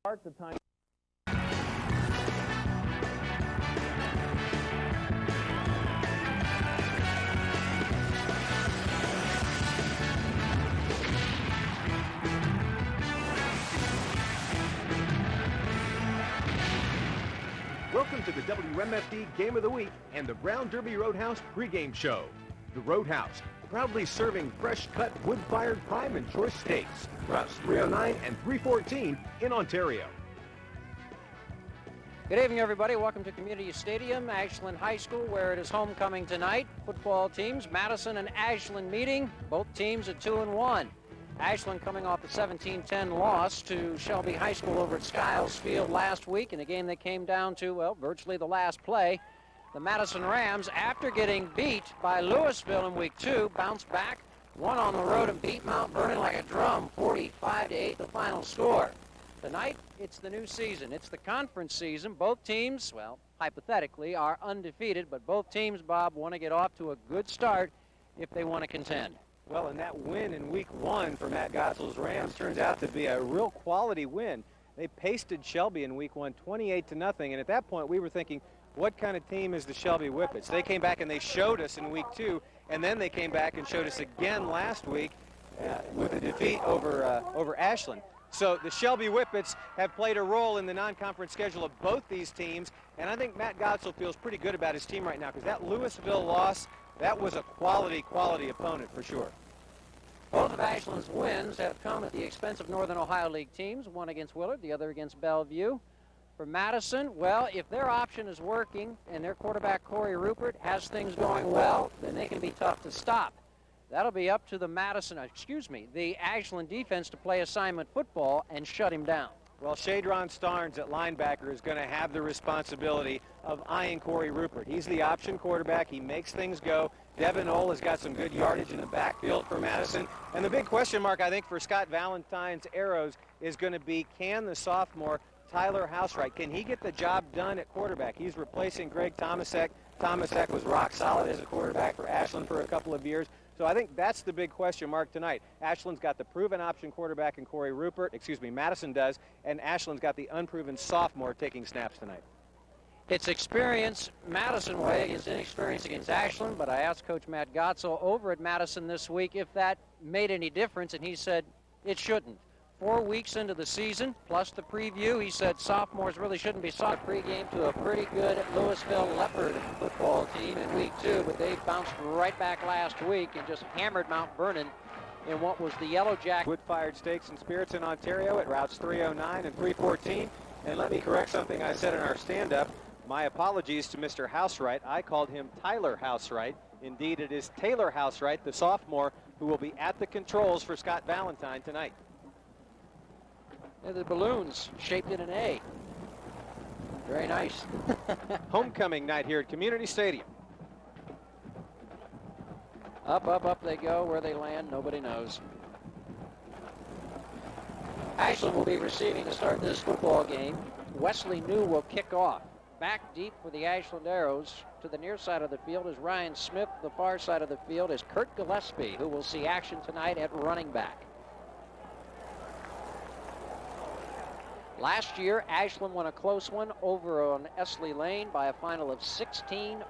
start the time. Welcome to the WMFD Game of the Week and the Brown Derby Roadhouse pregame show. The Roadhouse, proudly serving fresh-cut wood-fired prime and choice steaks. Routes 309 and 314 in Ontario. Good evening, everybody. Welcome to Community Stadium, Ashland High School, where it is homecoming tonight. Football teams, Madison and Ashland meeting. Both teams at 2-1. Ashland coming off a 17-10 loss to Shelby High School over at Skiles Field last week in a game that came down to, well, virtually the last play. The Madison Rams, after getting beat by Louisville in week 2, bounced back, won on the road and beat Mount Vernon like a drum, 45-8 the final score. Tonight, it's the new season. It's the conference season. Both teams, well, hypothetically, are undefeated, but both teams, Bob, want to get off to a good start if they want to contend. Well, and that win in week 1 for Matt Gotzel's Rams turns out to be a real quality win. They pasted Shelby in week 1, 28-0, and at that point we were thinking, what kind of team is the Shelby Whippets? They came back and they showed us in week 2, and then they came back and showed us again last week with a defeat over Ashland. So the Shelby Whippets have played a role in the non-conference schedule of both these teams, and I think Matt Gotzel feels pretty good about his team right now because that Louisville loss, that was a quality opponent for sure. Both of Ashland's wins have come at the expense of Northern Ohio League teams, one against Willard, the other against Bellevue. For Madison, well, if their option is working and their quarterback Corey Rupert has things going well, then they can be tough to stop. That'll be up to the the Ashland defense to play assignment football and shut him down. Well, Shadron Starnes at linebacker is going to have the responsibility of eyeing Corey Rupert. He's the option quarterback. He makes things go. Devin Ohl has got some good yardage in the backfield for Madison. And the big question mark, I think, for Scott Valentine's Arrows is going to be, can the sophomore Tyler Housewright, can he get the job done at quarterback? He's replacing Greg Tomasek. Tomasek was rock solid as a quarterback for Ashland for a couple of years. So I think that's the big question mark tonight. Ashland's got the proven option quarterback in Corey Rupert, Madison does, and Ashland's got the unproven sophomore taking snaps tonight. It's experience Madison way against inexperience against Ashland, but I asked Coach Matt Gotzel over at Madison this week if that made any difference, and he said it shouldn't. 4 weeks into the season, plus the preview, he said sophomores really shouldn't be soft pregame to a pretty good Louisville Leopard football team in week 2, but they bounced right back last week and just hammered Mount Vernon in what was the Yellow Jack. Wood-fired steaks and spirits in Ontario at routes 309 and 314. And let me correct something I said in our stand-up. My apologies to Mr. Housewright. I called him Tyler Housewright. Indeed, it is Taylor Housewright, the sophomore, who will be at the controls for Scott Valentine tonight. And the balloons shaped in an A. Very nice. Homecoming night here at Community Stadium. Up they go. Where they land, nobody knows. Ashland will be receiving to start this football game. Wesley New will kick off. Back deep for the Ashland Arrows. To the near side of the field is Ryan Smith. The far side of the field is Curt Gillespie, who will see action tonight at running back. Last year, Ashland won a close one over on Esley Lane by a final of 16-14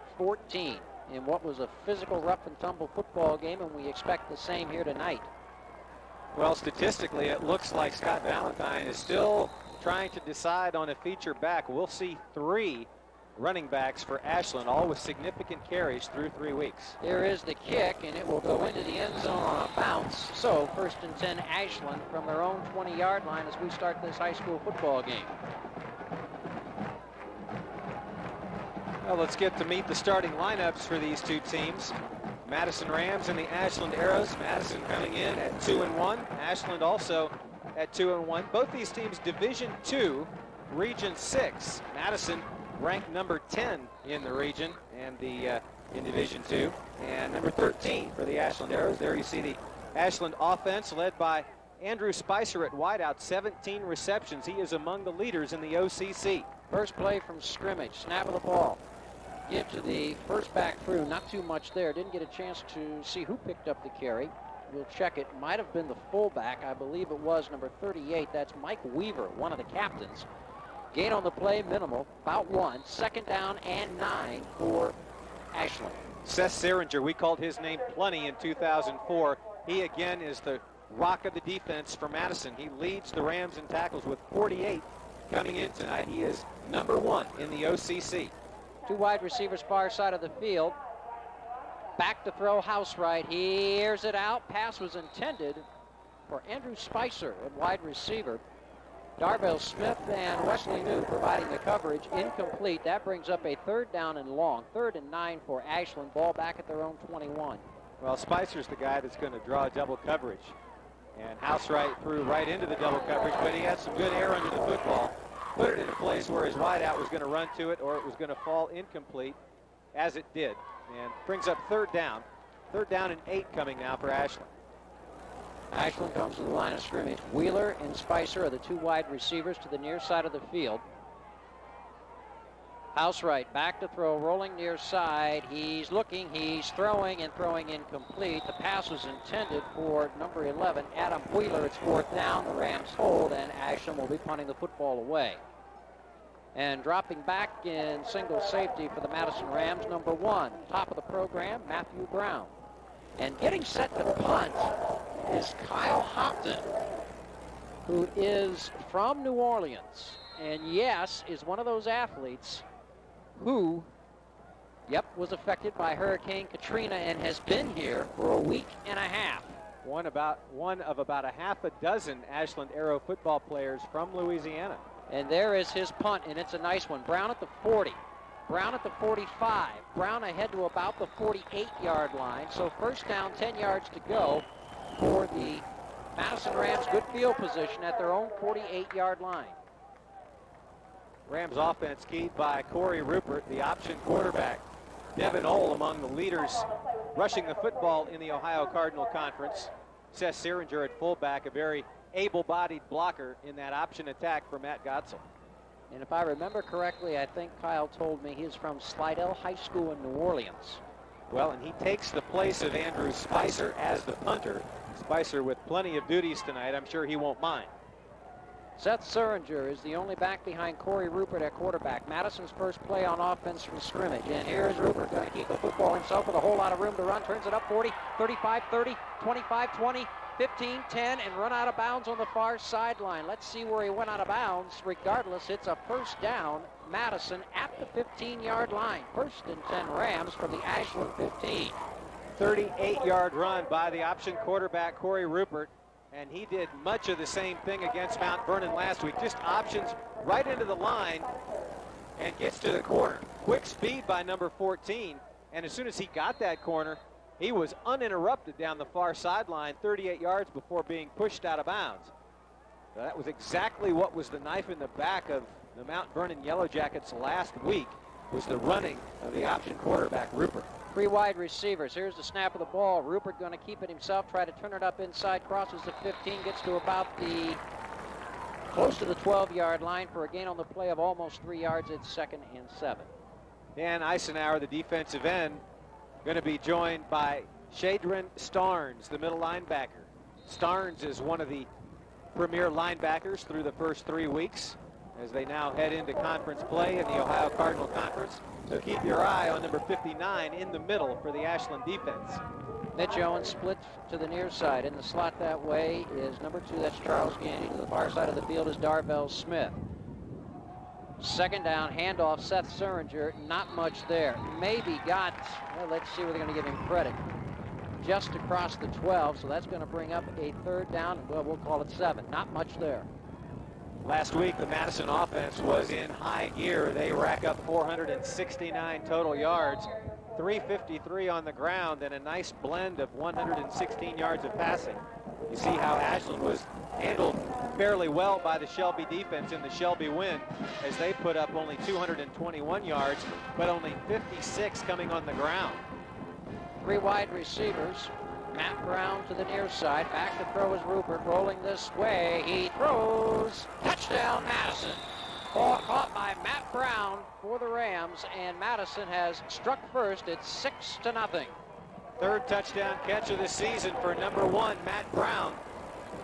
in what was a physical rough-and-tumble football game, and we expect the same here tonight. Well, statistically, it looks like Scott Valentine is still trying to decide on a feature back. We'll see 3 running backs for Ashland, all with significant carries through 3 weeks. There is the kick, and it will go into the end zone on a bounce. So 1st and 10 Ashland from their own 20-yard line as we start this high school football game. Well, let's get to meet the starting lineups for these two teams. Madison Rams and the Ashland Arrows. Madison coming in at 2-1. Ashland also at 2-1. Both these teams Division II, Region 6. Madison ranked number 10 in the region and in Division II, and number 13 for the Ashland Arrows. There you see the Ashland offense led by Andrew Spicer at wideout, 17 receptions. He is among the leaders in the OCC. First play from scrimmage, snap of the ball. Give to the first back through, not too much there. Didn't get a chance to see who picked up the carry. We'll check it. Might have been the fullback. I believe it was number 38. That's Mike Weaver, one of the captains. Gain on the play, minimal, about 1. Second down and 9 for Ashland. Seth Seringer, we called his name plenty in 2004. He again is the rock of the defense for Madison. He leads the Rams in tackles with 48 coming in tonight. He is number 1 in the OCC. 2 wide receivers far side of the field. Back to throw, house right. He airs it out. Pass was intended for Andrew Spicer at wide receiver. Darvell Smith and Wesley New providing the coverage. Incomplete. That brings up a 3rd down and long. 3rd and 9 for Ashland. Ball back at their own 21. Well, Spicer's the guy that's going to draw double coverage. And Housewright threw right into the double coverage, but he had some good air under the football. Put it in a place where his wideout was going to run to it or it was going to fall incomplete, as it did. And brings up 3rd down. 3rd down and 8 coming now for Ashland. Ashland comes to the line of scrimmage. Wheeler and Spicer are the 2 wide receivers to the near side of the field. Housewright back to throw, rolling near side. He's looking, he's throwing, and throwing incomplete. The pass was intended for number 11, Adam Wheeler. It's 4th down. The Rams hold, and Ashland will be punting the football away. And dropping back in single safety for the Madison Rams, number 1, top of the program, Matthew Brown. And getting set to punt is Kyle Hopton, who is from New Orleans, and yes, is one of those athletes who, was affected by Hurricane Katrina and has been here for a week and a half. One of about a half a dozen Ashland Arrow football players from Louisiana. And there is his punt, and it's a nice one. Brown at the 40. Brown at the 45. Brown ahead to about the 48-yard line. So 1st down, 10 yards to go for the Madison Rams. Good field position at their own 48-yard line. Rams offense keyed by Corey Rupert, the option quarterback. Devin Ohl among the leaders rushing the football in the Ohio Cardinal Conference. Seth Seringer at fullback, a very able-bodied blocker in that option attack for Matt Gotzel. And if I remember correctly, I think Kyle told me he's from Slidell High School in New Orleans. Well, and he takes the place of Andrew Spicer as the punter. Spicer with plenty of duties tonight. I'm sure he won't mind. Seth Seringer is the only back behind Corey Rupert at quarterback. Madison's first play on offense from scrimmage. And here is Rupert going to keep the football himself with a whole lot of room to run. Turns it up 40, 35, 30, 25, 20, 15, 10, and run out of bounds on the far sideline. Let's see where he went out of bounds. Regardless, it's a 1st down. Madison at the 15-yard line. 1st and 10 Rams from the Ashland 15. 38-yard run by the option quarterback, Corey Rupert. And he did much of the same thing against Mount Vernon last week. Just options right into the line and gets to the corner. Quick speed by number 14. And as soon as he got that corner, he was uninterrupted down the far sideline 38 yards before being pushed out of bounds. So that was exactly what was the knife in the back of the Mount Vernon Yellow Jackets last week, was the running of the option quarterback, Rupert. 3 wide receivers. Here's the snap of the ball. Rupert going to keep it himself, try to turn it up inside, crosses the 15, gets to about close to the 12-yard line for a gain on the play of almost 3 yards. It's 2nd and 7. Dan Eisenhower, the defensive end, going to be joined by Shadron Starnes, the middle linebacker. Starnes is one of the premier linebackers through the first 3 weeks as they now head into conference play in the Ohio Cardinal Conference. So keep your eye on number 59 in the middle for the Ashland defense. Mitch Owens split to the near side. In the slot that way is number 2, that's Charles Gandy. To the far side of the field is Darvell Smith. 2nd down, handoff, Seth Seringer, not much there. Maybe got, well, let's see where they're going to give him credit. Just across the 12, so that's going to bring up a 3rd down, well, we'll call it 7. Not much there. Last week, the Madison offense was in high gear. They rack up 469 total yards, 353 on the ground, and a nice blend of 116 yards of passing. You see how Ashland was handled fairly well by the Shelby defense in the Shelby win, as they put up only 221 yards, but only 56 coming on the ground. 3 wide receivers. Matt Brown to the near side. Back to throw is Rupert, rolling this way. He throws. Touchdown, Madison. Ball caught by Matt Brown for the Rams, and Madison has struck first. It's 6-0. Third touchdown catch of the season for number 1, Matt Brown.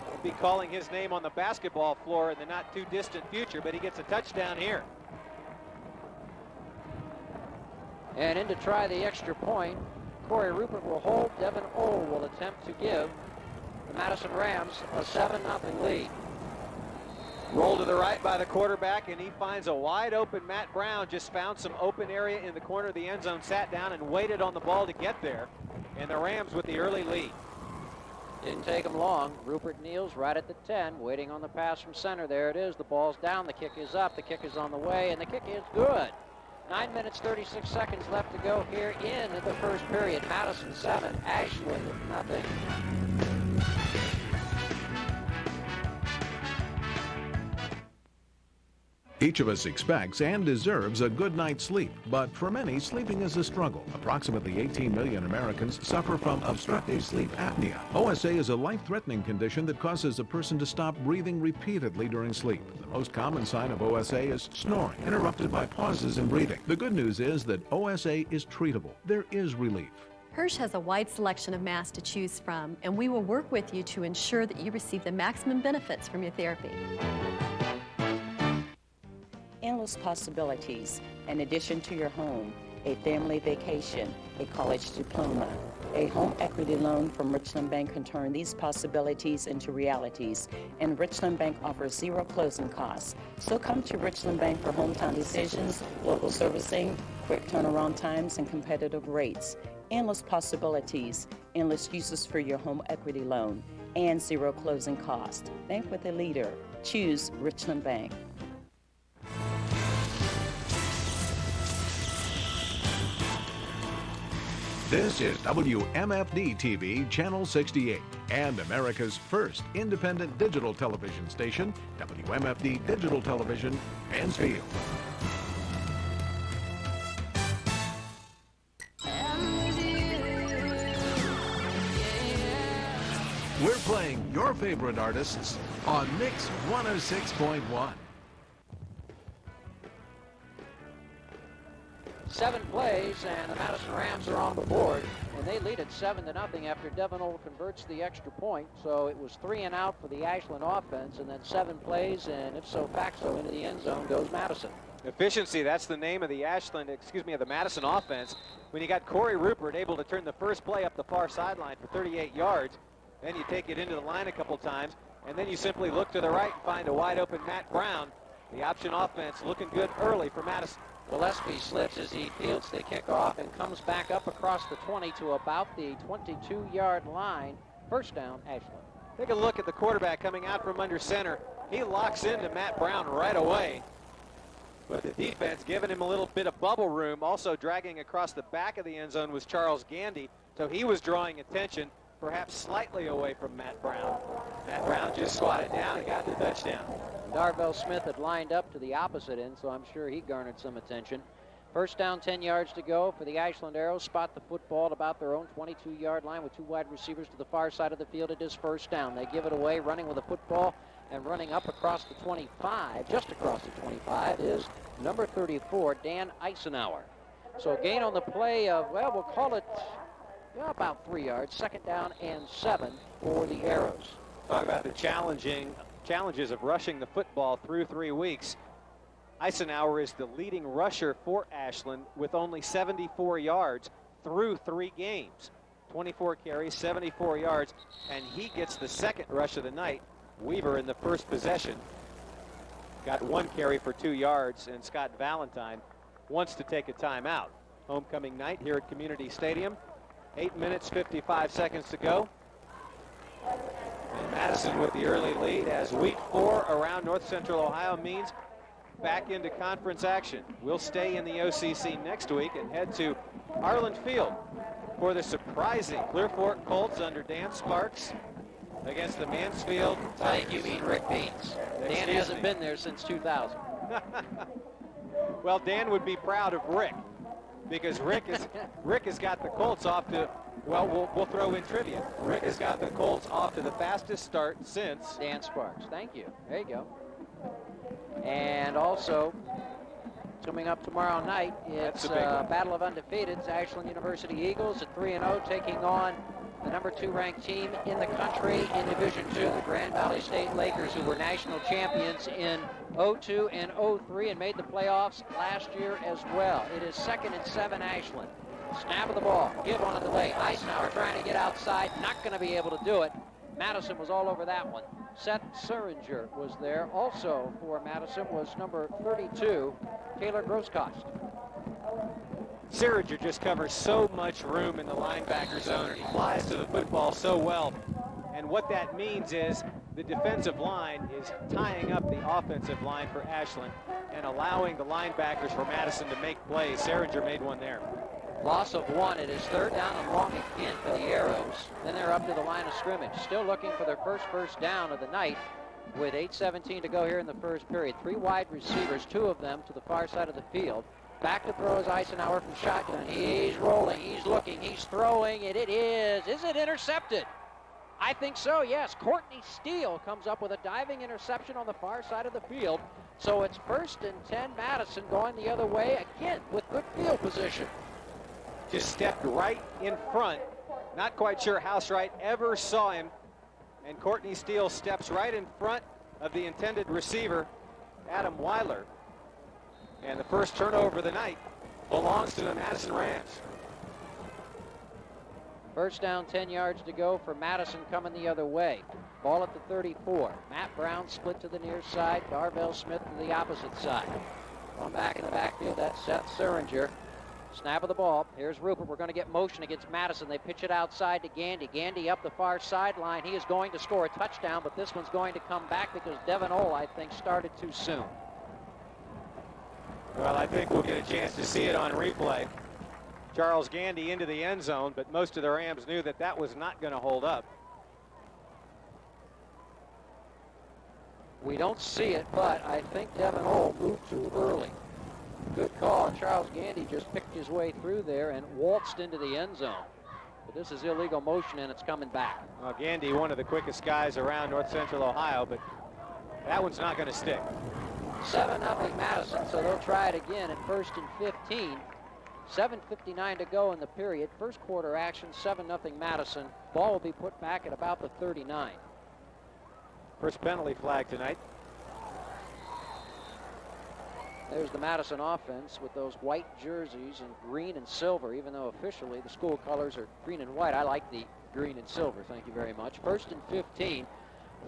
We'll be calling his name on the basketball floor in the not too distant future, but he gets a touchdown here. And in to try the extra point, Corey Rupert will hold. Devin Ohl will attempt to give the Madison Rams a 7-0 lead. Roll to the right by the quarterback, and he finds a wide open Matt Brown. Just found some open area in the corner of the end zone, sat down and waited on the ball to get there. And the Rams with the early lead. Didn't take him long. Rupert kneels right at the 10, waiting on the pass from center. There it is. The ball's down. The kick is up. The kick is on the way, and the kick is good. 9 minutes, 36 seconds left to go here in the first period. Madison 7, Ashland 0. Each of us expects and deserves a good night's sleep, but for many, sleeping is a struggle. Approximately 18 million Americans suffer from obstructive sleep apnea. OSA is a life-threatening condition that causes a person to stop breathing repeatedly during sleep. The most common sign of OSA is snoring, interrupted by pauses in breathing. The good news is that OSA is treatable. There is relief. Hirsch has a wide selection of masks to choose from, and we will work with you to ensure that you receive the maximum benefits from your therapy. Endless possibilities. In addition to your home, a family vacation, a college diploma, a home equity loan from Richland Bank can turn these possibilities into realities, and Richland Bank offers zero closing costs. So come to Richland Bank for hometown decisions, local servicing, quick turnaround times, and competitive rates. Endless possibilities, endless uses for your home equity loan, and zero closing cost. Bank with a leader. Choose Richland Bank. This is WMFD-TV Channel 68 and America's first independent digital television station, WMFD Digital Television, Mansfield. We're playing your favorite artists on Mix 106.1. 7 plays, and the Madison Rams are on the board, and they lead at 7-0 after Devin Ohl converts the extra point. So it was 3 and out for the Ashland offense, and then 7 plays, and if so facto into the end zone goes Madison. Efficiency, that's the name of the of the Madison offense. When you got Corey Rupert able to turn the first play up the far sideline for 38 yards, then you take it into the line a couple times, and then you simply look to the right and find a wide open Matt Brown. The option offense looking good early for Madison. Gillespie slips as he fields the kickoff and comes back up across the 20 to about the 22-yard line. First down, Ashland. Take a look at the quarterback coming out from under center. He locks into Matt Brown right away. But the defense giving him a little bit of bubble room. Also dragging across the back of the end zone was Charles Gandy. So he was drawing attention, perhaps slightly away from Matt Brown. Matt Brown just squatted down and got the touchdown. Darvell Smith had lined up to the opposite end, so I'm sure he garnered some attention. First down, 10 yards to go for the Ashland Arrows. Spot the football at about their own 22-yard line with 2 wide receivers to the far side of the field. It is first down. They give it away, running with the football and running up across the 25. Just across the 25 is number 34, Dan Eisenhower. So a gain on the play of, well, we'll call it about 3 yards. Second down and 7 for the Arrows. Talk about the challenges of rushing the football through 3 weeks. Eisenhower is the leading rusher for Ashland with only 74 yards through 3 games. 24 carries, 74 yards, and he gets the second rush of the night. Weaver in the first possession got 1 carry for 2 yards, and Scott Valentine wants to take a timeout. Homecoming night here at Community Stadium. 8 minutes, 55 seconds to go. And Madison with the early lead as week 4 around North Central Ohio means back into conference action. We'll stay in the OCC next week and head to Harlan Field for the surprising Clear Fork Colts under Dan Sparks against the Mansfield. I think you mean Rick Beans. Dan hasn't been there since 2000. Well, Dan would be proud of Rick because Rick has got the Colts off to, well, we'll throw in trivia. Rick has got the Colts off to the fastest start since Dan Sparks. Thank you. There you go. And also Coming up tomorrow night, it's a battle of undefeateds. Ashland University Eagles at 3-0 taking on the number 2 ranked team in the country in Division II, the Grand Valley State Lakers, who were national champions in 02 and 03 and made the playoffs last year as well. It is 2nd and 7 Ashland. Snap of the ball, give on a delay. Eisenhower trying to get outside, not going to be able to do it. Madison was all over that one. Seth Suringer was there. Also for Madison was number 32, Taylor Grosskost. Suringer just covers so much room in the linebacker zone, and he flies to the football so well. And what that means is the defensive line is tying up the offensive line for Ashland and allowing the linebackers for Madison to make plays. Suringer made one there. Loss of 1. It is 3rd down and long again for the Arrows. Then they're up to the line of scrimmage. Still looking for their first down of the night with 8:17 to go here in the first period. 3 wide receivers, 2 of them to the far side of the field. Back to throw is Eisenhower from shotgun. He's rolling, he's looking, he's throwing, and it is. Is it intercepted? I think so, yes. Courtney Steele comes up with a diving interception on the far side of the field. So it's 1st and 10 Madison going the other way again with good field position. Just stepped right in front. Not quite sure Housewright ever saw him. And Courtney Steele steps right in front of the intended receiver, Adam Weiler. And the first turnover of the night belongs to the Madison Rams. First down, 10 yards to go for Madison coming the other way. Ball at the 34. Matt Brown split to the near side. Darvell Smith to the opposite side. On back in the backfield, that's Seth Suringer. Snap of the ball. Here's Rupert. We're going to get motion against Madison. They pitch it outside to Gandy. Gandy up the far sideline. He is going to score a touchdown, but this one's going to come back because Devin Ohl, I think, started too soon. Well, I think we'll get a chance to see it on replay. Charles Gandy into the end zone, but most of the Rams knew that that was not going to hold up. We don't see it, but I think Devin Ohl moved too early. Good call. Charles Gandy just picked his way through there and waltzed into the end zone. But this is illegal motion, and it's coming back. Well, Gandy, one of the quickest guys around North Central Ohio, but that one's not going to stick. 7-0 Madison, so they'll try it again at 1st and 15. 7:59 to go in the period. First quarter action, 7-0 Madison. Ball will be put back at about the 39. First penalty flag tonight. There's the Madison offense with those white jerseys in green and silver, even though officially the school colors are green and white. I like the green and silver, thank you very much. 1st and 15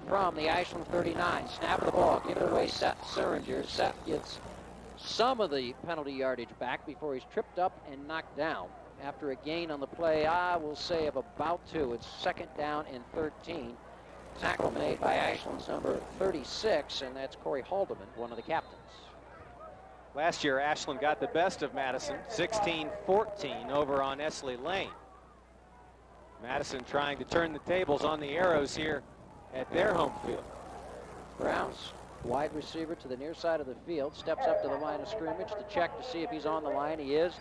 from the Ashland 39. Snap of the ball, give it away Seth Suringer. Seth gets some of the penalty yardage back before he's tripped up and knocked down. After a gain on the play, I will say of about 2. It's 2nd down and 13. Tackle made by Ashland's number 36, and that's Corey Haldeman, one of the captains. Last year, Ashland got the best of Madison, 16-14 over on Esley Lane. Madison trying to turn the tables on the Arrows here at their home field. Browns, wide receiver to the near side of the field, steps up to the line of scrimmage to check to see if he's on the line. He is.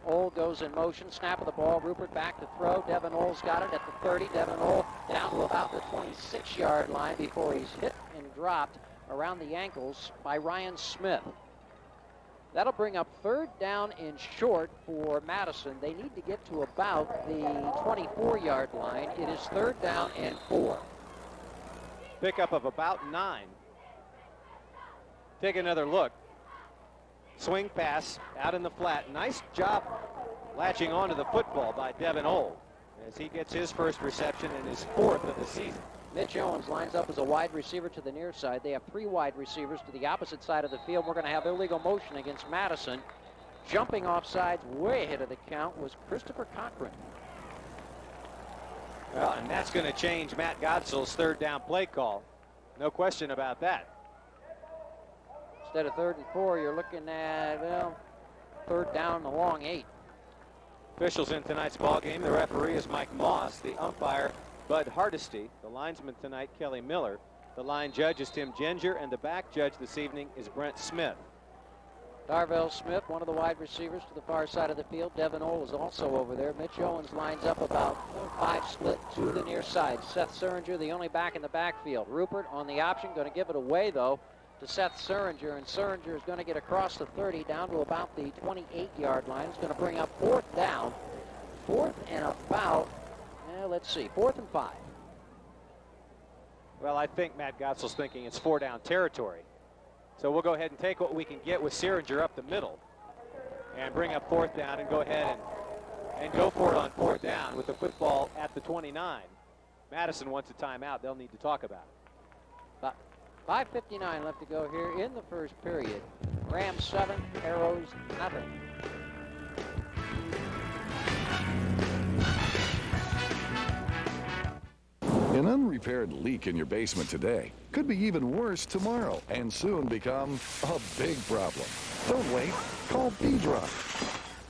Ohl goes in motion. Snap of the ball. Rupert back to throw. Devin Ohl's got it at the 30. Devin Ohl down to about the 26-yard line before he's hit and dropped around the ankles by Ryan Smith. That'll bring up 3rd down and short for Madison. They need to get to about the 24-yard line. It is 3rd down and 4. Pickup of about 9. Take another look. Swing pass out in the flat. Nice job latching onto the football by Devin Ohl as he gets his first reception and his 4th of the season. Mitch Owens lines up as a wide receiver to the near side. They have 3 wide receivers to the opposite side of the field. We're going to have illegal motion against Madison. Jumping off sides way ahead of the count was Christopher Cochran. Well, and that's going to change Matt Godsell's 3rd down play call. No question about that. Instead of 3rd and 4, you're looking at, well, 3rd down and a long 8. Officials in tonight's ball game. The referee is Mike Moss. The umpire, Bud Hardesty. The linesman tonight, Kelly Miller. The line judge is Tim Ginger, and the back judge this evening is Brent Smith. Darvell Smith, one of the wide receivers to the far side of the field. Devin Ohl is also over there. Mitch Owens lines up about 5 split to the near side. Seth Suringer, the only back in the backfield. Rupert on the option, going to give it away, though. to Seth Seringer, and Seringer is going to get across the 30 down to about the 28-yard line. It's going to bring up 4th down. 4th and about, let's see, 4th and 5. Well, I think Matt Gotzel's thinking it's 4-down territory. So we'll go ahead and take what we can get with Seringer up the middle and bring up 4th down and go ahead and go for it on 4th down with the football at the 29. Madison wants a timeout. They'll need to talk about it. 5:59 left to go here in the first period. Rams 7, Arrows nothing. An unrepaired leak in your basement today could be even worse tomorrow and soon become a big problem. Don't wait. Call B-Dry.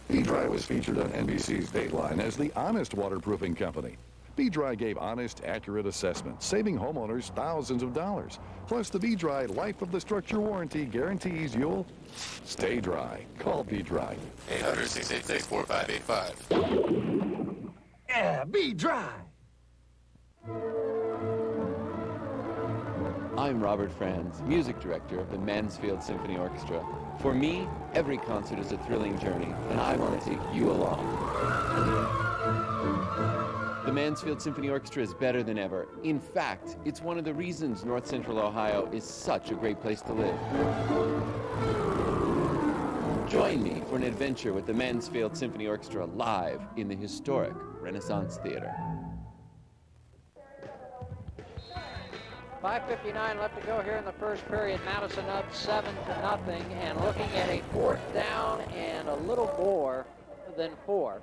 B-Dry was featured on NBC's Dateline as the honest waterproofing company. B-Dry gave honest, accurate assessments, saving homeowners thousands of dollars. Plus, the B-Dry Life of the Structure warranty guarantees you'll stay dry. Call B-Dry. 800-686-4585. Yeah, B-Dry. I'm Robert Franz, music director of the Mansfield Symphony Orchestra. For me, every concert is a thrilling journey, and I want to take you along. The Mansfield Symphony Orchestra is better than ever. In fact, it's one of the reasons North Central Ohio is such a great place to live. Join me for an adventure with the Mansfield Symphony Orchestra live in the historic Renaissance Theater. 5:59 left to go here in the first period. Madison up 7-0, and looking at a 4th down and a little more than 4.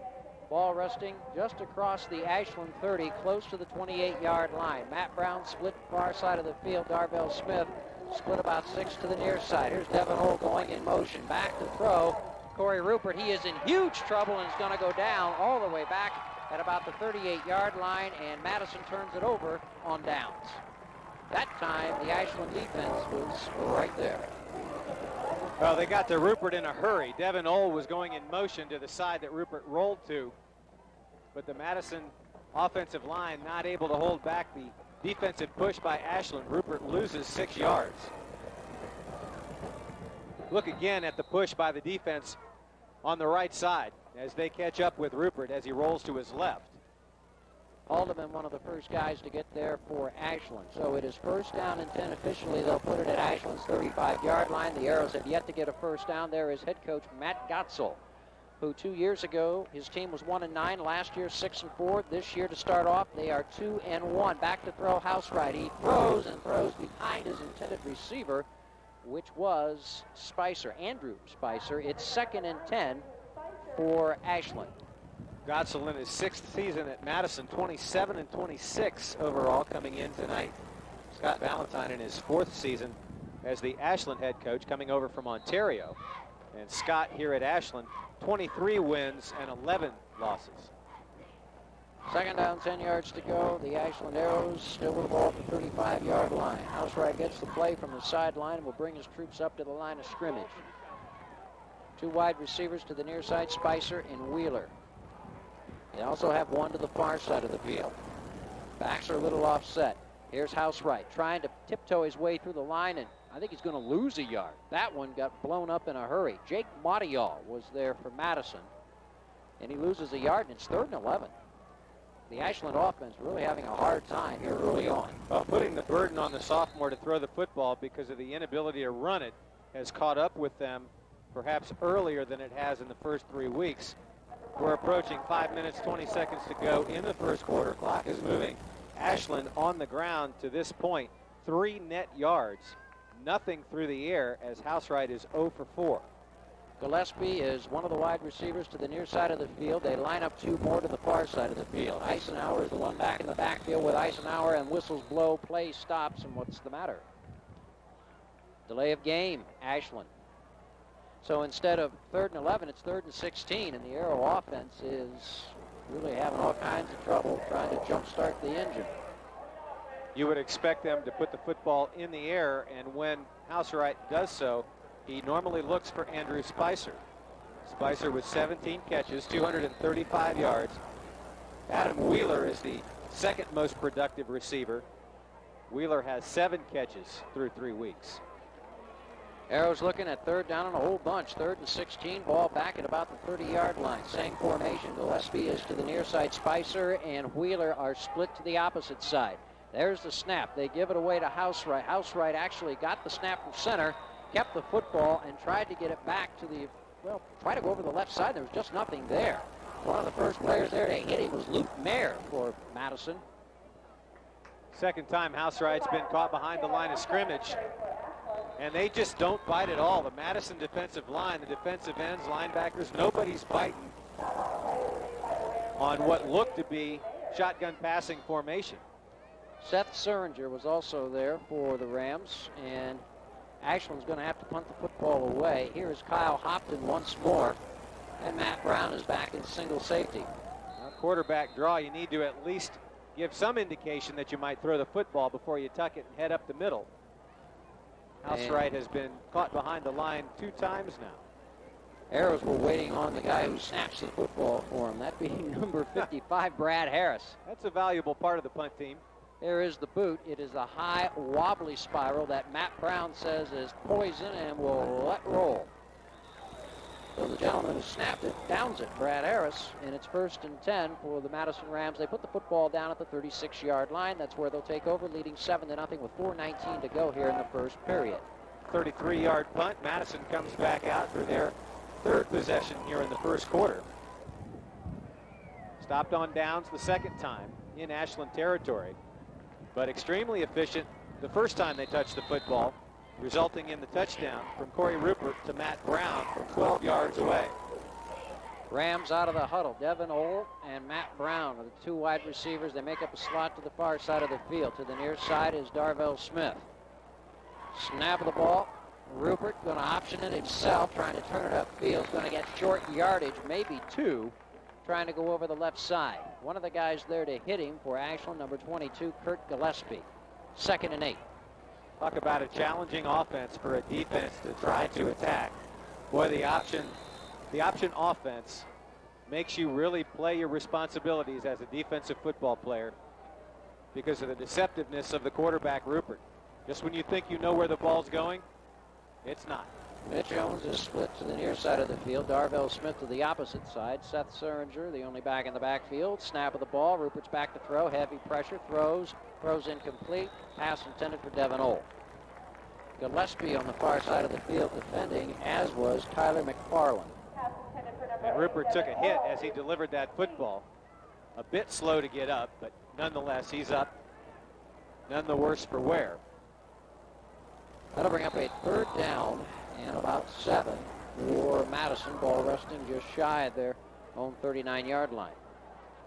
Ball resting just across the Ashland 30, close to the 28-yard line. Matt Brown split far side of the field. Darvell Smith split about 6 to the near side. Here's Devin Hull going in motion. Back to throw. Corey Rupert, he is in huge trouble and is going to go down all the way back at about the 38-yard line, and Madison turns it over on downs. That time, the Ashland defense was right there. Well, they got to Rupert in a hurry. Devin Hull was going in motion to the side that Rupert rolled to, but the Madison offensive line not able to hold back the defensive push by Ashland. Rupert loses 6 yards. Look again at the push by the defense on the right side as they catch up with Rupert as he rolls to his left. Haldeman, one of the first guys to get there for Ashland. So it is 1st down and 10 officially. They'll put it at Ashland's 35-yard line. The Arrows have yet to get a 1st down. There is head coach Matt Gotzel, who 2 years ago, his team was 1-9. Last year, 6-4. This year, to start off, they are 2-1. Back to throw, Housewright. He throws and throws behind his intended receiver, which was Spicer, Andrew Spicer. It's 2nd and 10 for Ashland. Gotzel in his 6th season at Madison, 27-26 overall coming in tonight. Scott Valentine in his 4th season as the Ashland head coach, coming over from Ontario. And Scott here at Ashland, 23 wins and 11 losses. 2nd down, 10 yards to go. The Ashland Arrows still with the ball at the 35-yard line. Housewright gets the play from the sideline and will bring his troops up to the line of scrimmage. 2 wide receivers to the near side, Spicer and Wheeler. They also have one to the far side of the field. Backs are a little offset. Here's Housewright trying to tiptoe his way through the line, and I think he's going to lose a yard. That one got blown up in a hurry. Jake Mottial was there for Madison, and he loses a yard, and it's 3rd and 11. The Ashland offense really having a hard time here early on. Well, putting the burden on the sophomore to throw the football because of the inability to run it has caught up with them perhaps earlier than it has in the first 3 weeks. We're approaching 5 minutes, 20 seconds to go in the first quarter. Clock is moving. Ashland on the ground to this point, 3 net yards, nothing through the air as Housewright is 0 for 4. Gillespie is one of the wide receivers to the near side of the field. They line up 2 more to the far side of the field. Eisenhower is the one back in the backfield with Eisenhower, and whistles blow, play stops, and what's the matter? Delay of game, Ashland. So instead of 3rd and 11, it's 3rd and 16, and the Arrow offense is really having all kinds of trouble trying to jumpstart the engine. You would expect them to put the football in the air, and when Housewright does so, he normally looks for Andrew Spicer. Spicer with 17 catches, 235 yards. Adam Wheeler is the 2nd most productive receiver. Wheeler has 7 catches through 3 weeks. Arrows looking at third down and a whole bunch. 3rd and 16, ball back at about the 30-yard line. Same formation. Gillespie is to the near side. Spicer and Wheeler are split to the opposite side. There's the snap. They give it away to Housewright. Housewright actually got the snap from center, kept the football, and tried to get it back to the, well, try to go over the left side. There was just nothing there. One of the first players there to hit him was Luke Mayer for Madison. Second time Housewright's been caught behind the line of scrimmage. And they just don't bite at all. The Madison defensive line, the defensive ends, linebackers, nobody's biting on what looked to be shotgun passing formation. Seth Seringer was also there for the Rams, and Ashland's going to have to punt the football away. Here is Kyle Hopton once more, and Matt Brown is back in single safety. Quarterback draw, you need to at least give some indication that you might throw the football before you tuck it and head up the middle. Housewright has been caught behind the line 2 times now. Arrows were waiting on the guy who snaps the football for him, that being number 55, Brad Harris. That's a valuable part of the punt team. There is the boot. It is a high, wobbly spiral that Matt Brown says is poison and will let roll. So the gentleman who snapped it downs it, Brad Harris, and it's 1st and 10 for the Madison Rams. They put the football down at the 36-yard line. That's where they'll take over, leading 7-0 with 4:19 to go here in the first period. 33-yard punt. Madison comes back out for their 3rd possession here in the first quarter. Stopped on downs the 2nd time in Ashland territory, but extremely efficient the first time they touched the football, resulting in the touchdown from Corey Rupert to Matt Brown from 12 yards away. Rams out of the huddle. Devin Ohl and Matt Brown are the 2 wide receivers. They make up a slot to the far side of the field. To the near side is Darvell Smith. Snap of the ball. Rupert going to option it himself, trying to turn it upfield. Going to get short yardage, maybe 2, trying to go over the left side. One of the guys there to hit him for Ashland, number 22, Curt Gillespie. 2nd and 8. Talk about a challenging offense for a defense to try to attack. Boy, the option offense makes you really play your responsibilities as a defensive football player because of the deceptiveness of the quarterback, Rupert. Just when you think you know where the ball's going, it's not. Mitch Jones is split to the near side of the field. Darvell Smith to the opposite side. Seth Seringer, the only back in the backfield. Snap of the ball. Rupert's back to throw. Heavy pressure. Throws incomplete. Pass intended for Devin Ohl. Gillespie on the far side of the field defending, as was Tyler McFarland. And Rupert took a hit as he delivered that football. A bit slow to get up, but nonetheless, he's up. None the worse for wear. That'll bring up a 3rd down and about 7 for Madison. Ball resting just shy of their own 39-yard line.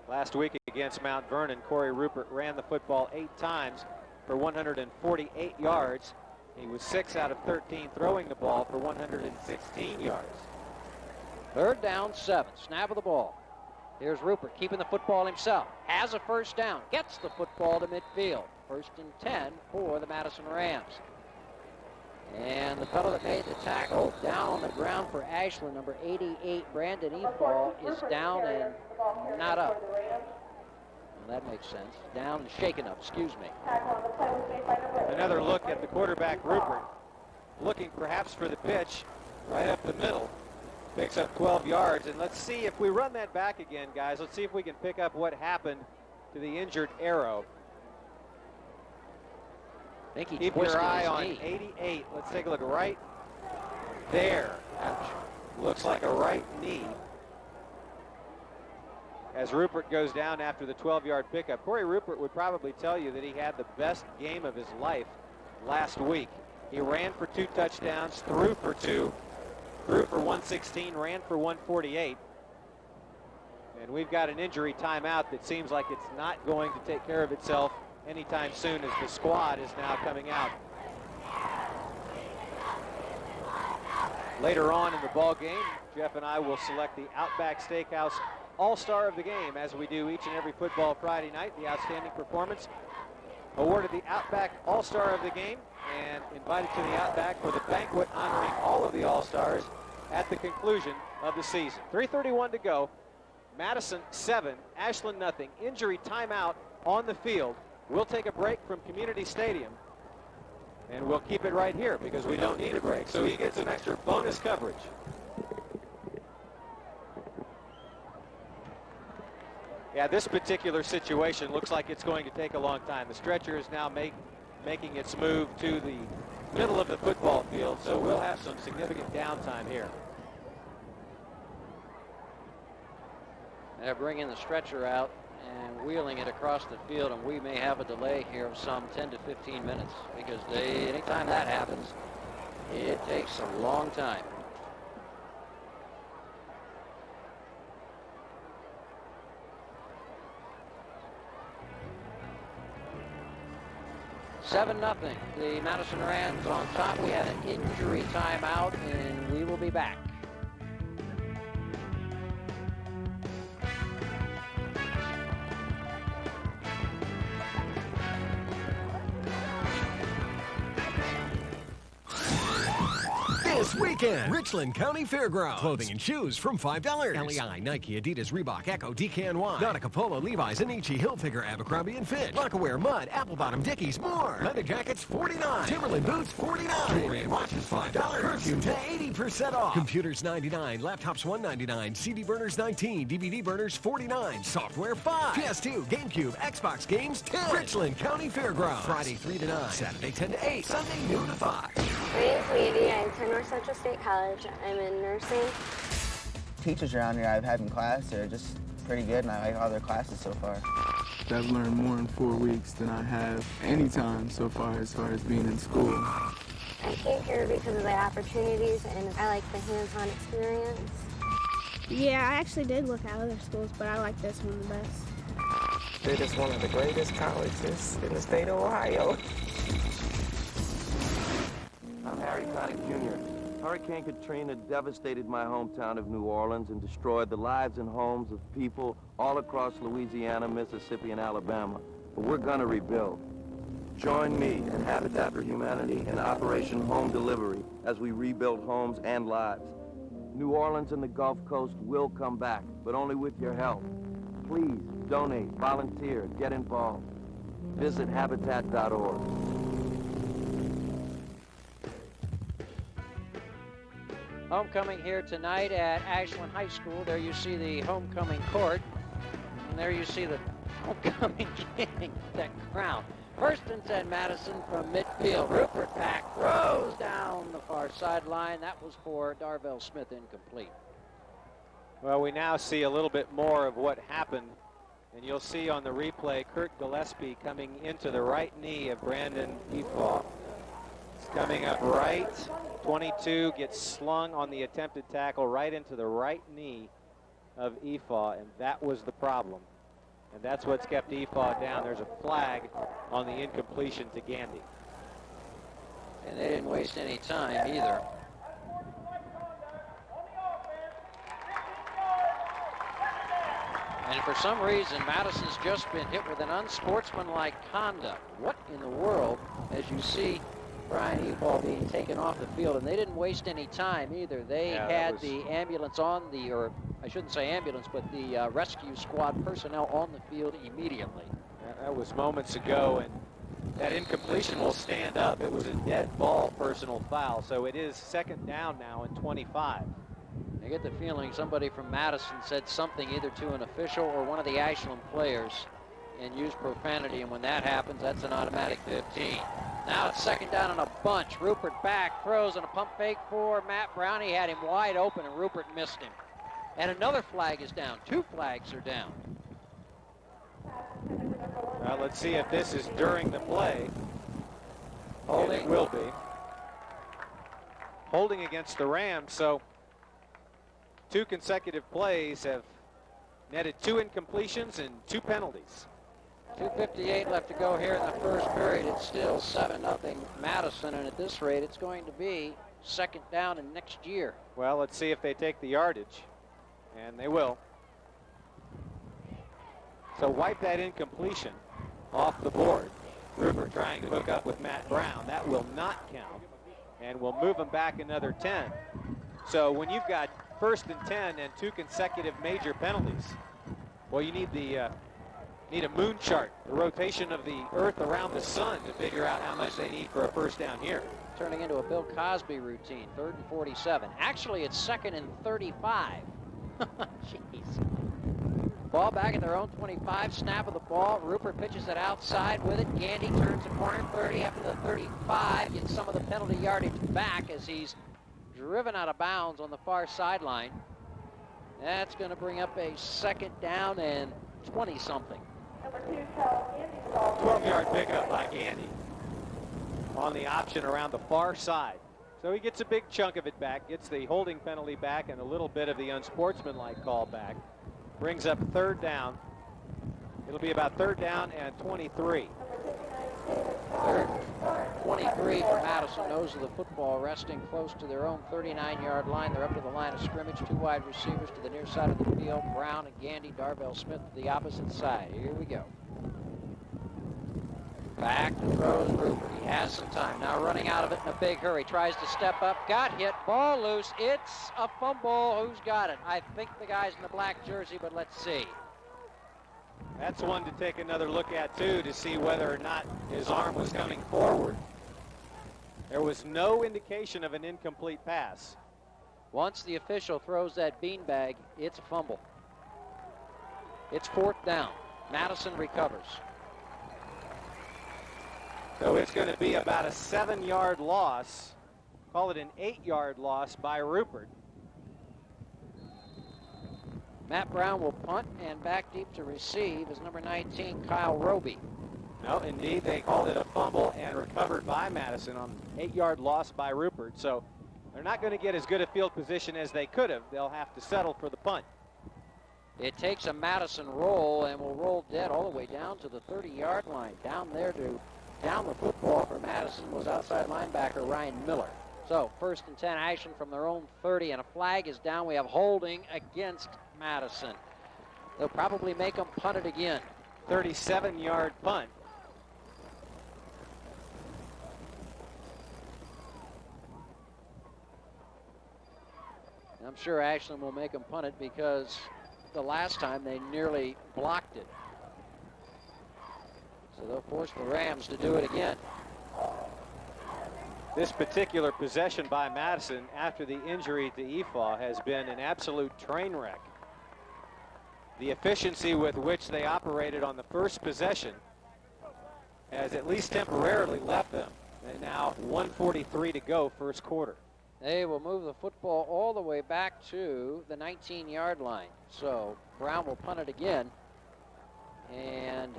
Last week against Mount Vernon, Corey Rupert ran the football 8 times for 148 yards. He was 6 out of 13 throwing the ball for 116 yards. 3rd down, 7. Snap of the ball. Here's Rupert keeping the football himself. Has a 1st down. Gets the football to midfield. 1st and 10 for the Madison Rams. And the fellow that made the tackle down on the ground for Ashland, number 88, Brandon Efall, is down and not up. Well, that makes sense. Down and shaken up, excuse me. Another look at the quarterback, Rupert, looking perhaps for the pitch right up the middle. Picks up 12 yards, and let's see if we run that back again, guys. Let's see if we can pick up what happened to the injured Arrow. Keep your eye on 88. Let's take a look right there. Ouch. Looks like a right knee. As Rupert goes down after the 12-yard pickup. Corey Rupert would probably tell you that he had the best game of his life last week. He ran for 2 touchdowns, threw for 2, threw for 116, ran for 148. And we've got an injury timeout that seems like it's not going to take care of itself anytime soon, as the squad is now coming out. Later on in the ball game, Jeff and I will select the Outback Steakhouse All-Star of the game, as we do each and every football Friday night. The outstanding performance awarded the Outback All-Star of the game and invited to the Outback for the banquet honoring all of the All-Stars at the conclusion of the season. 3:31 to go. Madison 7, Ashland nothing. Injury timeout on the field. We'll take a break from Community Stadium. And we'll keep it right here because we don't need a break. So he gets an extra bonus coverage. Yeah, this particular situation looks like it's going to take a long time. The stretcher is now making its move to the middle of the football field, so we'll have some significant downtime here. They're bringing the stretcher out and wheeling it across the field, and we may have a delay here of some 10 to 15 minutes because anytime that happens, it takes a long time. Seven nothing. The Madison Rams on top. We had an injury timeout, and we will be back. This weekend, Richland County Fairgrounds. Clothing and shoes from $5. LEI, Nike, Adidas, Reebok, Echo, DKNY, Nautica, Polo, Levi's, Anichi, Hilfiger, Abercrombie & Fitch, Lockaware, Mudd, Apple Bottom, Dickies, more. Leather jackets, $49. Timberland boots, $49. Jewelry and watches, $5. Perfume to 80% off. Computers, $99. Laptops, $199. CD burners, $19. DVD burners, $49. Software, $5. PS2, GameCube, Xbox games, $10. Richland County Fairgrounds. Friday, 3 to 9. Saturday, 10 to 8. Sunday, noon to 5. My name's Lady. I attend North Central State College. I'm in nursing. Teachers around here I've had in class are just pretty good, and I like all their classes so far. I've learned more in 4 weeks than I have any time so far as being in school. I came here because of the opportunities, and I like the hands-on experience. Yeah, I actually did look at other schools, but I like this one the best. It is one of the greatest colleges in the state of Ohio. I'm Harry Connick Jr. Hurricane Katrina devastated my hometown of New Orleans and destroyed the lives and homes of people all across Louisiana, Mississippi, and Alabama. But we're gonna rebuild. Join me and Habitat for Humanity in Operation Home Delivery as we rebuild homes and lives. New Orleans and the Gulf Coast will come back, but only with your help. Please donate, volunteer, get involved. Visit Habitat.org. Homecoming here tonight at Ashland High School. There you see the homecoming court. And there you see the homecoming king, that crown. First and 10, Madison from midfield. Rupert back, throws down the far sideline. That was for Darvell Smith, incomplete. Well, we now see a little bit more of what happened. And you'll see on the replay, Curt Gillespie coming into the right knee of Brandon Efaw. It's coming up right. 22 gets slung on the attempted tackle right into the right knee of Efaw, and that was the problem. And that's what's kept Efaw down. There's a flag on the incompletion to Gandy. And they didn't waste any time either. And for some reason, Madison's just been hit with an unsportsmanlike conduct. What in the world, as you see Brian Efaw being taken off the field, and they didn't waste any time either. They had the ambulance on the, or I shouldn't say ambulance, but the rescue squad personnel on the field immediately. That was moments ago, and that incompletion will stand up. It was a dead ball personal foul, so it is second down now and 25. I get the feeling somebody from Madison said something either to an official or one of the Ashland players and used profanity, and when that happens, that's an automatic 15. Now it's second down and a bunch. Rupert back, throws, and a pump fake for Matt Brown. He had him wide open, and Rupert missed him. And another flag is down. 2 flags are down. Well, let's see if this is during the play. Holding. It will be. Holding against the Rams, so 2 consecutive plays have netted 2 incompletions and 2 penalties. 2:58 left to go here in the first period. It's still 7-0 Madison, and at this rate, it's going to be second down and next year. Well, let's see if they take the yardage, and they will. So wipe that incompletion off the board. Rupert trying to hook up with Matt Brown. That will not count, and we'll move him back another 10. So when you've got first and 10 and 2 consecutive major penalties, well, you need the Need a moon chart, the rotation of the Earth around the sun, to figure out how much they need for a first down here. Turning into a Bill Cosby routine. 3rd and 47. Actually, it's 2nd and 35. Jeez. Ball back at their own 25. Snap of the ball. Rupert pitches it outside with it. Gandy turns the corner. 30 after the 35. Gets some of the penalty yardage back as he's driven out of bounds on the far sideline. That's going to bring up a 2nd down and 20-something. 12-yard pickup by Gandy on the option around the far side. So he gets a big chunk of it back, gets the holding penalty back and a little bit of the unsportsmanlike call back. Brings up 3rd down. It'll be about 3rd down and 23. 23 for Madison. Nose of the football, resting close to their own 39-yard line. They're up to the line of scrimmage. 2 wide receivers to the near side of the field. Brown and Gandy. Darvell Smith to the opposite side. Here we go. Back to throws Rupert. He has some time. Now running out of it in a big hurry. Tries to step up. Got hit. Ball loose. It's a fumble. Who's got it? I think the guy's in the black jersey, but let's see. That's one to take another look at, too, to see whether or not his arm was coming forward. There was no indication of an incomplete pass. Once the official throws that beanbag, it's a fumble. It's 4th down. Madison recovers. So it's going to be about a 7-yard loss. Call it an 8-yard loss by Rupert. Matt Brown will punt, and back deep to receive is number 19, Kyle Roby. No, indeed, they called it a fumble and recovered by Madison on an 8-yard loss by Rupert. So they're not going to get as good a field position as they could have. They'll have to settle for the punt. It takes a Madison roll and will roll dead all the way down to the 30-yard line. Down there to down the football for Madison was outside linebacker Ryan Miller. So 1st and 10, Ashland from their own 30, and a flag is down. We have holding against Madison. They'll probably make them punt it again. 37-yard punt. I'm sure Ashland will make them punt it because the last time they nearly blocked it. So they'll force the Rams to do it again. This particular possession by Madison after the injury to Efaw has been an absolute train wreck. The efficiency with which they operated on the first possession has at least temporarily left them. And now 1:43 to go, first quarter. They will move the football all the way back to the 19-yard line. So Brown will punt it again. And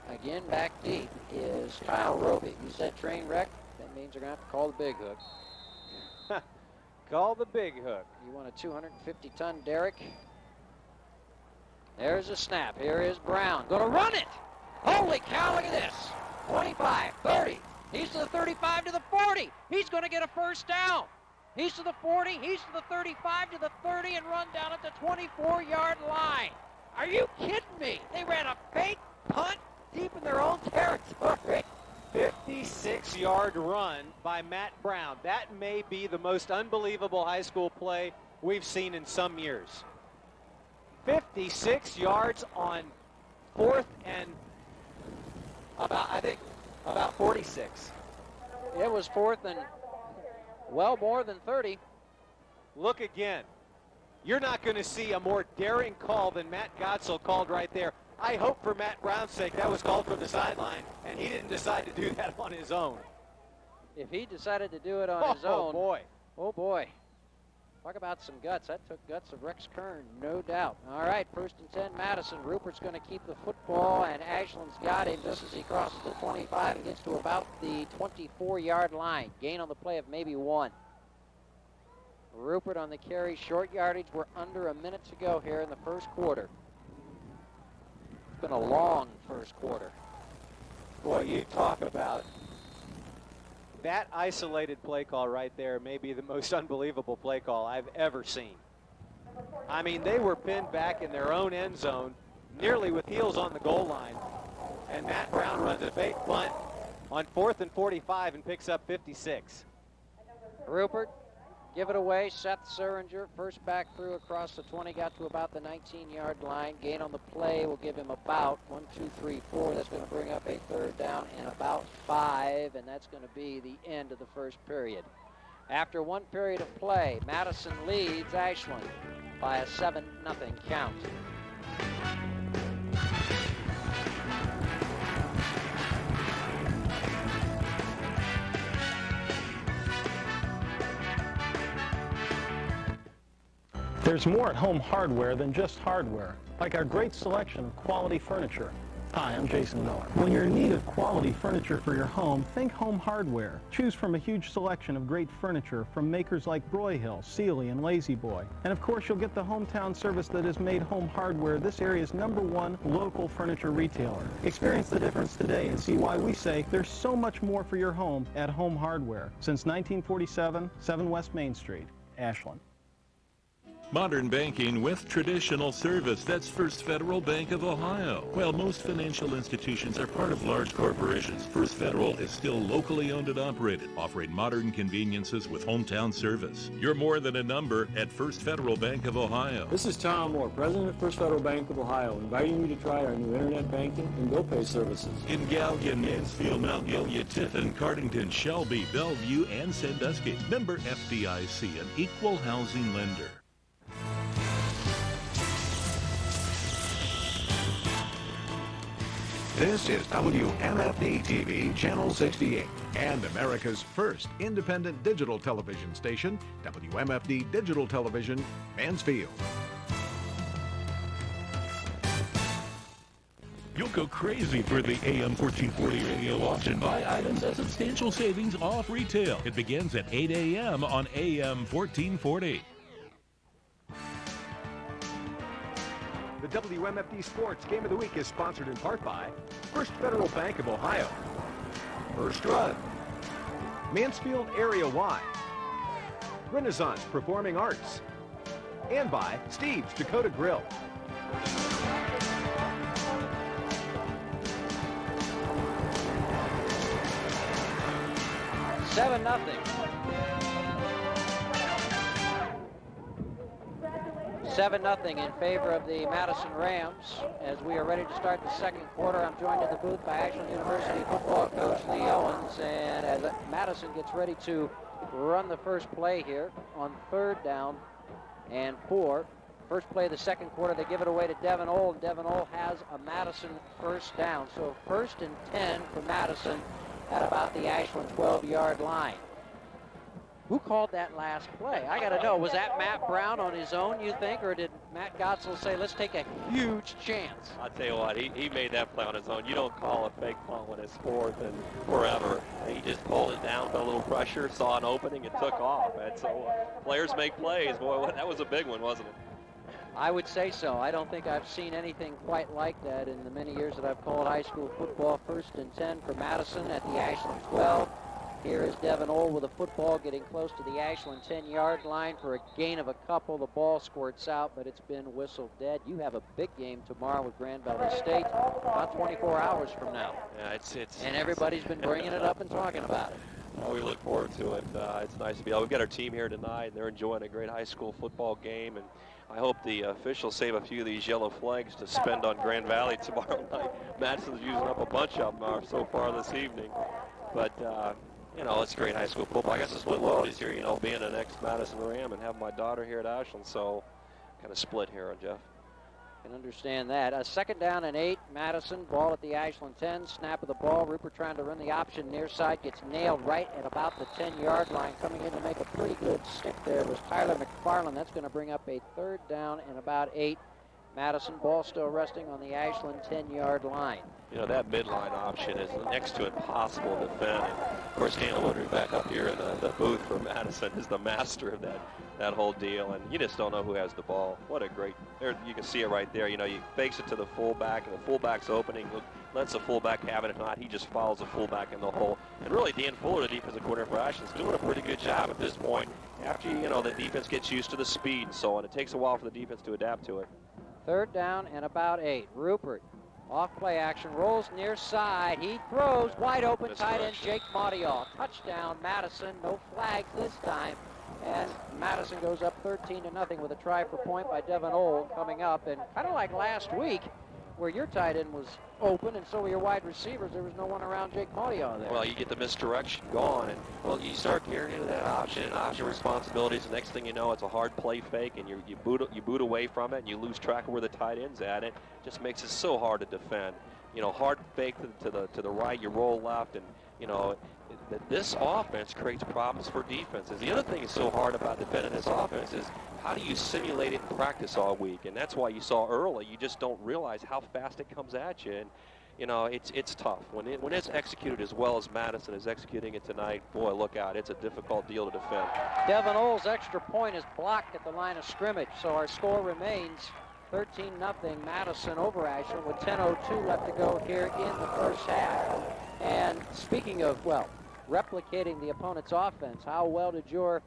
again, back deep is Kyle Roby. You said train wreck. That means they're going to have to call the big hook. Call the big hook. You want a 250-ton derrick? There's a snap. Here is Brown. Going to run it. Holy cow, look at this. 25, 30. He's to the 35, to the 40. He's going to get a first down. He's to the 40. He's to the 35, to the 30, and run down at the 24-yard line. Are you kidding me? They ran a fake punt deep in their own territory. 56-yard run by Matt Brown. That may be the most unbelievable high school play we've seen in some years. 56 yards on 4th and about 46. It was 4th and well more than 30. Look again. You're not going to see a more daring call than Matt Gottsel called right there. I hope for Matt Brown's sake that was called from the sideline, and he didn't decide to do that on his own. If he decided to do it on his own. Oh, boy. Talk about some guts. That took guts of Rex Kern, no doubt. All right, 1st and 10, Madison. Rupert's going to keep the football, and Ashland's got him just as he crosses the 25 and gets to about the 24-yard line. Gain on the play of maybe 1. Rupert on the carry. Short yardage. We're under a minute to go here in the first quarter. It's been a long first quarter. Boy, you talk about that isolated play call right there may be the most unbelievable play call I've ever seen. I mean, they were pinned back in their own end zone, nearly with heels on the goal line, and Matt Brown runs a fake punt on 4th and 45 and picks up 56. Rupert give it away. Seth Seringer, first back through across the 20, got to about the 19-yard line. Gain on the play will give him about 1, 2, 3, 4. That's going to bring up a third down and about 5, and that's going to be the end of the first period. After one period of play, Madison leads Ashland by a 7-0 count. There's more at Home Hardware than just hardware, like our great selection of quality furniture. Hi, I'm Jason Miller. When you're in need of quality furniture for your home, think Home Hardware. Choose from a huge selection of great furniture from makers like Broyhill, Sealy, and Lazy Boy. And of course, you'll get the hometown service that has made Home Hardware this area's #1 local furniture retailer. Experience the difference today and see why we say there's so much more for your home at Home Hardware. Since 1947, 7 West Main Street, Ashland. Modern banking with traditional service. That's First Federal Bank of Ohio. While most financial institutions are part of large corporations, First Federal is still locally owned and operated, offering modern conveniences with hometown service. You're more than a number at First Federal Bank of Ohio. This is Tom Moore, President of First Federal Bank of Ohio, inviting you to try our new internet banking and bill pay services. In Gallion, Mansfield, Mount Gilead, Tiffin, Cardington, Shelby, Bellevue, and Sandusky. Member FDIC, an equal housing lender. This is WMFD-TV Channel 68 and America's first independent digital television station, WMFD Digital Television, Mansfield. You'll go crazy for the AM 1440 radio auction. Buy items at substantial savings off retail. It begins at 8 a.m. on AM 1440. The WMFD Sports Game of the Week is sponsored in part by First Federal Bank of Ohio, First Drug, Mansfield Area Wide, Renaissance Performing Arts, and by Steve's Dakota Grill. Seven nothing. 7-0 in favor of the Madison Rams. As we are ready to start the second quarter, I'm joined in the booth by Ashland University football coach Lee Owens. And as Madison gets ready to run the first play here on 3rd down and 4. First play of the second quarter, they give it away to Devin Old. Devin Old has a Madison first down. So 1st and 10 for Madison at about the Ashland 12-yard line. Who called that last play? I got to know. Was that Matt Brown on his own, you think, or did Matt Gotzel say, let's take a huge chance? I'll tell you what, he made that play on his own. You don't call a fake punt when it's 4th and forever. He just pulled it down, put a little pressure, saw an opening, and took off. And so players make plays. Boy, that was a big one, wasn't it? I would say so. I don't think I've seen anything quite like that in the many years that I've called high school football. 1st and 10 for Madison at the Ashland 12. Here is Devin Old with a football getting close to the Ashland 10-yard line for a gain of a couple. The ball squirts out, but it's been whistled dead. You have a big game tomorrow with Grand Valley State, about 24 hours from now. Yeah, it's and everybody's been bringing it up and talking about it. Well, we look forward to it. It's nice to be able. We've got our team here tonight, and they're enjoying a great high school football game. And I hope the officials save a few of these yellow flags to spend on Grand Valley tomorrow night. Madison's using up a bunch of them so far this evening. But, you know, it's great high school football. I guess the split loyalties here, you know, being an ex-Madison Ram and having my daughter here at Ashland. So kind of split here, Jeff. Can understand that. A 2nd down and 8. Madison, ball at the Ashland 10. Snap of the ball. Rupert trying to run the option near side. Gets nailed right at about the 10-yard line. Coming in to make a pretty good stick there was Tyler McFarland. That's going to bring up a 3rd down and about 8. Madison, ball still resting on the Ashland 10-yard line. You know, that midline option is next to impossible to defend. And of course, Dan Woodard back up here in the booth for Madison is the master of that whole deal. And you just don't know who has the ball. What a great, there, you can see it right there. You know, he fakes it to the fullback, and the fullback's opening. Lets the fullback have it. If not, he just follows the fullback in the hole. And really, Dan Fuller, the defensive coordinator for Ashland, is doing a pretty good job at this point. After, you know, the defense gets used to the speed and so on, it takes a while for the defense to adapt to it. 3rd down and about 8. Rupert, off play action, rolls near side. He throws wide open, tight end Jake Maudial. Touchdown, Madison. No flags this time. And Madison goes up 13-0 with a try for point by Devin Old coming up. And kind of like last week, where your tight end was open and so were your wide receivers, there was no one around Jake Maudio there. Well, you get the misdirection going, and well, you start carrying into that option responsibilities. The next thing you know, it's a hard play fake, and you boot away from it, and you lose track of where the tight end's at. It just makes it so hard to defend. You know, hard fake to the right, you roll left, and you know this offense creates problems for defenses. The other thing that's so hard about defending this offense is how do you simulate it in practice all week? And that's why you saw early, you just don't realize how fast it comes at you. And you know, it's tough. When it's executed as well as Madison is executing it tonight, boy, look out. It's a difficult deal to defend. Devin Old's extra point is blocked at the line of scrimmage, so our score remains 13-0 Madison over Ashland with 10:02 left to go here in the first half. And speaking of, well, replicating the opponent's offense, how well did your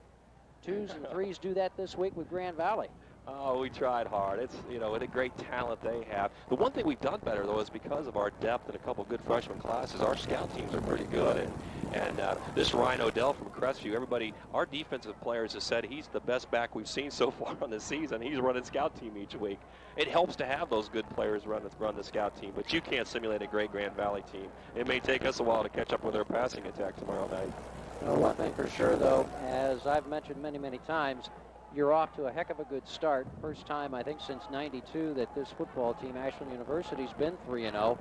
2s and 3s do that this week with Grand Valley? Oh, we tried hard. It's, you know, what a great talent they have. The one thing we've done better, though, is because of our depth and a couple good freshman classes, our scout teams are pretty good. And this Ryan Odell from Crestview, our defensive players have said he's the best back we've seen so far on the season. He's running scout team each week. It helps to have those good players run the scout team, but you can't simulate a great Grand Valley team. It may take us a while to catch up with their passing attack tomorrow night. Well, one thing for sure, though, as I've mentioned many, many times, you're off to a heck of a good start. First time, I think, since '92 that this football team, Ashland University's been 3-0.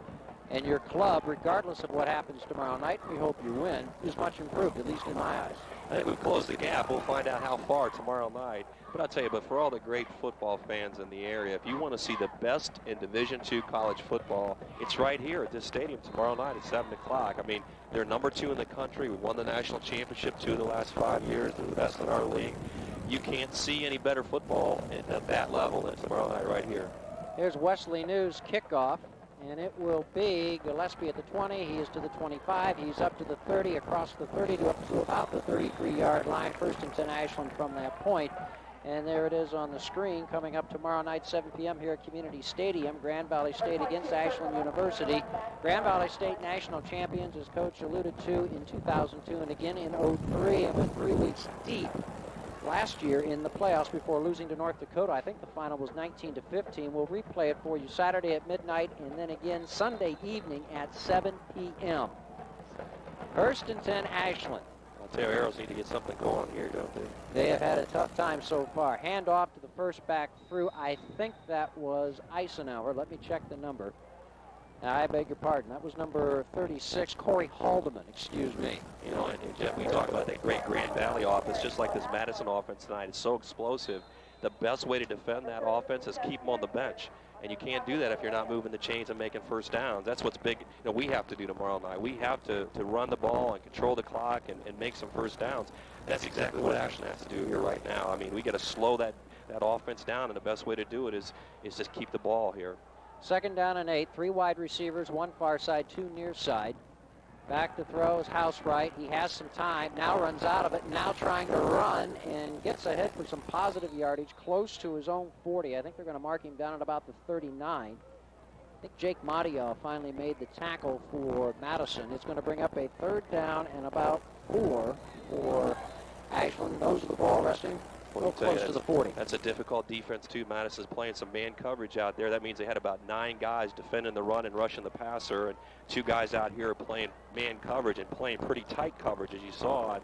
And your club, regardless of what happens tomorrow night, we hope you win, is much improved, at least in my eyes. I think we've closed the gap. We'll find out how far tomorrow night. But I'll tell you, for all the great football fans in the area, if you want to see the best in Division II college football, it's right here at this stadium tomorrow night at 7 o'clock. I mean, they're number 2 in the country. We've won the national championship 2 of the last 5 years. They're the best in our league. You can't see any better football at that level than tomorrow night right here. Here's Wesley News kickoff, and it will be Gillespie at the 20. He is to the 25. He's up to the 30, across the 30 to up to about the 33-yard line. First and 10 Ashland from that point. And there it is on the screen coming up tomorrow night, 7 p.m. here at Community Stadium. Grand Valley State against Ashland University. Grand Valley State national champions, as Coach alluded to, in 2002 and again in 2003, and went 3 weeks deep last year in the playoffs before losing to North Dakota. I think the final was 19-15. We'll replay it for you Saturday at midnight and then again Sunday evening at 7 p.m. First and 10 Ashland. I'll tell you, Arrows need to get something going here, don't they? They have had a tough time so far. Hand off to the first back through. I think that was Eisenhower. Let me check the number. I beg your pardon. That was number 36, Corey Haldeman, excuse me. You know, and Jeff, we talk about that great Grand Valley offense, just like this Madison offense tonight. It's so explosive. The best way to defend that offense is keep them on the bench. And you can't do that if you're not moving the chains and making first downs. That's what's big. You know, we have to do tomorrow night. We have to run the ball and control the clock and make some first downs. That's exactly what Ashland has to do here right now. I mean, we got to slow that offense down, and the best way to do it is just keep the ball here. Second down and 8, 3 wide receivers, 1 far side, 2 near side. Back to throw is Housewright. He has some time, now runs out of it, now trying to run and gets ahead for some positive yardage close to his own 40. I think they're going to mark him down at about the 39. I think Jake Maudio finally made the tackle for Madison. It's going to bring up a 3rd down and about 4 for Ashland. Those are the ball resting. Close to the 40. That's a difficult defense, too. Madison's playing some man coverage out there. That means they had about 9 guys defending the run and rushing the passer, and 2 guys out here playing man coverage and playing pretty tight coverage, as you saw.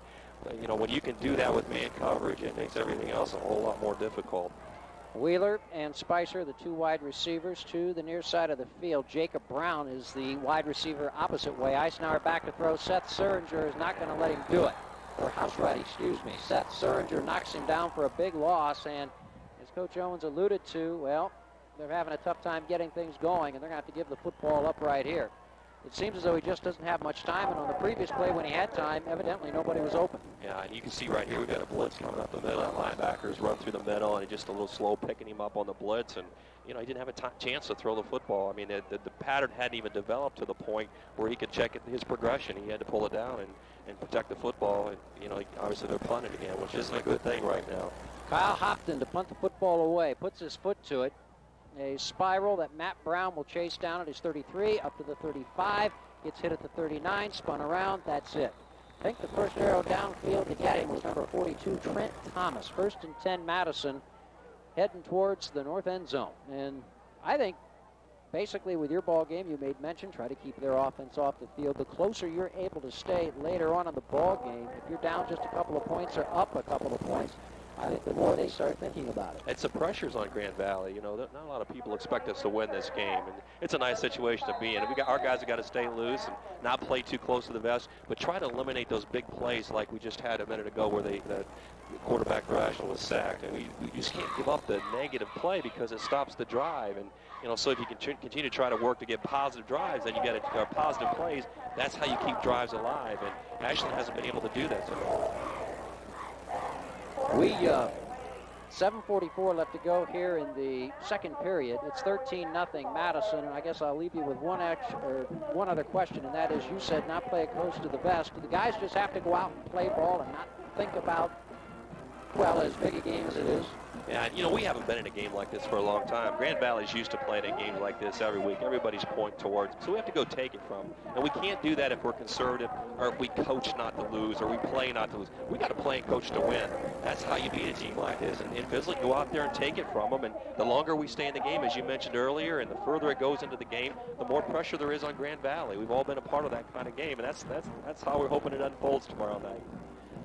And, you know, when you can do that with man coverage, it makes everything else a whole lot more difficult. Wheeler and Spicer, the 2 wide receivers, to the near side of the field. Jacob Brown is the wide receiver opposite way. Eisenhower back to throw. Seth Suringer is not going to let him do it. Or Housewright, excuse me. Seth Suringer knocks him down for a big loss, and as Coach Owens alluded to, well, they're having a tough time getting things going, and they're going to have to give the football up right here. It seems as though he just doesn't have much time, and on the previous play when he had time, evidently nobody was open. Yeah, and you can see right here we've got a blitz coming up the middle. Linebackers run through the middle, and he's just a little slow picking him up on the blitz, and you know, he didn't have a chance to throw the football. I mean, the pattern hadn't even developed to the point where he could check his progression. He had to pull it down and protect the football. And, you know, obviously they're punting again, which isn't a good thing right now. Kyle Hopton to punt the football away, puts his foot to it. A spiral that Matt Brown will chase down at his 33, up to the 35, gets hit at the 39, spun around, that's it. I think the first arrow downfield to get him was number 42, Trent Thomas. 1st and 10, Madison, heading towards the north end zone. And I think basically with your ball game, you made mention, try to keep their offense off the field. The closer you're able to stay later on in the ball game, if you're down just a couple of points or up a couple of points, I think the more they start thinking about it. It's the pressures on Grand Valley. You know, not a lot of people expect us to win this game, and it's a nice situation to be in. Our guys have got to stay loose and not play too close to the vest, but try to eliminate those big plays like we just had a minute ago where the quarterback for Ashland was sacked. And we just can't give up the negative play because it stops the drive. And so if you can continue to try to work to get positive drives, then you get positive plays. That's how you keep drives alive. And Ashland hasn't been able to do that so far. 7:44 left to go here in the second period. It's 13-0 Madison, and I guess I'll leave you with one other question, and that is, you said not play it close to the vest. Do the guys just have to go out and play ball and not think about, well, as big a game as it is? Yeah, we haven't been in a game like this for a long time. Grand Valley's used to playing in games like this every week. Everybody's pointing towards, so we have to go take it from them. And we can't do that if we're conservative or if we coach not to lose or we play not to lose. We got to play and coach to win. That's how you beat a team like this. And physically go out there and take it from them. And the longer we stay in the game, as you mentioned earlier, and the further it goes into the game, the more pressure there is on Grand Valley. We've all been a part of that kind of game, and that's how we're hoping it unfolds tomorrow night.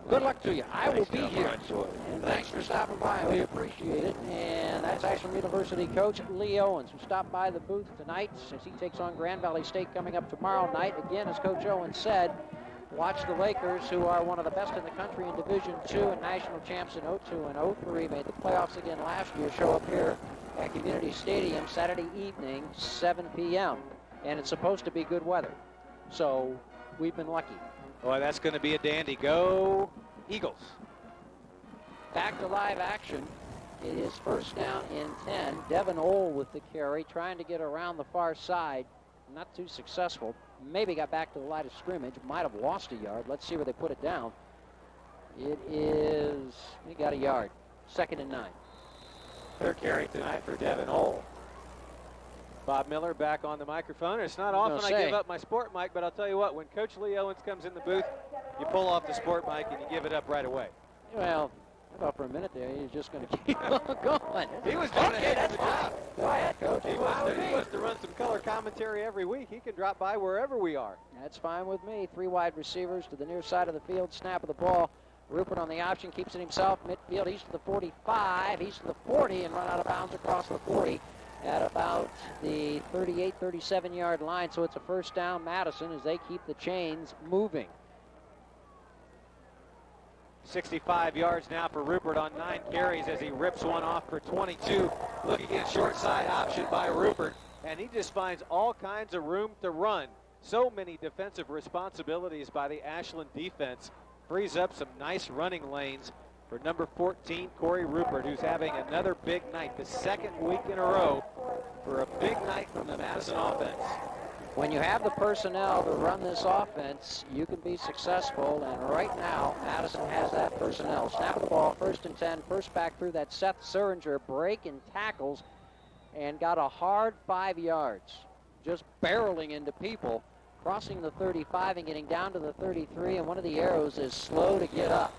Good luck to you. I will be here. And thanks for stopping by. We appreciate it. And that's Ashland University coach Lee Owens, who stopped by the booth tonight since he takes on Grand Valley State coming up tomorrow night. Again, as Coach Owens said, watch the Lakers, who are one of the best in the country in Division II and national champs in 02 and 03, made the playoffs again last year, show up here at Community Stadium Saturday evening, 7 p.m. And it's supposed to be good weather. So we've been lucky. Boy, that's going to be a dandy. Go Eagles. Back to live action. It is 1st down and 10. Devin Ohl with the carry, trying to get around the far side. Not too successful. Maybe got back to the line of scrimmage. Might have lost a yard. Let's see where they put it down. It is, he got a yard. 2nd and 9. Third carry tonight for Devin Ohl. Bob Miller back on the microphone. It's not often I give up my sport mic, but I'll tell you what, when Coach Lee Owens comes in the booth, you pull off the sport mic and you give it up right away. Well, I thought for a minute there he was just going to keep on going. He was doing a heck of a job. Go ahead, Coach. He wants to run some color commentary every week. He can drop by wherever we are. That's fine with me. 3 wide receivers to the near side of the field. Snap of the ball. Rupert on the option, keeps it himself. Midfield, east of the 45, east of the 40, and run out of bounds across the 40. At about the 38, 37-yard line. So it's a 1st down Madison as they keep the chains moving. 65 yards now for Rupert on 9 carries as he rips one off for 22. Looking at short side option by Rupert. And he just finds all kinds of room to run. So many defensive responsibilities by the Ashland defense. Frees up some nice running lanes for number 14, Corey Rupert, who's having another big night, the 2nd week in a row for a big night from the Madison offense. When you have the personnel to run this offense, you can be successful, and right now, Madison has that personnel. Snap of the ball, 1st and 10, first back through that Seth Suringer break and tackles, and got a hard 5 yards, just barreling into people, crossing the 35 and getting down to the 33, and one of the arrows is slow to get up.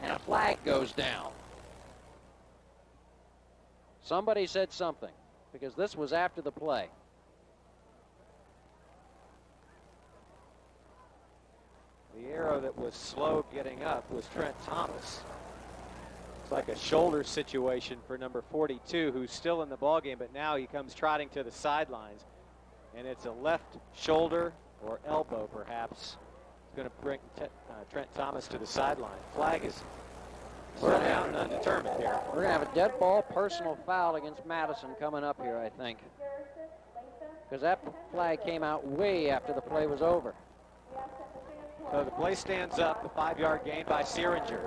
And a flag goes down. Somebody said something, because this was after the play. The arrow that was slow getting up was Trent Thomas. It's like a shoulder situation for number 42, who's still in the ballgame, but now he comes trotting to the sidelines. And it's a left shoulder or elbow, perhaps. Going to bring Trent Thomas to the sideline. Flag is still down and undetermined here. We're going to have a dead ball personal foul against Madison coming up here, I think. Because that flag came out way after the play was over. So the play stands up, the 5-yard gain by Suringer.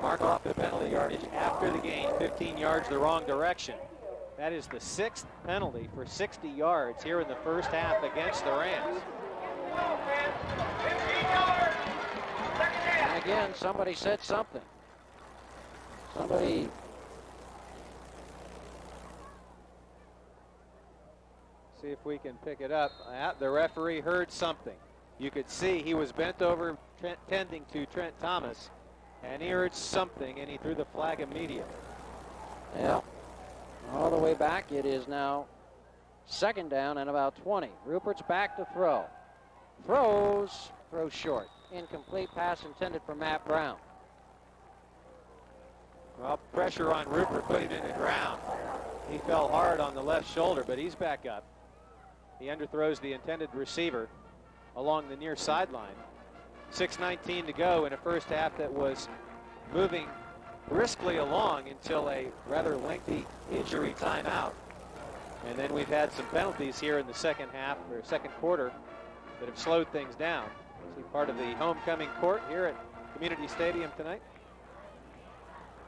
Mark off the penalty yardage after the gain, 15 yards the wrong direction. That is the 6th penalty for 60 yards here in the first half against the Rams. And again, somebody said something. Somebody. See if we can pick it up. The referee heard something. You could see he was bent over tending to Trent Thomas, and he heard something, and he threw the flag immediately. Yeah. All the way back. It is now second down and about 20. Rupert's back to throw. Throws short. Incomplete pass intended for Matt Brown. Well, pressure on Rupert put him in the ground. He fell hard on the left shoulder, but he's back up. He underthrows the intended receiver along the near sideline. 6:19 to go in a first half that was moving briskly along until a rather lengthy injury timeout. And then we've had some penalties here in the second half or second quarter that have slowed things down. See part of the homecoming court here at Community Stadium tonight.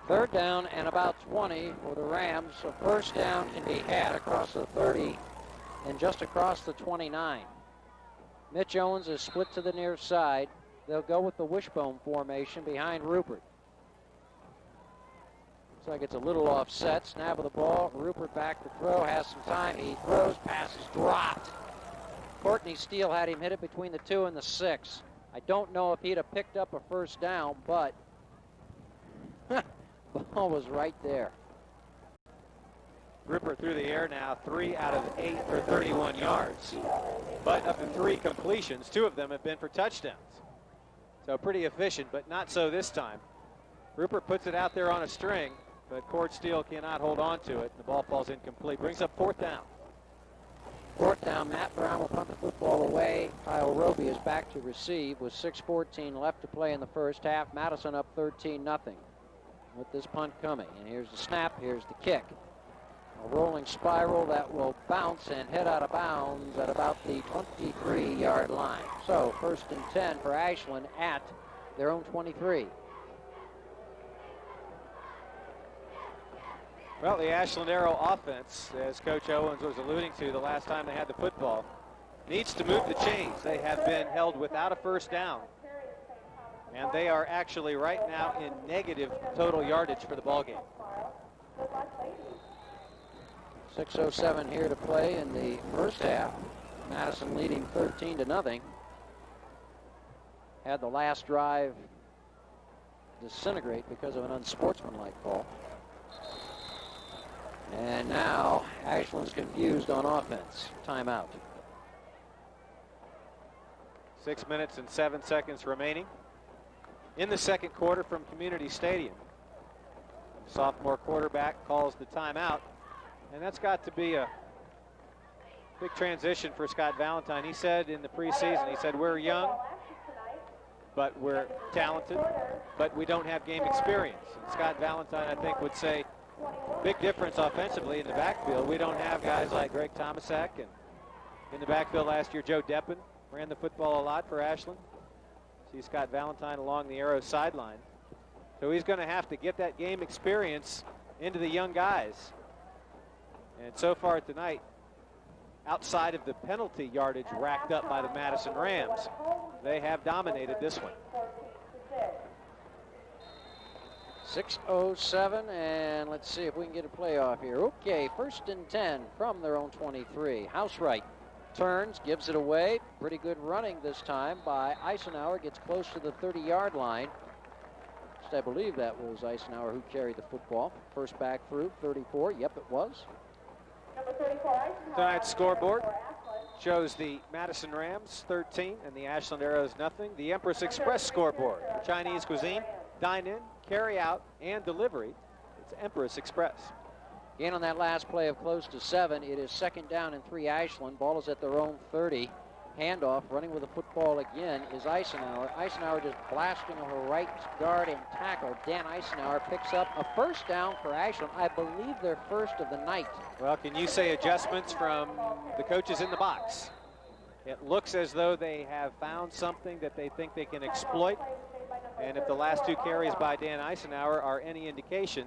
Third down and about 20 for the Rams. A first down can be had across the 30 and just across the 29. Mitch Owens is split to the near side. They'll go with the wishbone formation behind Rupert. Looks like it's a little offset. Snap of the ball. Rupert back to throw. Has some time. He throws. Pass is dropped. Courtney Steele had him hit it between the 2 and the 6. I don't know if he'd have picked up a first down, but the ball was right there. Rupert through the air now, 3 out of 8 for 31 yards. But up to 3 completions, 2 of them have been for touchdowns. So pretty efficient, but not so this time. Rupert puts it out there on a string, but Curt Steele cannot hold on to it. The ball falls incomplete. Brings up fourth down. Fourth down, Matt Brown will punt the football away. Kyle Roby is back to receive with 6:14 left to play in the first half. Madison up 13-0 with this punt coming. And here's the snap, here's the kick. A rolling spiral that will bounce and head out of bounds at about the 23-yard line. So first and 10 for Ashland at their own 23. Well, the Ashland Arrow offense, as Coach Owens was alluding to the last time they had the football, needs to move the chains. They have been held without a first down, and they are actually right now in negative total yardage for the ballgame. 6:07 here to play in the first half. Madison leading 13-0. Had the last drive disintegrate because of an unsportsmanlike call. And now Ashland's confused on offense. Timeout. 6 minutes and 7 seconds remaining in the second quarter from Community Stadium. Sophomore quarterback calls the timeout, and that's got to be a big transition for Scott Valentine. He said in the preseason, he said, we're young, but we're talented, but we don't have game experience. And Scott Valentine, I think, would say, big difference offensively in the backfield. We don't have guys like Greg Tomasak, and in the backfield last year, Joe Deppen ran the football a lot for Ashland. See Scott Valentine along the Arrow sideline. So he's going to have to get that game experience into the young guys. And so far tonight, outside of the penalty yardage racked up by the Madison Rams, they have dominated this one. 6:07, and let's see if we can get a playoff here. Okay, first and 10 from their own 23. Housewright turns, gives it away. Pretty good running this time by Eisenhower. Gets close to the 30-yard line. I believe that was Eisenhower who carried the football. First back through, 34. Yep, it was. Tonight's scoreboard shows the Madison Rams 13 and the Ashland Arrows nothing. The Empress Express scoreboard, Chinese cuisine, dine in, carry out, and delivery. It's Empress Express. Again on that last play of close to 7, it is second down and 3 Ashland. Ball is at their own 30. Handoff, running with the football again is Eisenhower. Eisenhower just blasting over right guard and tackle. Dan Eisenhower picks up a first down for Ashland. I believe their first of the night. Well, can you say adjustments from the coaches in the box? It looks as though they have found something that they think they can exploit. And if the last 2 carries by Dan Eisenhower are any indication,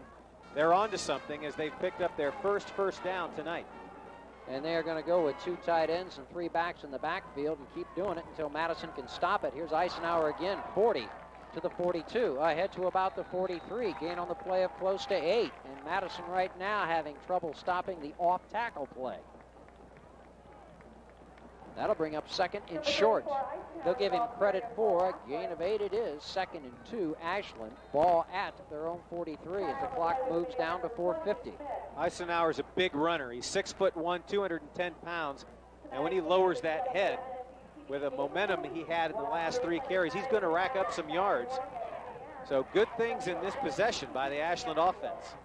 they're onto something as they've picked up their first down tonight. And they are going to go with 2 tight ends and 3 backs in the backfield and keep doing it until Madison can stop it. Here's Eisenhower again, 40 to the 42, ahead to about the 43. Gain on the play of close to 8. And Madison right now having trouble stopping the off-tackle play. That'll bring up second and short. They'll give him credit for a gain of 8. It is 2nd and 2. Ashland, ball at their own 43 as the clock moves down to 4:50. Eisenhower's a big runner. He's 6'1", 210 pounds. And when he lowers that head with the momentum he had in the last 3 carries, he's going to rack up some yards. So good things in this possession by the Ashland offense.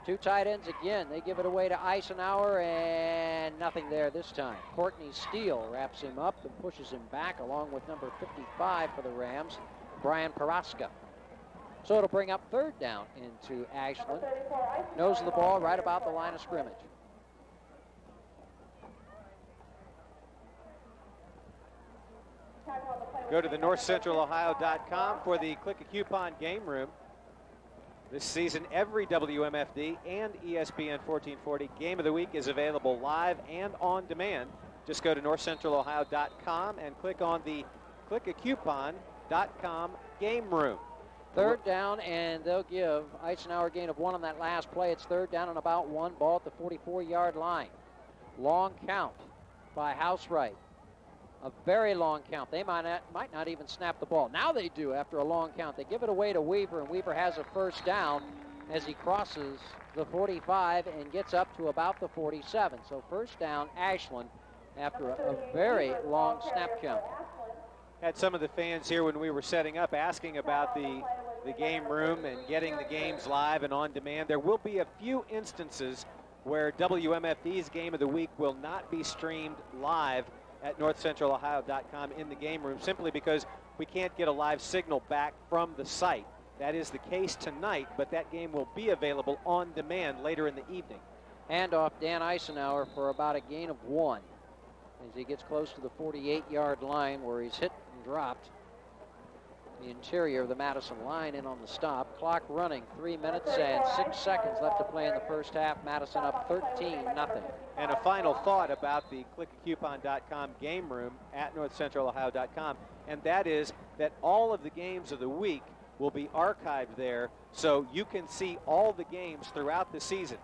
2 tight ends again. They give it away to Eisenhower, and nothing there this time. Courtney Steele wraps him up and pushes him back, along with number 55 for the Rams, Brian Paraska. So it'll bring up 3rd down into Ashland. Nose of the ball right about the line of scrimmage. Go to the NorthCentralOhio.com for the Click a Coupon game room. This season, every WMFD and ESPN 1440 Game of the Week is available live and on demand. Just go to NorthCentralOhio.com and click on the ClickACoupon.com game room. 3rd down, and they'll give Eisenhower a gain of 1 on that last play. It's 3rd down and about 1, ball at the 44-yard line. Long count by Housewright. A very long count. They might not even snap the ball. Now they do after a long count. They give it away to Weaver, and Weaver has a 1st down as he crosses the 45 and gets up to about the 47. So 1st down, Ashland, after a very long snap count. Had some of the fans here when we were setting up asking about the game room and getting the games live and on demand. There will be a few instances where WMFD's Game of the Week will not be streamed live at NorthCentralOhio.com in the game room, simply because we can't get a live signal back from the site. That is the case tonight, but that game will be available on demand later in the evening. Handoff Dan Eisenhower for about a gain of 1 as he gets close to the 48-yard line where he's hit and dropped. The interior of the Madison line in on the stop. Clock running, 3 minutes and 6 seconds left to play in the first half. Madison up 13-0. And a final thought about the ClickACoupon.com game room at NorthCentralOhio.com, and that is that all of the games of the week will be archived there, so you can see all the games throughout the season.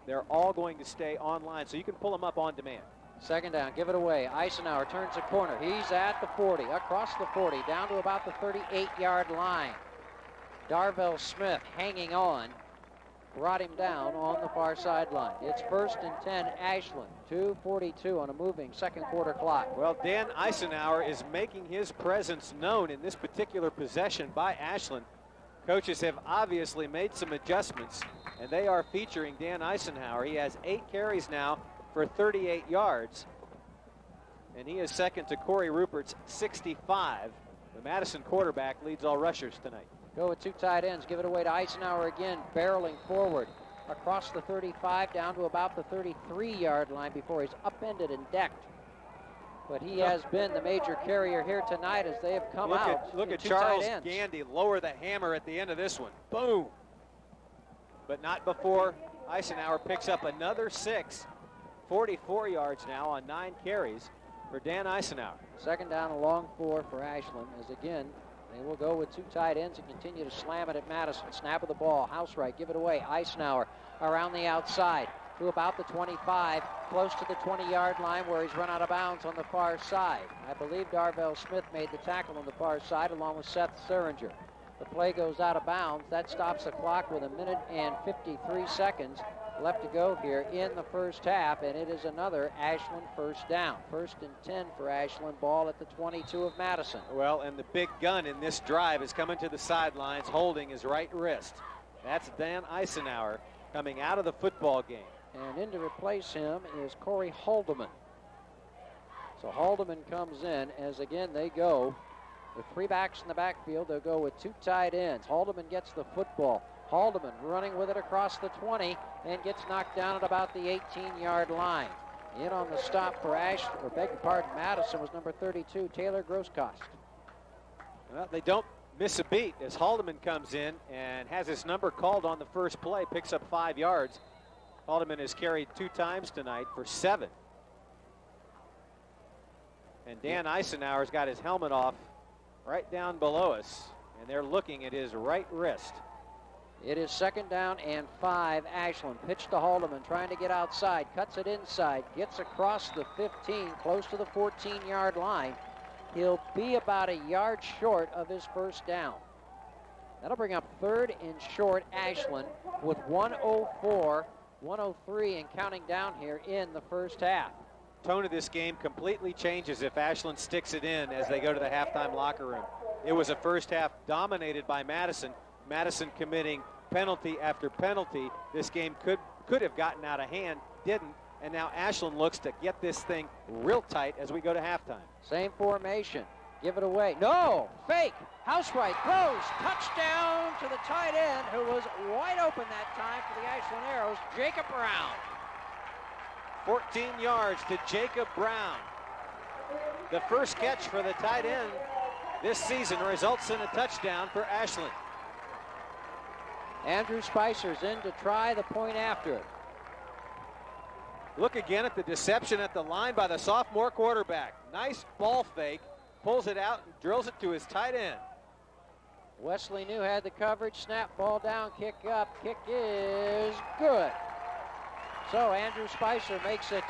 They're all going to stay online, so you can pull them up on demand. 2nd down, give it away. Eisenhower turns the corner. He's at the 40, across the 40, down to about the 38-yard line. Darvell Smith hanging on, brought him down on the far sideline. It's 1st and 10, Ashland, 2:42 on a moving 2nd quarter clock. Well, Dan Eisenhower is making his presence known in this particular possession by Ashland. Coaches have obviously made some adjustments, and they are featuring Dan Eisenhower. He has 8 carries now for 38 yards, and he is second to Corey Rupert's 65. The Madison quarterback leads all rushers tonight. Go with 2 tight ends, give it away to Eisenhower again, barreling forward across the 35 down to about the 33-yard line before he's upended and decked. But he has been the major carrier here tonight as they have come out. Look at Charles Gandy lower the hammer at the end of this one. Boom! But not before Eisenhower picks up another 6. 44 yards now on 9 carries for Dan Eisenhower. 2nd down, a long 4 for Ashland, as again, they will go with 2 tight ends and continue to slam it at Madison. Snap of the ball, Housewright, give it away. Eisenhower around the outside to about the 25, close to the 20-yard line where he's run out of bounds on the far side. I believe Darvell Smith made the tackle on the far side along with Seth Seringer. The play goes out of bounds. That stops the clock with 1 minute and 53 seconds left to go here in the first half, and it is another Ashland 1st down. 1st and 10 for Ashland, ball at the 22 of Madison. Well, and the big gun in this drive is coming to the sidelines, holding his right wrist. That's Dan Eisenhower coming out of the football game. And in to replace him is Corey Haldeman. So Haldeman comes in as again they go with 3 backs in the backfield. They'll go with 2 tight ends. Haldeman gets the football. Haldeman running with it across the 20 and gets knocked down at about the 18-yard line. In on the stop for Madison was number 32, Taylor Grosskost. Well, they don't miss a beat as Haldeman comes in and has his number called on the first play, picks up 5 yards. Haldeman has carried 2 times tonight for 7. And Dan Eisenhower's got his helmet off right down below us, and they're looking at his right wrist. It is 2nd down and 5. Ashland pitched to Haldeman, trying to get outside, cuts it inside, gets across the 15, close to the 14-yard line. He'll be about a yard short of his first down. That'll bring up 3rd and short Ashland with 1:04, 1:03 and counting down here in the first half. Tone of this game completely changes if Ashland sticks it in as they go to the halftime locker room. It was a first half dominated by Madison. Madison committing penalty after penalty. This game could have gotten out of hand, didn't, and now Ashland looks to get this thing real tight as we go to halftime. Same formation. Give it away. No! Fake! Housewright throws. Touchdown to the tight end, who was wide open that time for the Ashland Arrows, Jacob Brown. 14 yards to Jacob Brown. The first catch for the tight end this season results in a touchdown for Ashland. Andrew Spicer's in to try the point after it. Look again at the deception at the line by the sophomore quarterback. Nice ball fake. Pulls it out and drills it to his tight end. Wesley New had the coverage. Snap, ball down, kick up. Kick is good. So Andrew Spicer makes it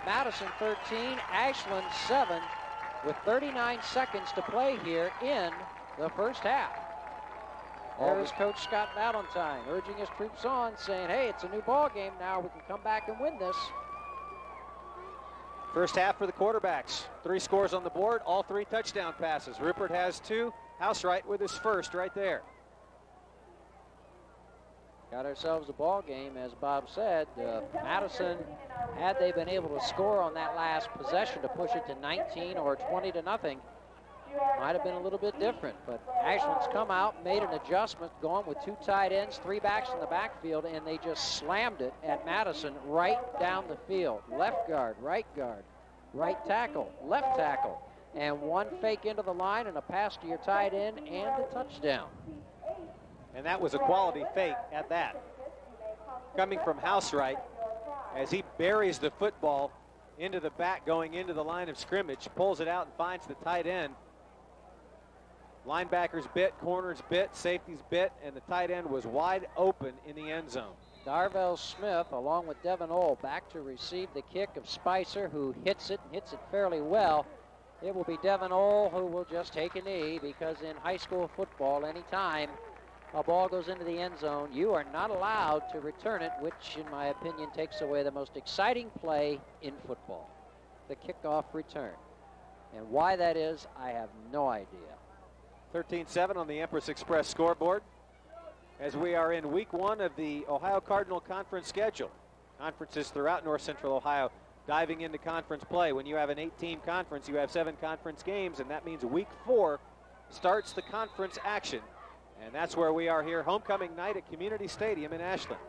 Madison 13, Ashland 7, with 39 seconds to play here in the first half. There is Coach Scott Valentine urging his troops on, saying, hey, it's a new ball game now. We can come back and win this. First half for the quarterbacks. 3 scores on the board, all 3 touchdown passes. Rupert has 2. Housewright with his first right there. Got ourselves a ball game, as Bob said. Madison, had they been able to score on that last possession to push it to 19 or 20-0, might have been a little bit different. But Ashland's come out, made an adjustment, going with 2 tight ends, 3 backs in the backfield, and they just slammed it at Madison right down the field. Left guard, right tackle, left tackle, and 1 fake into the line and a pass to your tight end and a touchdown. And that was a quality fake at that. Coming from Housewright, as he buries the football into the back going into the line of scrimmage, pulls it out and finds the tight end. Linebackers bit, corners bit, safeties bit, and the tight end was wide open in the end zone. Darvell Smith, along with Devin Ohl, back to receive the kick of Spicer, who hits it fairly well. It will be Devin Ohl who will just take a knee, because in high school football, anytime a ball goes into the end zone, you are not allowed to return it, which, in my opinion, takes away the most exciting play in football, the kickoff return. And why that is, I have no idea. 13-7 on the Empress Express scoreboard as we are in week 1 of the Ohio Cardinal Conference schedule. Conferences throughout North Central Ohio diving into conference play. When you have an 8-team conference, you have 7 conference games, and that means week 4 starts the conference action. And that's where we are here, homecoming night at Community Stadium in Ashland.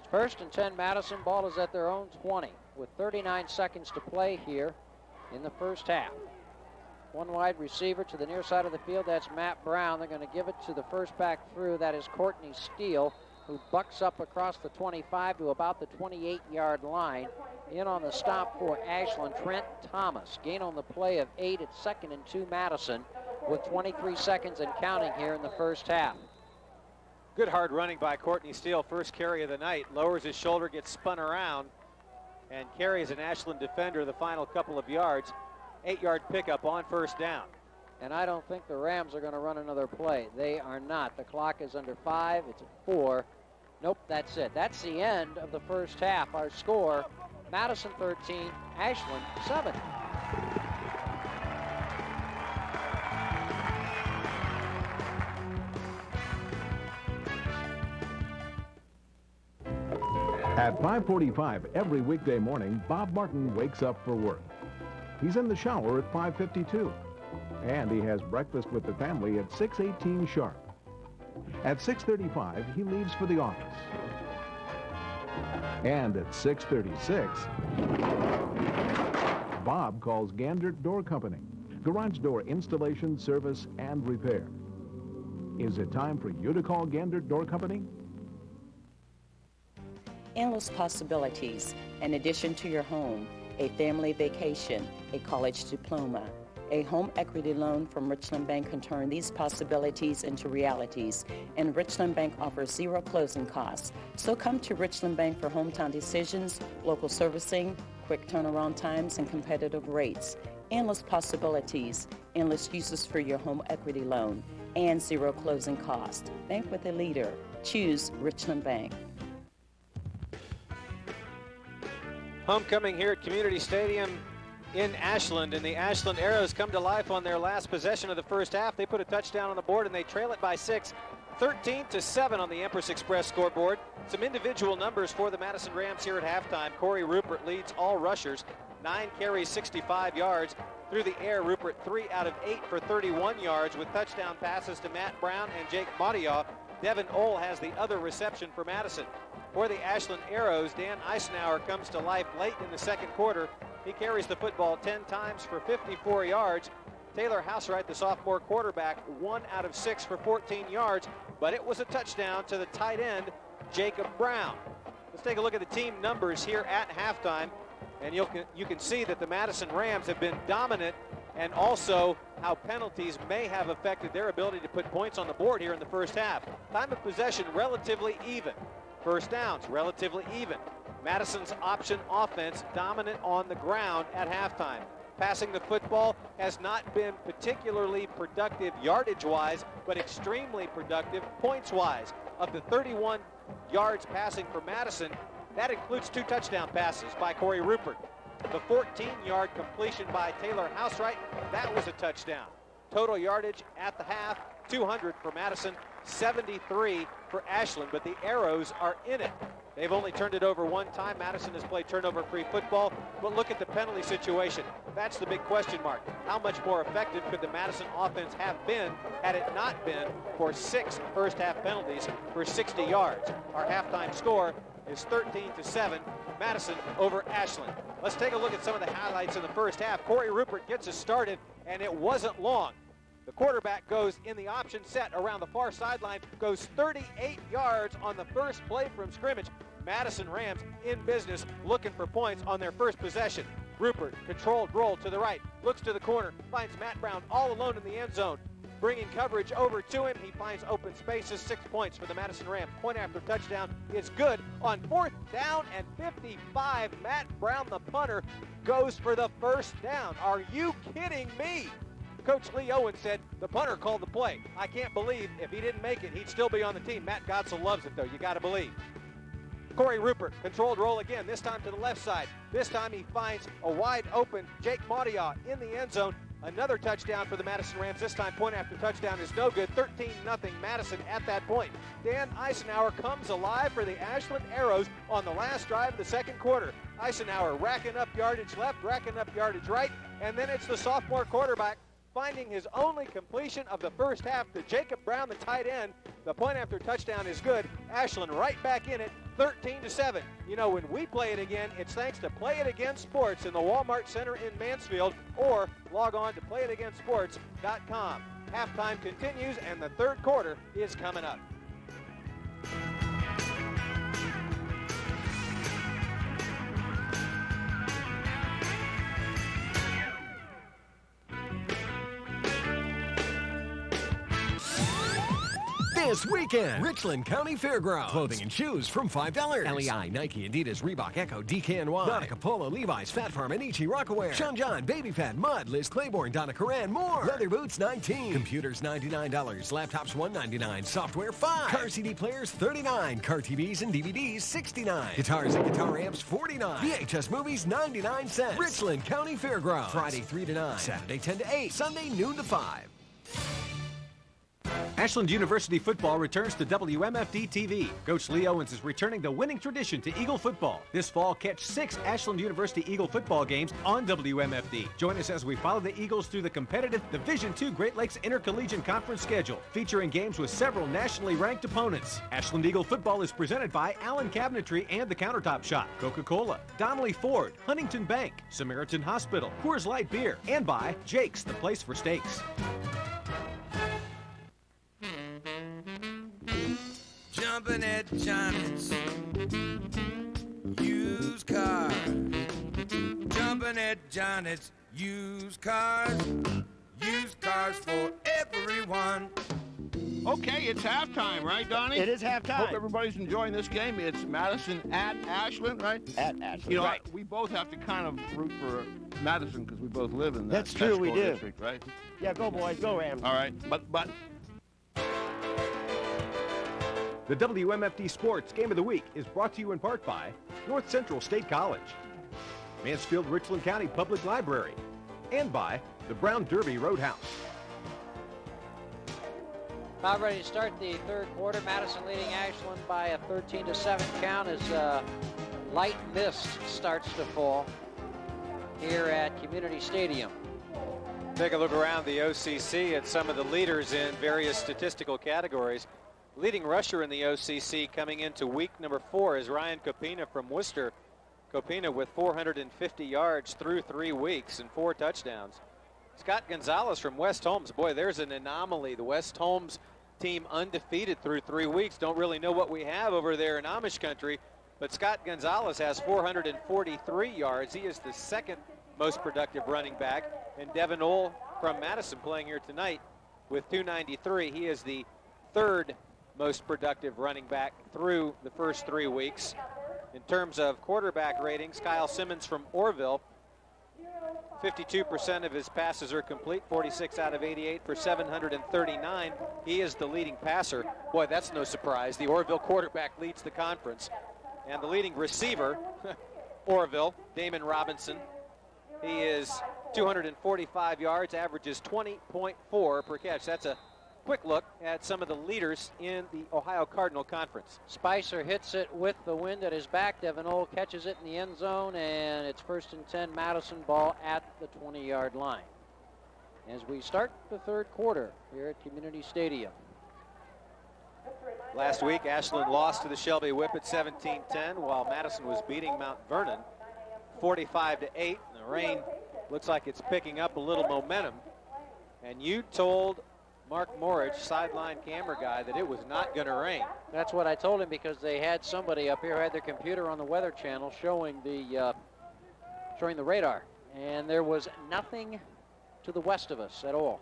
It's 1st and 10 Madison. Ball is at their own 20 with 39 seconds to play here in the first half. 1 wide receiver to the near side of the field. That's Matt Brown. They're going to give it to the first back through. That is Courtney Steele, who bucks up across the 25 to about the 28-yard line. In on the stop for Ashland, Trent Thomas. Gain on the play of 8 at 2nd and 2 Madison with 23 seconds and counting here in the first half. Good hard running by Courtney Steele. First carry of the night. Lowers his shoulder, gets spun around, and carries an Ashland defender the final couple of yards. 8-yard pickup on first down. And I don't think the Rams are going to run another play. They are not. The clock is under 5. It's at 4. Nope, that's it. That's the end of the first half. Our score, Madison 13, Ashland 7. At 5:45 every weekday morning, Bob Martin wakes up for work. He's in the shower at 5:52, and he has breakfast with the family at 6:18 sharp. At 6:35, he leaves for the office. And at 6:36, Bob calls Gandert Door Company, garage door installation, service, and repair. Is it time for you to call Gandert Door Company? Endless possibilities, in addition to your home, a family vacation, a college diploma, A home equity loan from Richland Bank can turn these possibilities into realities, and Richland Bank offers zero closing costs. So come to Richland Bank for hometown decisions, local servicing, quick turnaround times, and competitive rates. Endless possibilities, endless uses for your home equity loan, and zero closing cost. Bank with a leader. Choose Richland Bank. Homecoming here at Community Stadium in Ashland, and the Ashland Arrows come to life on their last possession of the first half. They put a touchdown on the board and they trail it by 6, 13-7 on the Empress Express scoreboard. Some individual numbers for the Madison Rams here at halftime. Corey Rupert leads all rushers, 9 carries, 65 yards. Through the air, Rupert 3 out of 8 for 31 yards with touchdown passes to Matt Brown and Jake Maudiaw. Devin Ohl has the other reception for Madison. For the Ashland Arrows, Dan Eisenhower comes to life late in the second quarter. He carries the football 10 times for 54 yards. Taylor Housewright, the sophomore quarterback, 1 out of 6 for 14 yards, but it was a touchdown to the tight end, Jacob Brown. Let's take a look at the team numbers here at halftime, and you can see that the Madison Rams have been dominant, and also how penalties may have affected their ability to put points on the board here in the first half. Time of possession relatively even. First downs relatively even. Madison's option offense dominant on the ground at halftime. Passing the football has not been particularly productive yardage-wise, but extremely productive points-wise. Of the 31 yards passing for Madison, that includes 2 touchdown passes by Corey Rupert. The 14-yard completion by Taylor Housewright, that was a touchdown. Total yardage at the half, 200 for Madison, 73 for Ashland, but the Arrows are in it. They've only turned it over one time. Madison has played turnover-free football, but look at the penalty situation. That's the big question mark. How much more effective could the Madison offense have been had it not been for 6 first-half penalties for 60 yards? Our halftime score is 13-7, Madison over Ashland. Let's take a look at some of the highlights in the first half. Corey Rupert gets us started, and it wasn't long. The quarterback goes in the option set around the far sideline, goes 38 yards on the first play from scrimmage. Madison Rams in business, looking for points on their first possession. Rupert, controlled roll to the right, looks to the corner, finds Matt Brown all alone in the end zone. Bringing coverage over to him, he finds open spaces, 6 points for the Madison Rams. Point after touchdown is good on 4th down and 55. Matt Brown, the punter, goes for the first down. Are you kidding me? Coach Lee Owen said the punter called the play. I can't believe if he didn't make it, he'd still be on the team. Matt Gottsel loves it, though. You got to believe. Corey Rupert, controlled roll again, this time to the left side. This time he finds a wide open Jake Maudiaw in the end zone. Another touchdown for the Madison Rams. This time point after touchdown is no good. 13-0 Madison at that point. Dan Eisenhower comes alive for the Ashland Arrows on the last drive of the second quarter. Eisenhower racking up yardage left, racking up yardage right, and then it's the sophomore quarterback finding his only completion of the first half to Jacob Brown, the tight end. The point after touchdown is good. Ashland right back in it, 13-7. You know, when we play it again, it's thanks to Play It Again Sports in the Walmart Center in Mansfield, or log on to playitagainsports.com. Halftime continues, and the third quarter is coming up. This weekend, Richland County Fairgrounds. Clothing and shoes from $5. LEI, Nike, Adidas, Reebok, Echo, DKNY, Nautica, Polo, Levi's, Fat Farm, and Ichi Rockaware. Sean John, Baby Fat, Mud, Liz Claiborne, Donna Karan, more. Leather boots, $19. Computers, $99. Laptops, $199. Software, $5. Car CD players, $39. Car TVs and DVDs, $69. Guitars and guitar amps, $49. VHS movies, 99 cents. Richland County Fairgrounds. Friday 3 to 9. Saturday 10 to 8. Sunday noon to 5. Ashland University football returns to WMFD TV. Coach Lee Owens is returning the winning tradition to Eagle football. This fall, catch 6 Ashland University Eagle football games on WMFD. Join us as we follow the Eagles through the competitive Division II Great Lakes Intercollegiate Conference schedule, featuring games with several nationally ranked opponents. Ashland Eagle football is presented by Allen Cabinetry and the Countertop Shop, Coca-Cola, Donnelly Ford, Huntington Bank, Samaritan Hospital, Coors Light Beer, and by Jake's, the place for steaks. Jumping at Johnny's used car. Jumping at Johnny's used cars for everyone. Okay, it's halftime, right, Donnie? It is halftime. Hope everybody's enjoying this game. It's Madison at Ashland, right? At Ashland, you know, right. We both have to kind of root for Madison because we both live in that That's true, we do. district, right? Yeah, go boys, go Rams. All right, but The WMFD Sports Game of the Week is brought to you in part by North Central State College, Mansfield Richland County Public Library, and by the Brown Derby Roadhouse. About ready to start the third quarter. Madison leading Ashland by a 13-7 count as light mist starts to fall here at Community Stadium. Take a look around the OCC at some of the leaders in various statistical categories. Leading rusher in the OCC coming into week number 4 is Ryan Copina from Worcester. Copina with 450 yards through 3 weeks and 4 touchdowns. Scott Gonzalez from West Holmes. Boy, there's an anomaly. The West Holmes team undefeated through 3 weeks. Don't really know what we have over there in Amish country, but Scott Gonzalez has 443 yards. He is the second most productive running back. And Devin Ohl from Madison playing here tonight with 293. He is the third most productive running back through the first 3 weeks. In terms of quarterback ratings, Kyle Simmons from Orrville, 52% of his passes are complete, 46 out of 88 for 739. He is the leading passer. Boy, that's no surprise. The Orrville quarterback leads the conference. And the leading receiver, Orrville, Damon Robinson, he is 245 yards, averages 20.4 per catch. That's a quick look at some of the leaders in the Ohio Cardinal Conference. Spicer hits it with the wind at his back. Devin Ohl catches it in the end zone, and it's 1st and 10, Madison, ball at the 20-yard line. As we start the third quarter here at Community Stadium. Last week, Ashland lost to the Shelby Whippet 17-10, while Madison was beating Mount Vernon 45-8. The rain looks like it's picking up a little momentum. And you told Mark Morich, sideline camera guy, that it was not going to rain. That's what I told him because they had somebody up here who had their computer on the Weather Channel showing the radar, and there was nothing to the west of us at all.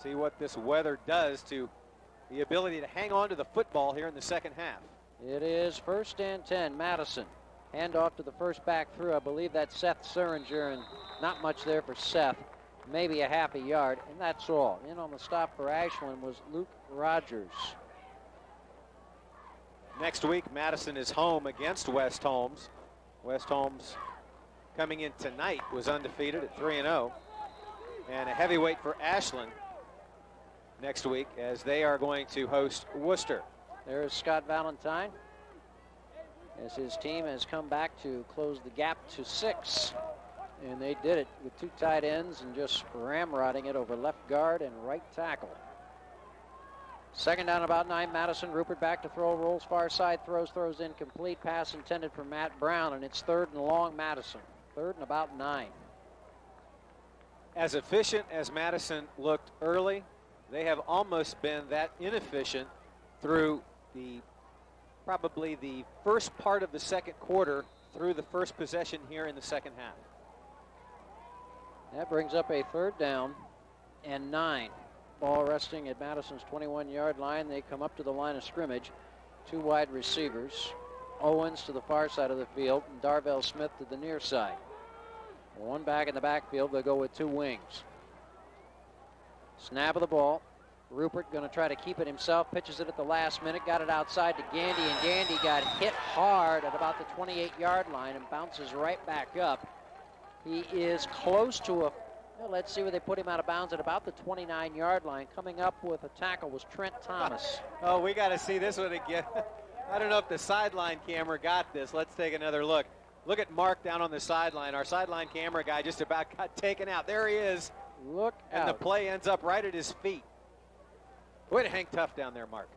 See what this weather does to the ability to hang on to the football here in the second half. It is 1st and 10, Madison. Hand off to the first back through. I believe that's Seth Suringer, and not much there for Seth. Maybe a half a yard, and that's all. In on the stop for Ashland was Luke Rogers. Next week, Madison is home against West Holmes. West Holmes coming in tonight was undefeated at 3-0. And a heavyweight for Ashland next week as they are going to host Worcester. There's Scott Valentine as his team has come back to close the gap to 6. And they did it with 2 tight ends and just ramrodding it over left guard and right tackle. 2nd down, about 9. Madison. Rupert back to throw. Rolls far side. Throws incomplete. Pass intended for Matt Brown. And it's 3rd and long, Madison. 3rd and about 9. As efficient as Madison looked early, they have almost been that inefficient through probably the first part of the second quarter through the first possession here in the second half. That brings up a 3rd down and 9. Ball resting at Madison's 21-yard line. They come up to the line of scrimmage. 2 wide receivers. Owens to the far side of the field and Darvell Smith to the near side. 1 back in the backfield. They'll go with 2 wings. Snap of the ball. Rupert going to try to keep it himself. Pitches it at the last minute. Got it outside to Gandy, and Gandy got hit hard at about the 28-yard line and bounces right back up. He is close to let's see where they put him out of bounds at about the 29-yard line. Coming up with a tackle was Trent Thomas. Oh, we got to see this one again. I don't know if the sideline camera got this. Let's take another look. Look at Mark down on the sideline. Our sideline camera guy just about got taken out. There he is. Look and out. The play ends up right at his feet. Way to hang tough down there, Mark.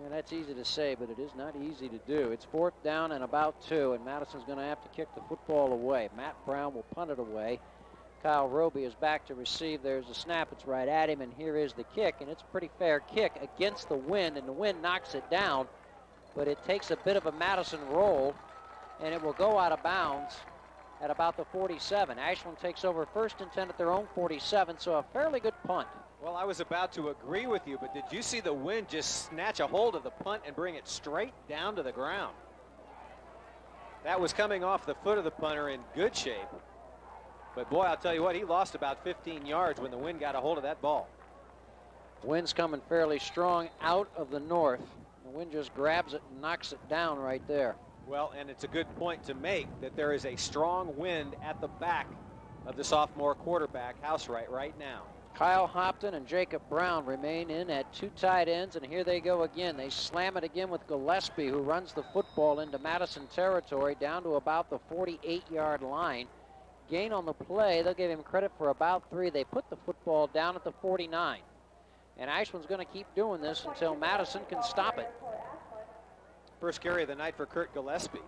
Yeah, that's easy to say, but it is not easy to do. It's 4th down and about 2, and Madison's going to have to kick the football away. Matt Brown will punt it away. Kyle Roby is back to receive. There's a snap. It's right at him, and here is the kick, and it's a pretty fair kick against the wind, and the wind knocks it down, but it takes a bit of a Madison roll, and it will go out of bounds at about the 47. Ashland takes over 1st and 10 at their own 47, so a fairly good punt. Well, I was about to agree with you, but did you see the wind just snatch a hold of the punt and bring it straight down to the ground? That was coming off the foot of the punter in good shape. But boy, I'll tell you what, he lost about 15 yards when the wind got a hold of that ball. Wind's coming fairly strong out of the north. The wind just grabs it and knocks it down right there. Well, and it's a good point to make that there is a strong wind at the back of the sophomore quarterback, Housewright, right now. Kyle Hopton and Jacob Brown remain in at 2 tight ends, and here they go again. They slam it again with Gillespie, who runs the football into Madison territory down to about the 48-yard line. Gain on the play, they'll give him credit for about 3. They put the football down at the 49. And Ashland's going to keep doing this until Madison can stop it. First carry of the night for Curt Gillespie.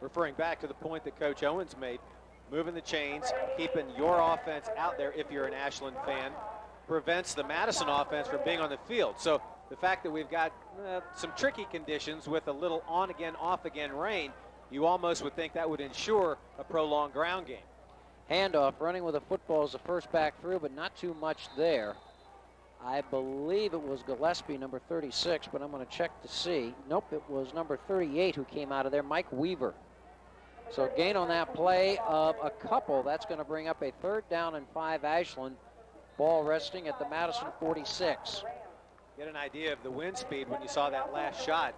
Referring back to the point that Coach Owens made, moving the chains, keeping your offense out there if you're an Ashland fan, prevents the Madison offense from being on the field. So the fact that we've got some tricky conditions with a little on-again, off-again rain, you almost would think that would ensure a prolonged ground game. Handoff, running with the football is the first back through, but not too much there. I believe it was Gillespie, number 36, but I'm going to check to see. Nope, it was number 38 who came out of there, Mike Weaver. So gain on that play of a couple. That's going to bring up a 3rd down and 5 Ashland. Ball resting at the Madison 46. Get an idea of the wind speed when you saw that last shot.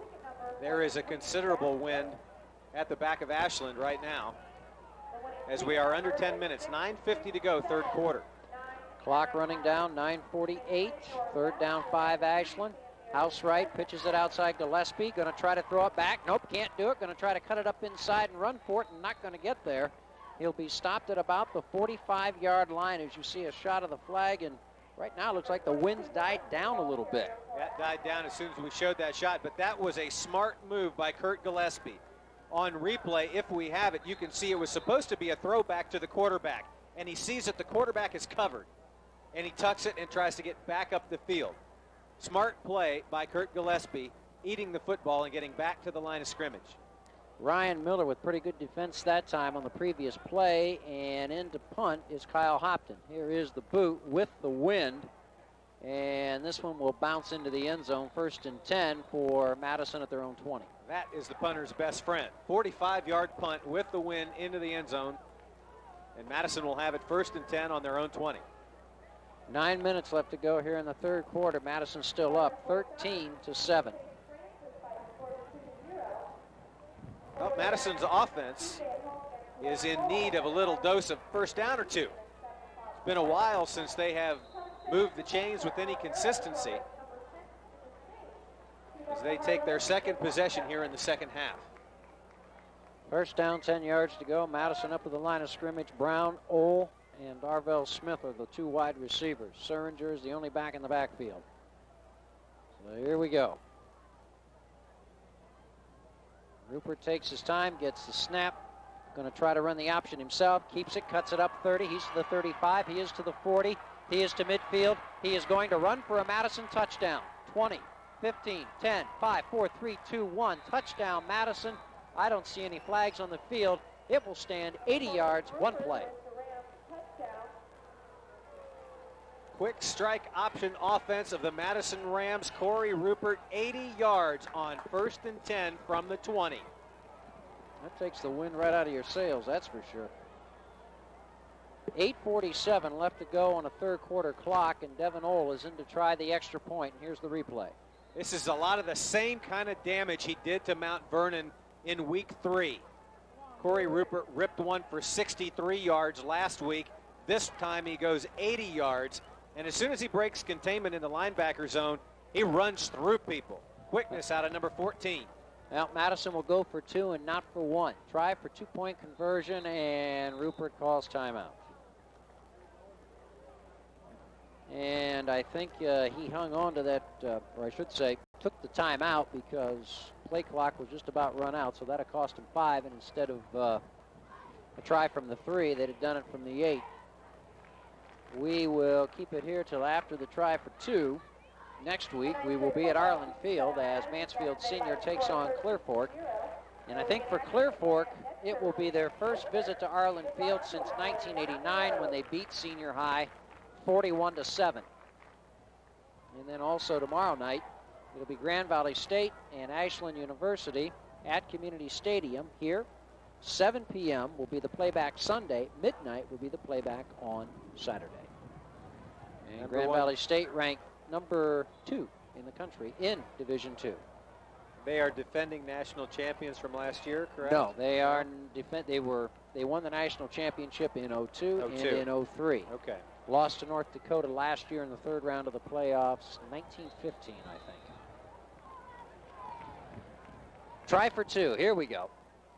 There is a considerable wind at the back of Ashland right now as we are under 10 minutes. 9:50 to go, 3rd quarter. Clock running down, 9:48. 3rd down, 5 Ashland. Housewright pitches it outside Gillespie. Going to try to throw it back. Nope, can't do it. Going to try to cut it up inside and run for it, and not going to get there. He'll be stopped at about the 45-yard line as you see a shot of the flag, and right now it looks like the wind's died down a little bit. That died down as soon as we showed that shot, but that was a smart move by Curt Gillespie. On replay, if we have it, you can see it was supposed to be a throwback to the quarterback, and he sees that the quarterback is covered, and he tucks it and tries to get back up the field. Smart play by Curt Gillespie, eating the football and getting back to the line of scrimmage. Ryan Miller with pretty good defense that time on the previous play, and into punt is Kyle Hopton. Here is the boot with the wind, and this one will bounce into the end zone. 1st and 10 for Madison at their own 20. That is the punter's best friend. 45-yard punt with the wind into the end zone, and Madison will have it 1st and 10 on their own 20. 9 minutes left to go here in the 3rd quarter. Madison still up 13-7. Well, Madison's offense is in need of a little dose of first down or two. It's been a while since they have moved the chains with any consistency as they take their 2nd possession here in the 2nd half. 1st down, 10 yards to go. Madison up to the line of scrimmage. Brown, Ole, and Darvell Smith are the 2 wide receivers. Suringer is the only back in the backfield. So here we go. Rupert takes his time, gets the snap. Going to try to run the option himself. Keeps it, cuts it up 30. He's to the 35. He is to the 40. He is to midfield. He is going to run for a Madison touchdown. 20, 15, 10, 5, 4, 3, 2, 1. Touchdown, Madison. I don't see any flags on the field. It will stand 80 yards, 1 play. Quick strike option offense of the Madison Rams. Corey Rupert, 80 yards on 1st and 10 from the 20. That takes the wind right out of your sails, that's for sure. 8:47 left to go on a 3rd quarter clock, and Devin Ole is in to try the extra point. Here's the replay. This is a lot of the same kind of damage he did to Mount Vernon in week 3. Corey Rupert ripped one for 63 yards last week. This time he goes 80 yards. And as soon as he breaks containment in the linebacker zone, he runs through people. Quickness out of number 14. Now Madison will go for 2 and not for 1. Try for 2-point conversion, and Rupert calls timeout. And I think he hung on to that, or I should say, took the timeout because play clock was just about run out, so that'll cost him 5, and instead of a try from the 3, they'd have done it from the 8. We will keep it here till after the try for 2. Next week, we will be at Arlen Field as Mansfield Senior takes on Clear Fork. And I think for Clear Fork, it will be their first visit to Arlen Field since 1989 when they beat Senior High 41-7. And then also tomorrow night, it'll be Grand Valley State and Ashland University at Community Stadium here. 7 p.m. will be the playback Sunday. Midnight will be the playback on Saturday. And Grand Valley State ranked number 2 in the country in Division II. They are defending national champions from last year, correct? No, they are they won the national championship in 02 and in 03. Okay. Lost to North Dakota last year in the third round of the playoffs, 1915, I think. Try for 2. Here we go.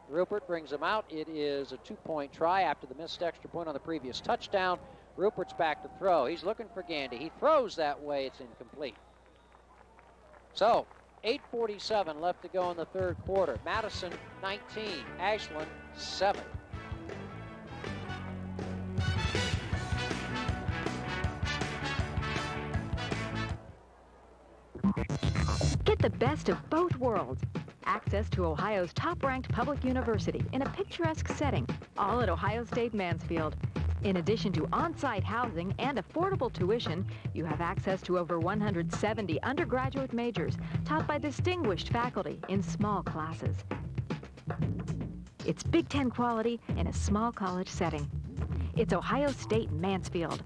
Rupert brings him out. It is a 2-point try after the missed extra point on the previous touchdown. Rupert's back to throw. He's looking for Gandy. He throws that way. It's incomplete. So, 8:47 left to go in the third quarter. Madison 19, Ashland 7. Get the best of both worlds. Access to Ohio's top-ranked public university in a picturesque setting, all at Ohio State Mansfield. In addition to on-site housing and affordable tuition, you have access to over 170 undergraduate majors taught by distinguished faculty in small classes. It's Big Ten quality in a small college setting. It's Ohio State Mansfield.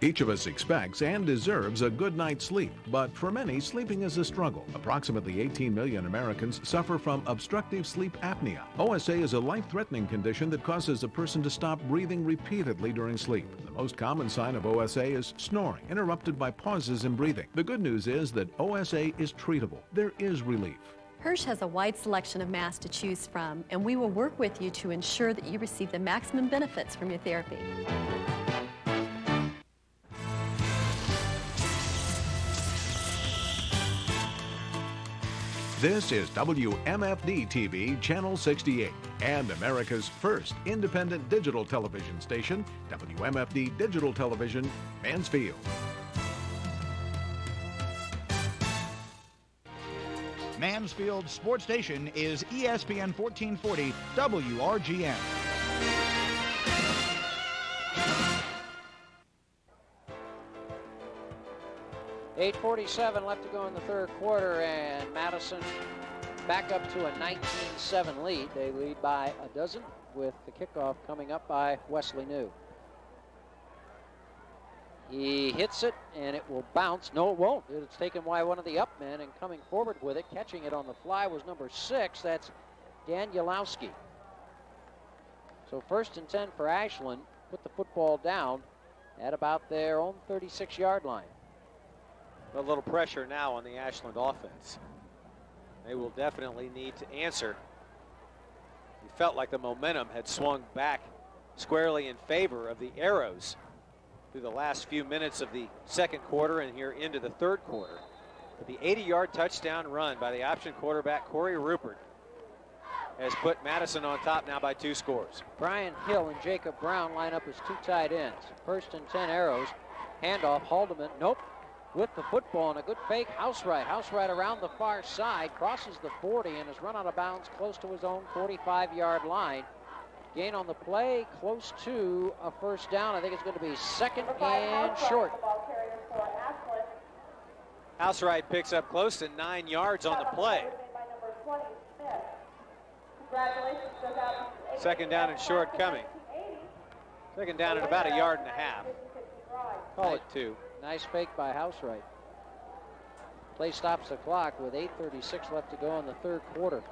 Each of us expects and deserves a good night's sleep, but for many, sleeping is a struggle. Approximately 18 million Americans suffer from obstructive sleep apnea. OSA is a life-threatening condition that causes a person to stop breathing repeatedly during sleep. The most common sign of OSA is snoring, interrupted by pauses in breathing. The good news is that OSA is treatable. There is relief. Hirsch has a wide selection of masks to choose from, and we will work with you to ensure that you receive the maximum benefits from your therapy. This is WMFD TV Channel 68 and America's first independent digital television station, WMFD Digital Television, Mansfield. Mansfield Sports Station is ESPN 1440 WRGN. .8:47 left to go in the third quarter, and Madison back up to a 19-7 lead. They lead by a dozen with the kickoff coming up by Wesley New. He hits it, and it will bounce. No, it won't. It's taken by one of the up men, and coming forward with it, catching it on the fly, was number 6. That's Dan Yalowski. So 1st and 10 for Ashland. Put the football down at about their own 36-yard line. A little pressure now on the Ashland offense. They will definitely need to answer. It felt like the momentum had swung back squarely in favor of the Arrows through the last few minutes of the second quarter and here into the third quarter. But the 80-yard touchdown run by the option quarterback Corey Rupert has put Madison on top now by 2 scores. Brian Hill and Jacob Brown line up as 2 tight ends. 1st and 10 Arrows. Handoff, Haldeman, nope. With the football and a good fake, Housewright. Housewright around the far side, crosses the 40 and is run out of bounds close to his own 45-yard line. Gain on the play, close to a first down. I think it's going to be 2nd and short. Housewright picks up close to 9 yards on the play. 2nd down and short coming. 2nd down at about 1.5 yards. Call it 2. Nice fake by Housewright. Play stops the clock with 8:36 left to go in the third quarter.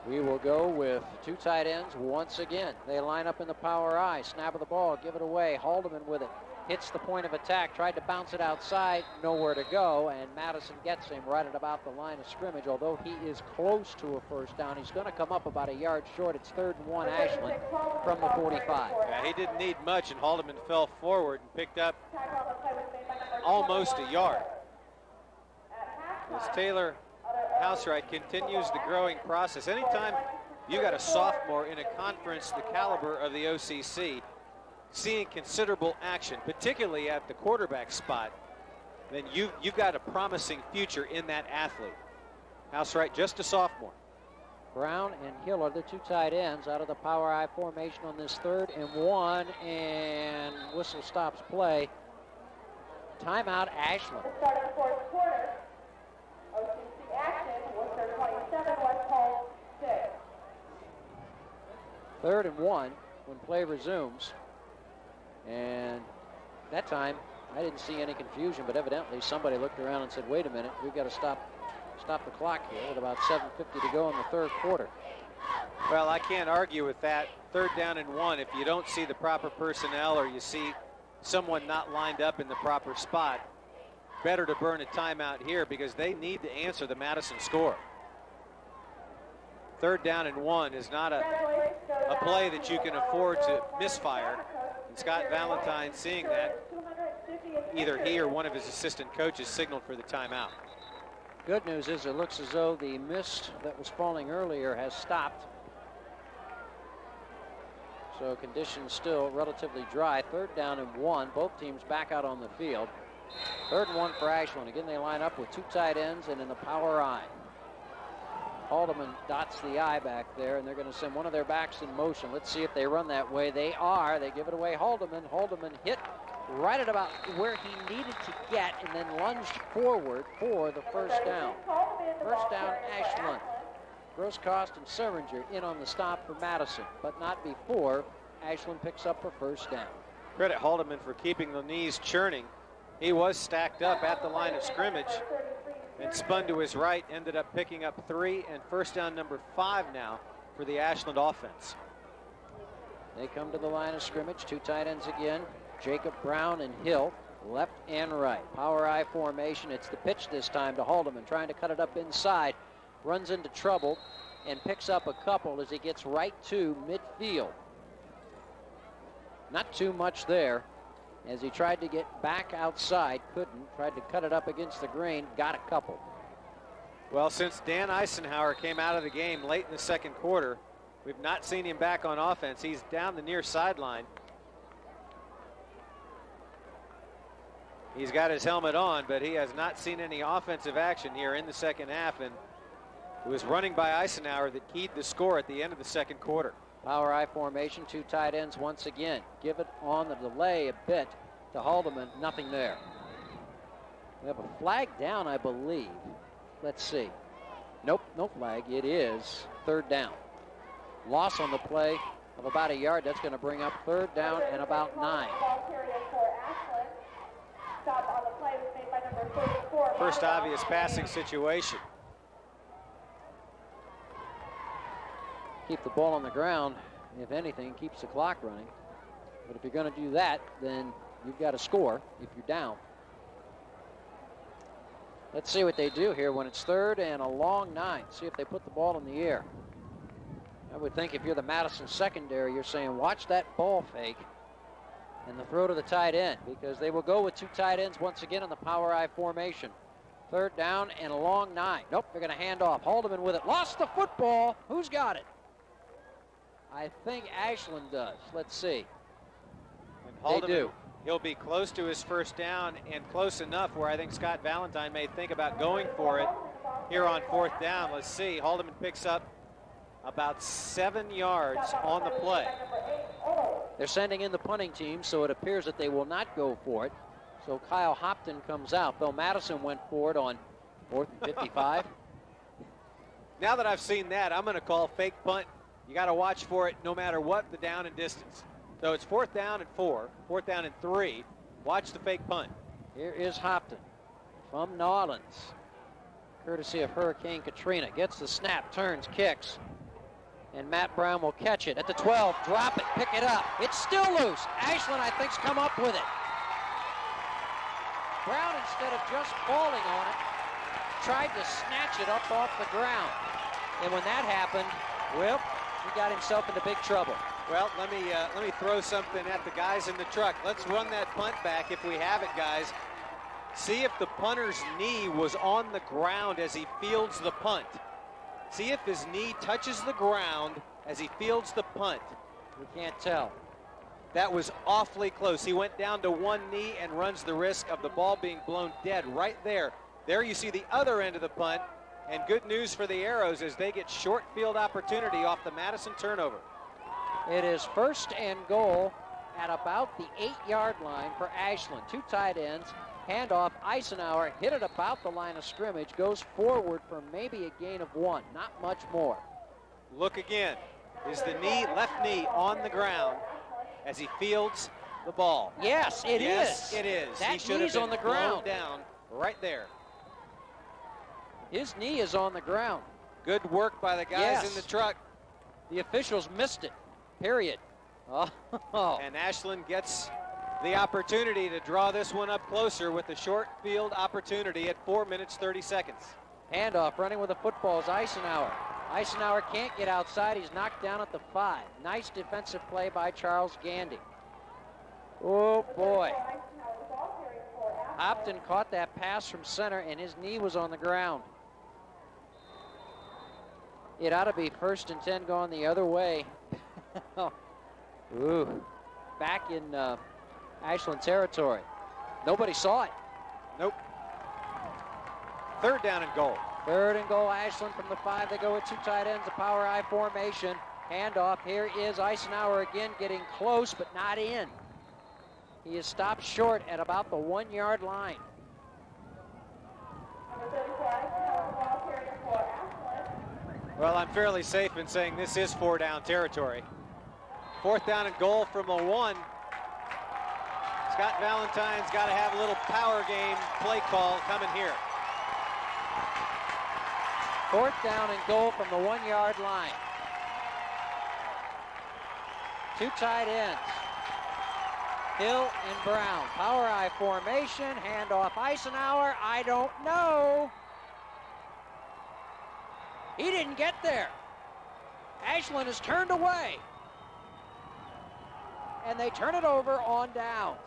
We will go with 2 tight ends once again. They line up in the power I. Snap of the ball, give it away. Haldeman with it. Hits the point of attack, tried to bounce it outside, nowhere to go, and Madison gets him right at about the line of scrimmage. Although he is close to a first down, he's going to come up about 1 yard short. It's 3rd and 1 Ashland from the 45. Yeah, he didn't need much, and Haldeman fell forward and picked up almost 1 yard. As Taylor Housewright continues the growing process. Anytime you got a sophomore in a conference the caliber of the OCC, seeing considerable action, particularly at the quarterback spot, then you've got a promising future in that athlete. Housewright, just a sophomore. Brown and Hill are the two tight ends out of the power I formation on this 3rd and 1, and whistle stops play. Timeout, Ashland. The start of the fourth quarter. OCC action, Worcester 27, West Hall 6. 3rd and 1 when play resumes. And that time, I didn't see any confusion, but evidently somebody looked around and said, wait a minute, we've got to stop the clock here with about 7:50 to go in the 3rd quarter. Well, I can't argue with that. 3rd down and 1. If you don't see the proper personnel or you see someone not lined up in the proper spot, better to burn a timeout here because they need to answer the Madison score. 3rd down and 1 is not a play that you can afford to misfire. And Scott Valentine, seeing that, either he or one of his assistant coaches signaled for the timeout. Good news is it looks as though the mist that was falling earlier has stopped. So conditions still relatively dry. 3rd down and 1. Both teams back out on the field. 3rd and 1 for Ashland. Again, they line up with two tight ends and in the power I. Haldeman dots the I back there, and they're going to send one of their backs in motion. Let's see if they run that way. They are. They give it away. Haldeman hit right at about where he needed to get and then lunged forward for the 1st down. 1st down, Ashland. Grosskost and Seringer in on the stop for Madison, but not before Ashland picks up a 1st down. Credit Haldeman for keeping the knees churning. He was stacked up at the line of scrimmage and spun to his right, ended up picking up 3 and 1st down number 5 now for the Ashland offense. They come to the line of scrimmage, two tight ends again. Jacob Brown and Hill, left and right. Power I formation. It's the pitch this time to Haldeman, trying to cut it up inside. Runs into trouble and picks up a couple as he gets right to midfield. Not too much there as he tried to get back outside, couldn't. Tried to cut it up against the green, got a couple. Well, since Dan Eisenhower came out of the game late in the 2nd quarter, we've not seen him back on offense. He's down the near sideline. He's got his helmet on, but he has not seen any offensive action here in the 2nd half, and it was running by Eisenhower that keyed the score at the end of the 2nd quarter. Power I formation, two tight ends once again. Give it on the delay a bit to Haldeman, nothing there. We have a flag down, I believe. Let's see. Nope, no flag. It is 3rd down. Loss on the play of about a yard. That's going to bring up 3rd down and about 9. First obvious passing situation. Keep the ball on the ground, if anything, keeps the clock running. But if you're going to do that, then you've got to score if you're down. Let's see what they do here when it's 3rd and a long 9. See if they put the ball in the air. I would think if you're the Madison secondary, you're saying watch that ball fake and the throw to the tight end, because they will go with two tight ends once again in the power I formation. 3rd down and a long 9. Nope, they're going to hand off. Haldeman with it. Lost the football. Who's got it? I think Ashland does. Let's see. And Haldeman, they do. He'll be close to his 1st down and close enough where I think Scott Valentine may think about going for it here on 4th down. Let's see. Haldeman picks up about 7 yards on the play. They're sending in the punting team, so it appears that they will not go for it. So Kyle Hopton comes out, though Madison went for it on 4th and 55. Now that I've seen that, I'm going to call fake punt. You got to watch for it no matter what the down and distance. So it's 4th down and 4, 4th down and 3. Watch the fake punt. Here is Hopton from New Orleans, courtesy of Hurricane Katrina. Gets the snap, turns, kicks. And Matt Brown will catch it at the 12, drop it, pick it up. It's still loose. Ashland, I think, has come up with it. Brown, instead of just falling on it, tried to snatch it up off the ground. And when that happened, well, he got himself into big trouble. Well, let me throw something at the guys in the truck. Let's run that punt back if we have it, guys. See if the punter's knee was on the ground as he fields the punt. See if his knee touches the ground as he fields the punt. We can't tell. That was awfully close. He went down to one knee and runs the risk of the ball being blown dead right there. There you see the other end of the punt, and good news for the Arrows as they get short field opportunity off the Madison turnover. It is first and goal at about the 8-yard line for Ashland. Two tight ends, handoff. Eisenhower hit it about the line of scrimmage, goes forward for maybe a gain of 1, not much more. Look again. Is the left knee on the ground as he fields the ball? Yes, it is. Yes, it is. That he should knee's have been on the ground. down right there. His knee is on the ground. Good work by the guys in the truck. The officials missed it, period. Oh. And Ashland gets the opportunity to draw this one up closer with the short field opportunity at 4 minutes, 30 seconds. Handoff, running with the football is Eisenhower. Eisenhower can't get outside. He's knocked down at the 5. Nice defensive play by Charles Gandy. Oh, boy. Hopton caught that pass from center, and his knee was on the ground. It ought to be 1st and 10 going the other way. Ooh. Back in Ashland territory. Nobody saw it. Nope. 3rd down and goal. 3rd and goal, Ashland from the 5. They go with 2 tight ends, a power I formation. Handoff. Here is Eisenhower again, getting close, but not in. He is stopped short at about the 1-yard line. Well, I'm fairly safe in saying this is 4-down territory. 4th down and goal from the 1. Scott Valentine's got to have a little power game play call coming here. 4th down and goal from the 1-yard line. 2 tight ends. Hill and Brown. Power I formation. Handoff Eisenhower. I don't know. He didn't get there. Ashland is turned away. And they turn it over on downs.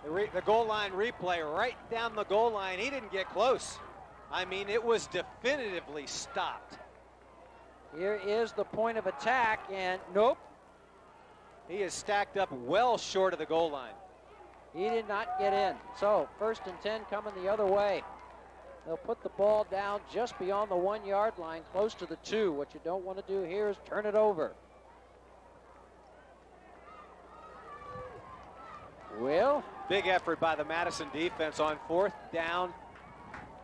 The goal line replay right down the goal line. He didn't get close. I mean, it was definitively stopped. Here is the point of attack, and nope. He is stacked up well short of the goal line. He did not get in. So 1st and 10 coming the other way. They'll put the ball down just beyond the 1-yard line, close to the 2. What you don't want to do here is turn it over. Well, big effort by the Madison defense on 4th down.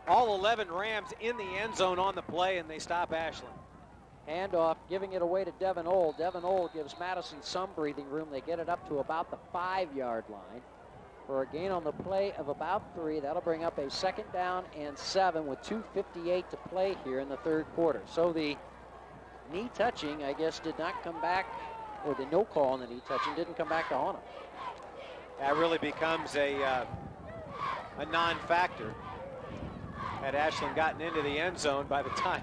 All 11 Rams in the end zone on the play, and they stop Ashland. Handoff, giving it away to Devin Ohl. Devin Ohl gives Madison some breathing room. They get it up to about the 5-yard line for a gain on the play of about 3. That'll bring up a 2nd down and 7 with 2:58 to play here in the 3rd quarter. So the knee touching, I guess, did not come back, or the no call on the knee touching didn't come back to haunt him. That really becomes a non-factor. Had Ashland gotten into the end zone by the time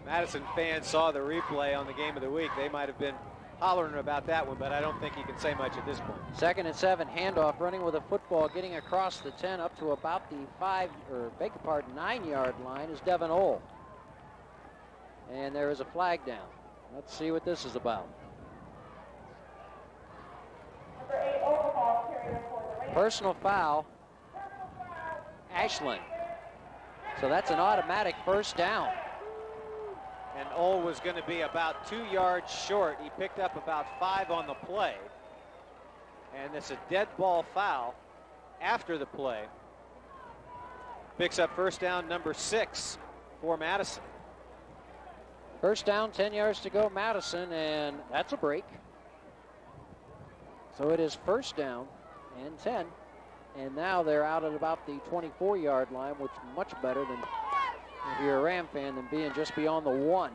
Madison fans saw the replay on the game of the week, they might have been hollering about that one, but I don't think you can say much at this point. 2nd and 7, handoff, running with a football, getting across the 10 up to about the 9-yard line is Devin Ohl. And there is a flag down. Let's see what this is about. Personal foul, Ashland. So that's an automatic 1st down. And Ohl was going to be about 2 yards short. He picked up about 5 on the play. And it's a dead ball foul after the play. Picks up 1st down number 6 for Madison. 1st down, 10 yards to go, Madison, and that's a break. So it is 1st down and 10. And now they're out at about the 24-yard line, which is much better than, if you're a Ram fan, than being just beyond the 1.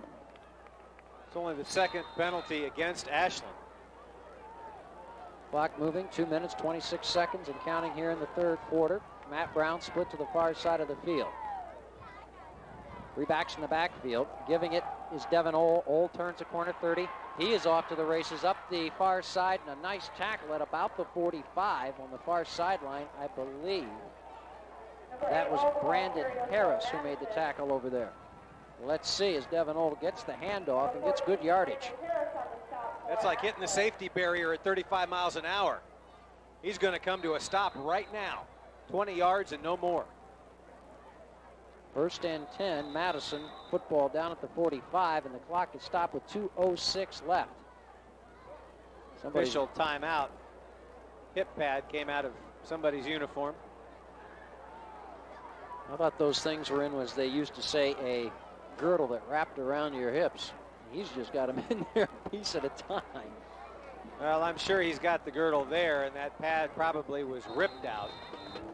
It's only the 2nd penalty against Ashland. Clock moving, 2 minutes, 26 seconds and counting here in the 3rd quarter. Matt Brown split to the far side of the field. 3 backs in the backfield. Giving it is Devin Ohl. Ohl turns a corner 30. He is off to the races up the far side, and a nice tackle at about the 45 on the far sideline. I believe that was Brandon Harris who made the tackle over there. Let's see as Devin Ohl gets the handoff and gets good yardage. That's like hitting the safety barrier at 35 miles an hour. He's going to come to a stop right now. 20 yards and no more. 1st and 10, Madison. Football down at the 45, and the clock is stopped with 2:06 left. Official timeout. Hip pad came out of somebody's uniform. I thought those things were in, as they used to say, a girdle that wrapped around your hips. He's just got them in there a piece at a time. Well, I'm sure he's got the girdle there, and that pad probably was ripped out.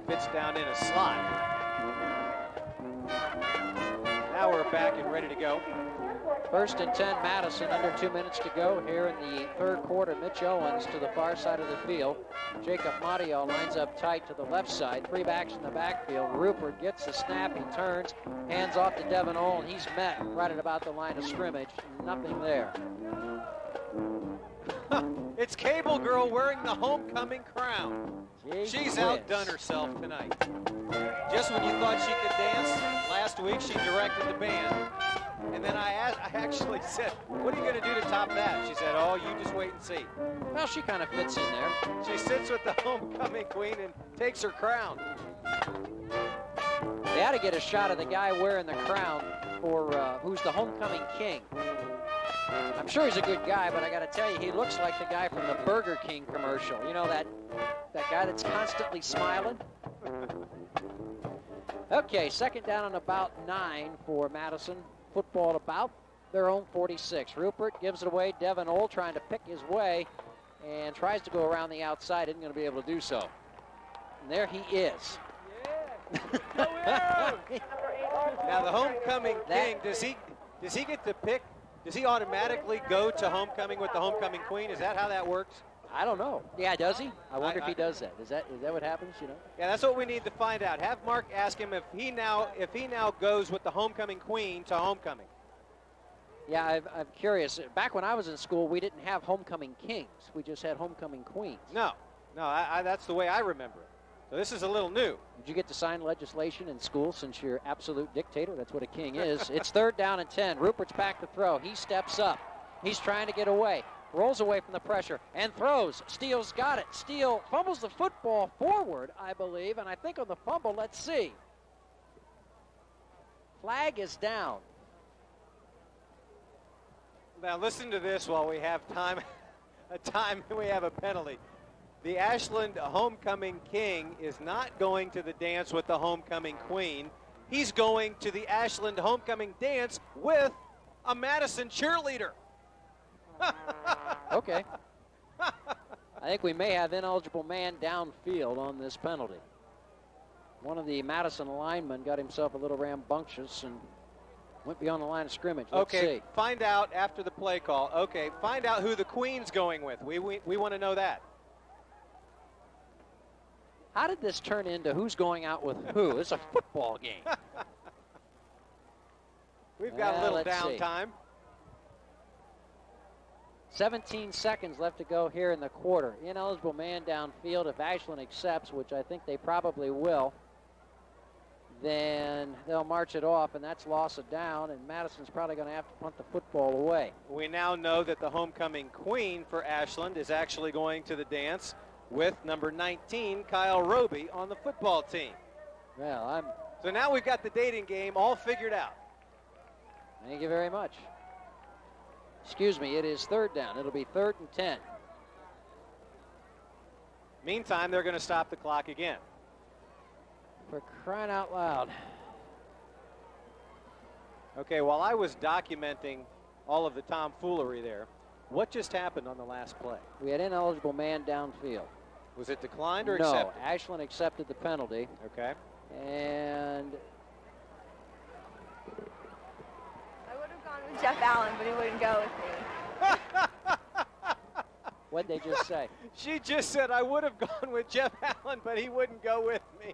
Fits down in a slot. Now we're back and ready to go. 1st and 10, Madison, under 2 minutes to go here in the 3rd quarter. Mitch Owens to the far side of the field. Jacob Mario lines up tight to the left side. 3 backs in the backfield. Rupert gets the snap. He turns, hands off to Devin Ohl, and he's met right at about the line of scrimmage. Nothing there. It's Cable Girl wearing the homecoming crown. She's outdone herself tonight. Just when you thought she could dance, last week she directed the band. And then I actually said, what are you going to do to top that? She said, oh, you just wait and see. Well, she kind of fits in there. She sits with the homecoming queen and takes her crown. They had to get a shot of the guy wearing the crown for who's the homecoming king. I'm sure he's a good guy, but I got to tell you, he looks like the guy from the Burger King commercial. You know, that guy that's constantly smiling? Okay, 2nd down and about 9 for Madison. Football about their own 46. Rupert gives it away. Devin Ohl trying to pick his way and tries to go around the outside. Isn't going to be able to do so. And there he is. Yeah. Now the homecoming king, does he get to pick? Does he automatically go to homecoming with the homecoming queen? Is that how that works? I don't know. Yeah, does he? I wonder if he does that. Is that what happens? You know? Yeah, that's what we need to find out. Have Mark ask him if he now goes with the homecoming queen to homecoming. Yeah, I'm curious. Back when I was in school, we didn't have homecoming kings. We just had homecoming queens. No, that's the way I remember it. So this is a little new. Did you get to sign legislation in school since you're absolute dictator? That's what a king is. It's 3rd down and 10. Rupert's back to throw. He steps up. He's trying to get away. Rolls away from the pressure and throws. Steele's got it. Steele fumbles the football forward, I believe, and I think on the fumble, let's see. Flag is down. Now listen to this while we have time. We have a penalty. The Ashland homecoming king is not going to the dance with the homecoming queen. He's going to the Ashland homecoming dance with a Madison cheerleader. Okay. I think we may have ineligible man downfield on this penalty. One of the Madison linemen got himself a little rambunctious and went beyond the line of scrimmage. Let's see. Find out after the play call. Okay, find out who the queen's going with. We want to know that. How did this turn into who's going out with who? It's a football game. We've got a little downtime. 17 seconds left to go here in the quarter. Ineligible man downfield. If Ashland accepts, which I think they probably will, then they'll march it off, and that's loss of down, and Madison's probably going to have to punt the football away. We now know that the homecoming queen for Ashland is actually going to the dance with number 19, Kyle Roby, on the football team. Well, So now we've got the dating game all figured out. Thank you very much. Excuse me, it is 3rd down. It'll be 3rd and 10. Meantime, they're going to stop the clock again. For crying out loud. Okay, while I was documenting all of the tomfoolery there, what just happened on the last play? We had ineligible man downfield. Was it declined or no, accepted? No, Ashland accepted the penalty. Okay. And I would have gone with Jeff Allen, but he wouldn't go with me. What'd they just say? She just said I would have gone with Jeff Allen, but he wouldn't go with me.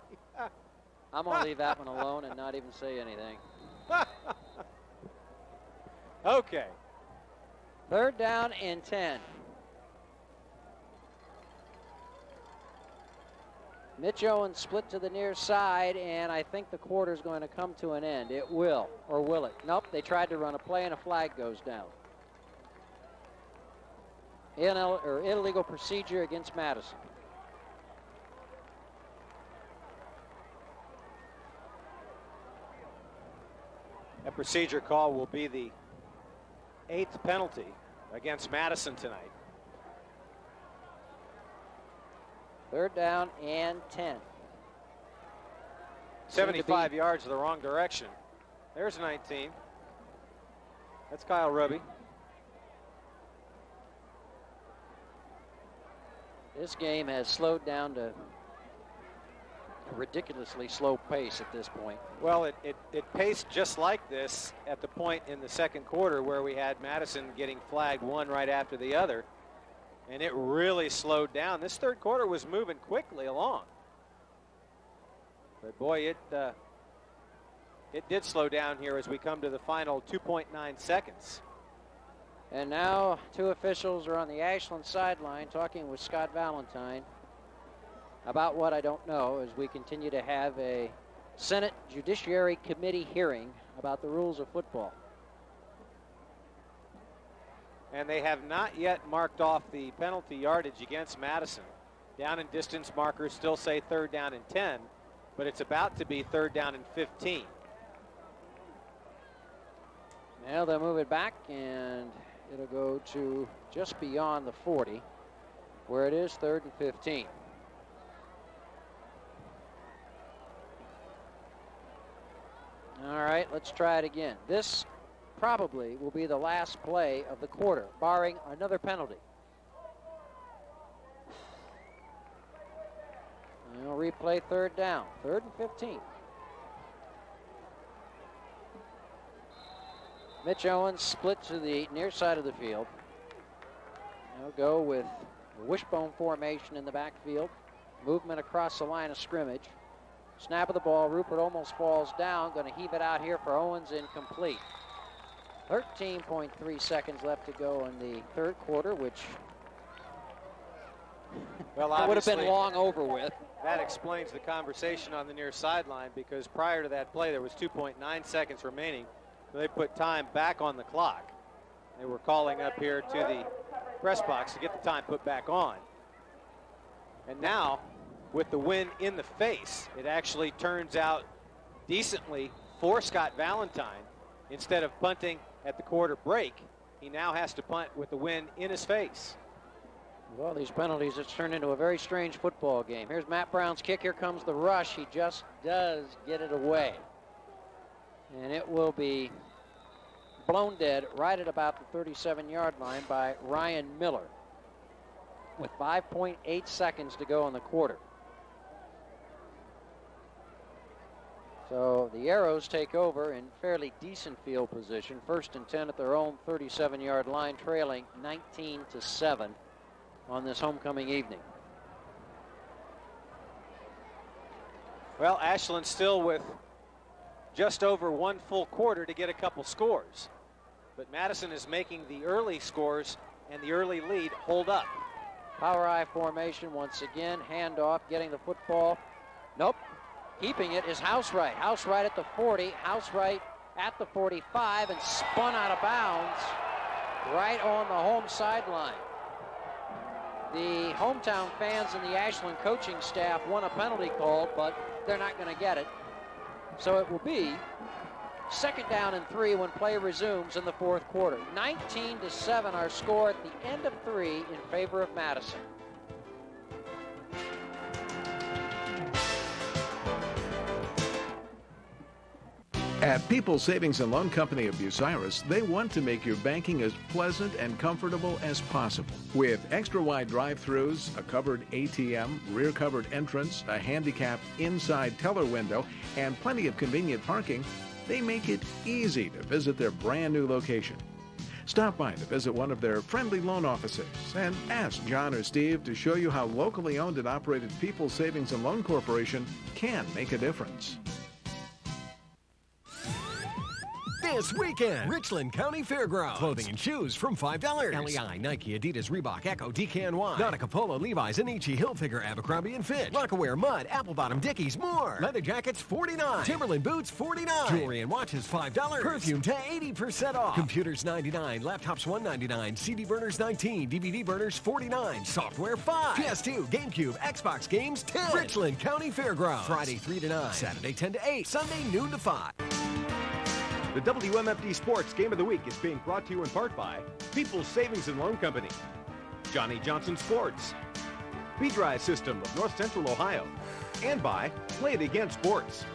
I'm going to leave that one alone and not even say anything. Okay. 3rd down and 10. Mitch Owens split to the near side, and I think the quarter's going to come to an end. It will, or will it? Nope, they tried to run a play, and a flag goes down. illegal procedure against Madison. A procedure call will be the 8th penalty against Madison tonight. 3rd down and 10. 75 yards the wrong direction. There's 19. That's Kyle Ruby. This game has slowed down to a ridiculously slow pace at this point. Well, it paced just like this at the point in the second quarter where we had Madison getting flagged one right after the other, and it really slowed down. This third quarter was moving quickly along. But boy, it did slow down here as we come to the final 2.9 seconds. And now 2 officials are on the Ashland sideline talking with Scott Valentine about what I don't know as we continue to have a Senate Judiciary Committee hearing about the rules of football. And they have not yet marked off the penalty yardage against Madison. Down and distance markers still say 3rd down and 10, but it's about to be 3rd down and 15. Now they'll move it back, and it'll go to just beyond the 40, where it is 3rd and 15. All right, let's try it again. This probably will be the last play of the quarter, barring another penalty. And we'll replay 3rd down, 3rd and 15. Mitch Owens split to the near side of the field. They'll go with a wishbone formation in the backfield. Movement across the line of scrimmage. Snap of the ball. Rupert almost falls down. Going to heave it out here for Owens. Incomplete. 13.3 seconds left to go in the third quarter, which well, would have been long over with. That explains the conversation on the near sideline, because prior to that play there was 2.9 seconds remaining. They put time back on the clock. They were calling up here to the press box to get the time put back on. And now, with the win in the face, it actually turns out decently for Scott Valentine. Instead of punting at the quarter break, he now has to punt with the win in his face. Well, these penalties, it's turned into a very strange football game. Here's Matt Brown's kick. Here comes the rush. He just does get it away. And it will be blown dead right at about the 37-yard line by Ryan Miller with 5.8 seconds to go in the quarter. So the Arrows take over in fairly decent field position. 1st and 10 at their own 37-yard line, trailing 19-7 on this homecoming evening. Well, Ashland still with just over 1 full quarter to get a couple scores. But Madison is making the early scores and the early lead hold up. Power I formation once again. Handoff, getting the football. Nope. Keeping it is Housewright. Housewright at the 40. Housewright at the 45 and spun out of bounds right on the home sideline. The hometown fans and the Ashland coaching staff want a penalty called, but they're not going to get it. So it will be 2nd down and 3 when play resumes in the fourth quarter. 19-7 our score at the end of 3 in favor of Madison. At People's Savings and Loan Company of Bucyrus, they want to make your banking as pleasant and comfortable as possible. With extra-wide drive-thrus, a covered ATM, rear-covered entrance, a handicapped inside teller window, and plenty of convenient parking, they make it easy to visit their brand-new location. Stop by to visit one of their friendly loan offices and ask John or Steve to show you how locally owned and operated People's Savings and Loan Corporation can make a difference. This weekend, Richland County Fairgrounds. Clothing and shoes from $5. LEI, Nike, Adidas, Reebok, Echo, DKNY, Nautica, Polo, Levi's, Anichi, Hilfiger, Abercrombie & Fitch, Rockaware, Mudd, Apple Bottom, Dickies, more. Leather jackets, $49. Timberland boots, $49. Jewelry and watches, $5. Perfume to 80% off. Computers, $99. Laptops, $199. CD burners, $19. DVD burners, $49. Software, $5. PS2, GameCube, Xbox games, $10. Richland County Fairgrounds. Friday, 3 to 9. Saturday, 10 to 8. Sunday, noon to 5. The WMFD Sports Game of the Week is being brought to you in part by People's Savings and Loan Company, Johnny Johnson Sports, B-Drive System of North Central Ohio, and by Play It Again Sports.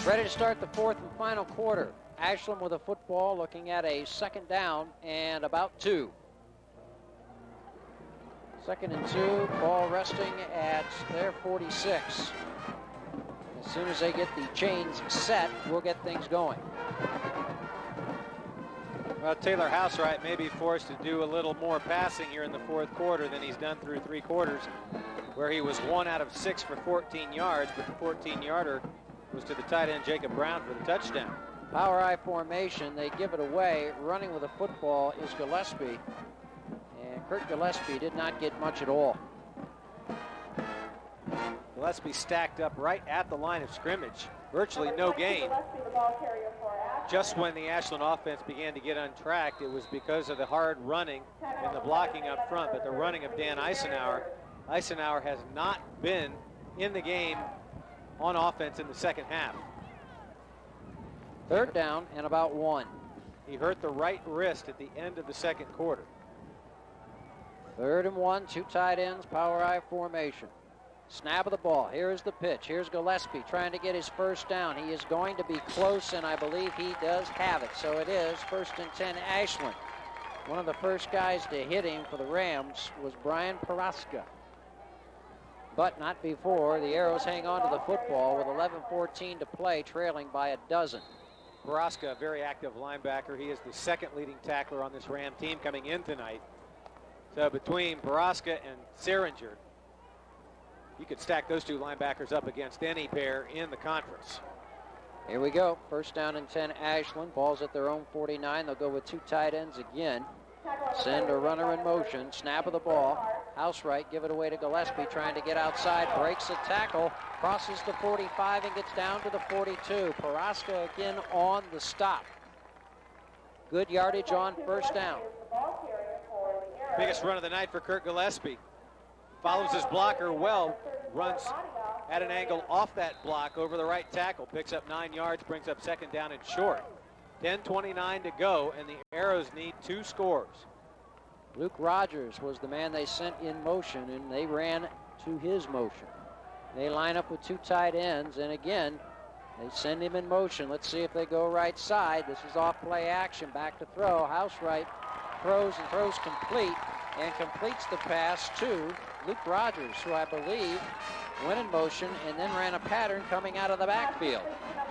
Ready to start the fourth and final quarter. Ashland with a football, looking at a second down and about 2. Second and 2, ball resting at their 46. As soon as they get the chains set, we'll get things going. Well, Taylor Housewright may be forced to do a little more passing here in the fourth quarter than he's done through 3 quarters, where he was 1 out of 6 for 14 yards, but the 14-yarder was to the tight end Jacob Brown for the touchdown. Power I formation, they give it away. Running with a football is Gillespie, and Curt Gillespie did not get much at all. Gillespie stacked up right at the line of scrimmage. Virtually no gain. Just when the Ashland offense began to get untracked, it was because of the hard running and the blocking up front, but the running of Dan Eisenhower. Eisenhower has not been in the game on offense in the second half. Third down and about 1. He hurt the right wrist at the end of the second quarter. 3rd and 1, 2 tight ends, power I formation. Snap of the ball. Here's the pitch. Here's Gillespie trying to get his first down. He is going to be close, and I believe he does have it. So it is 1st and 10 Ashland. One of the first guys to hit him for the Rams was Brian Paraska. But not before. The Arrows hang on to the football with 11:14 to play, trailing by a dozen. Paraska, a very active linebacker. He is the 2nd leading tackler on this Ram team coming in tonight. So between Paraska and Seringer, you could stack those 2 linebackers up against any pair in the conference. Here we go. 1st down and 10 Ashland. Ball's at their own 49. They'll go with 2 tight ends again. Send a runner in motion. Snap of the ball. Housewright give it away to Gillespie trying to get outside. Breaks a tackle. Crosses the 45 and gets down to the 42. Paraska again on the stop. Good yardage on 1st down. Biggest run of the night for Curt Gillespie. Follows his blocker well, runs at an angle off that block over the right tackle, picks up 9 yards, brings up 2nd down and short. 10:29 to go, and the Arrows need 2 scores. Luke Rogers was the man they sent in motion, and they ran to his motion. They line up with 2 tight ends, and again, they send him in motion. Let's see if they go right side. This is off play action, back to throw. Housewright throws and throws complete, and completes the pass to Luke Rogers, who I believe went in motion and then ran a pattern coming out of the backfield.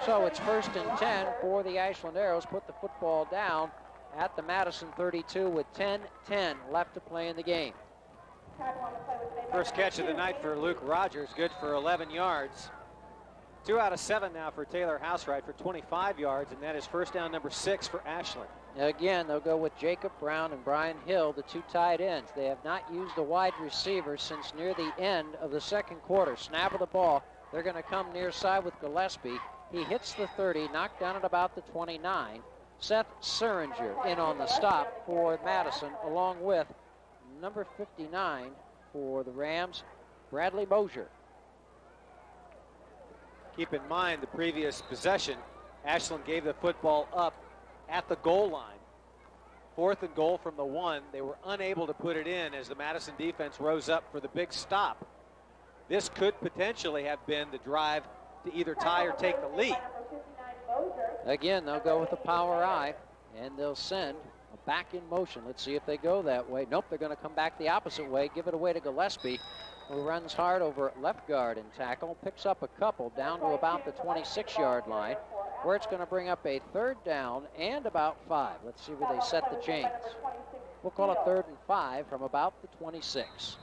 So it's 1st and 10 for the Ashland Arrows. Put the football down at the Madison 32 with 10:10 left to play in the game. First catch of the night for Luke Rogers, good for 11 yards. 2 out of 7 now for Taylor Housewright for 25 yards, and that is 1st down number 6 for Ashland. Again, they'll go with Jacob Brown and Brian Hill, the 2 tight ends. They have not used a wide receiver since near the end of the second quarter. Snap of the ball. They're going to come near side with Gillespie. He hits the 30, knocked down at about the 29. Seth Seringer in on the stop for Madison, along with number 59 for the Rams, Bradley Mosier. Keep in mind the previous possession, Ashland gave the football up at the goal line. 4th and goal from the 1. They were unable to put it in as the Madison defense rose up for the big stop. This could potentially have been the drive to either tie or take the lead. Again, they'll go with the power I, and they'll send a back in motion. Let's see if they go that way. Nope, they're going to come back the opposite way, give it away to Gillespie, who runs hard over left guard and tackle, picks up a couple down to about the 26-yard line, where it's going to bring up a 3rd down and about 5. Let's see where they set the chains. We'll call it 3rd and 5 from about the 26.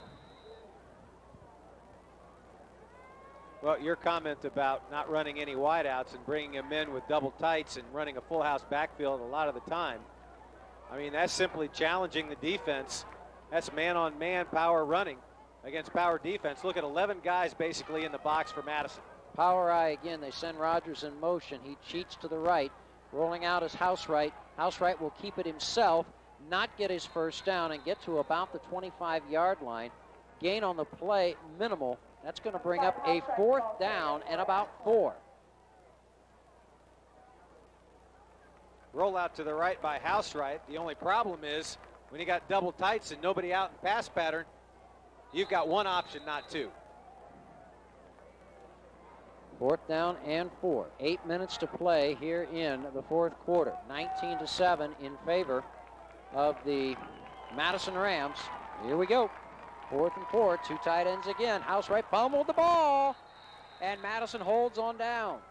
Well, your comment about not running any wideouts and bringing him in with double tights and running a full house backfield a lot of the time, I mean, that's simply challenging the defense. That's man-on-man power running against power defense. Look at 11 guys basically in the box for Madison. Power eye again. They send Rogers in motion. He cheats to the right. Rolling out is Housewright. Housewright will keep it himself, not get his first down, and get to about the 25-yard line. Gain on the play, minimal. That's going to bring up a 4th down and about 4. Roll out to the right by Housewright. The only problem is when you got double tights and nobody out in pass pattern, you've got one option, not two. 4th down and 4. 8 minutes to play here in the 4th quarter. 19-7 in favor of the Madison Rams. Here we go. 4th and 4. 2 tight ends again. Housewright fumbled the ball, and Madison holds on downs.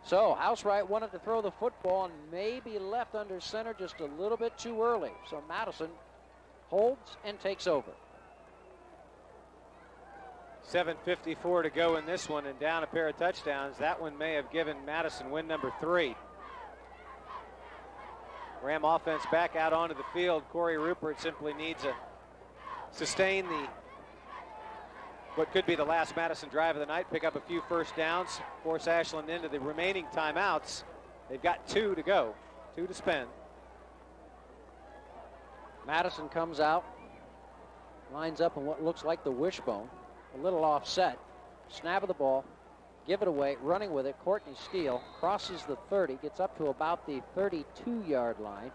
So Housewright wanted to throw the football and maybe left under center just a little bit too early. So Madison holds and takes over. 7:54 to go in this one, and down a pair of touchdowns. That one may have given Madison win number 3. Ram offense back out onto the field. Corey Rupert simply needs to sustain what could be the last Madison drive of the night, pick up a few first downs, force Ashland into the remaining timeouts. They've got 2 to go, 2 to spend. Madison comes out, lines up in what looks like the wishbone. A little offset. Snap of the ball, give it away, running with it. Courtney Steele crosses the 30, gets up to about the 32-yard line.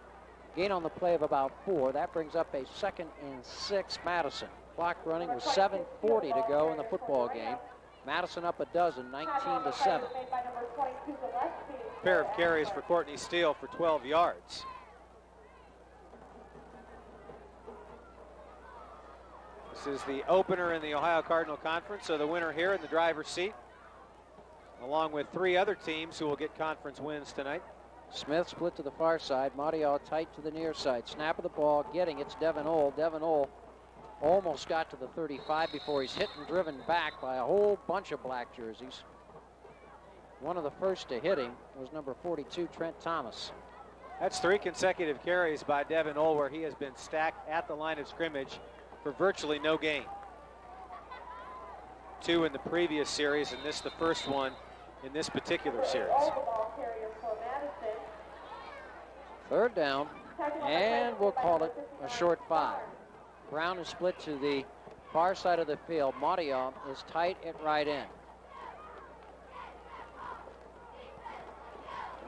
Gain on the play of about 4. That brings up a 2nd and 6 Madison. Clock running with 7:40 to go in the football game. Madison up a dozen, 19-7. Pair of carries for Courtney Steele for 12 yards. This is the opener in the Ohio Cardinal Conference, so the winner here in the driver's seat, along with 3 other teams who will get conference wins tonight. Smith split to the far side. Madial tight to the near side. Snap of the ball, getting it's Devin Ohl. Devin Ohl almost got to the 35 before he's hit and driven back by a whole bunch of black jerseys. One of the first to hit him was number 42, Trent Thomas. That's 3 consecutive carries by Devin Ohl where he has been stacked at the line of scrimmage for virtually no gain. 2 in the previous series, and this the first one in this particular series. 3rd down, and we'll call it a short 5. Brown is split to the far side of the field. Madial is tight at right end.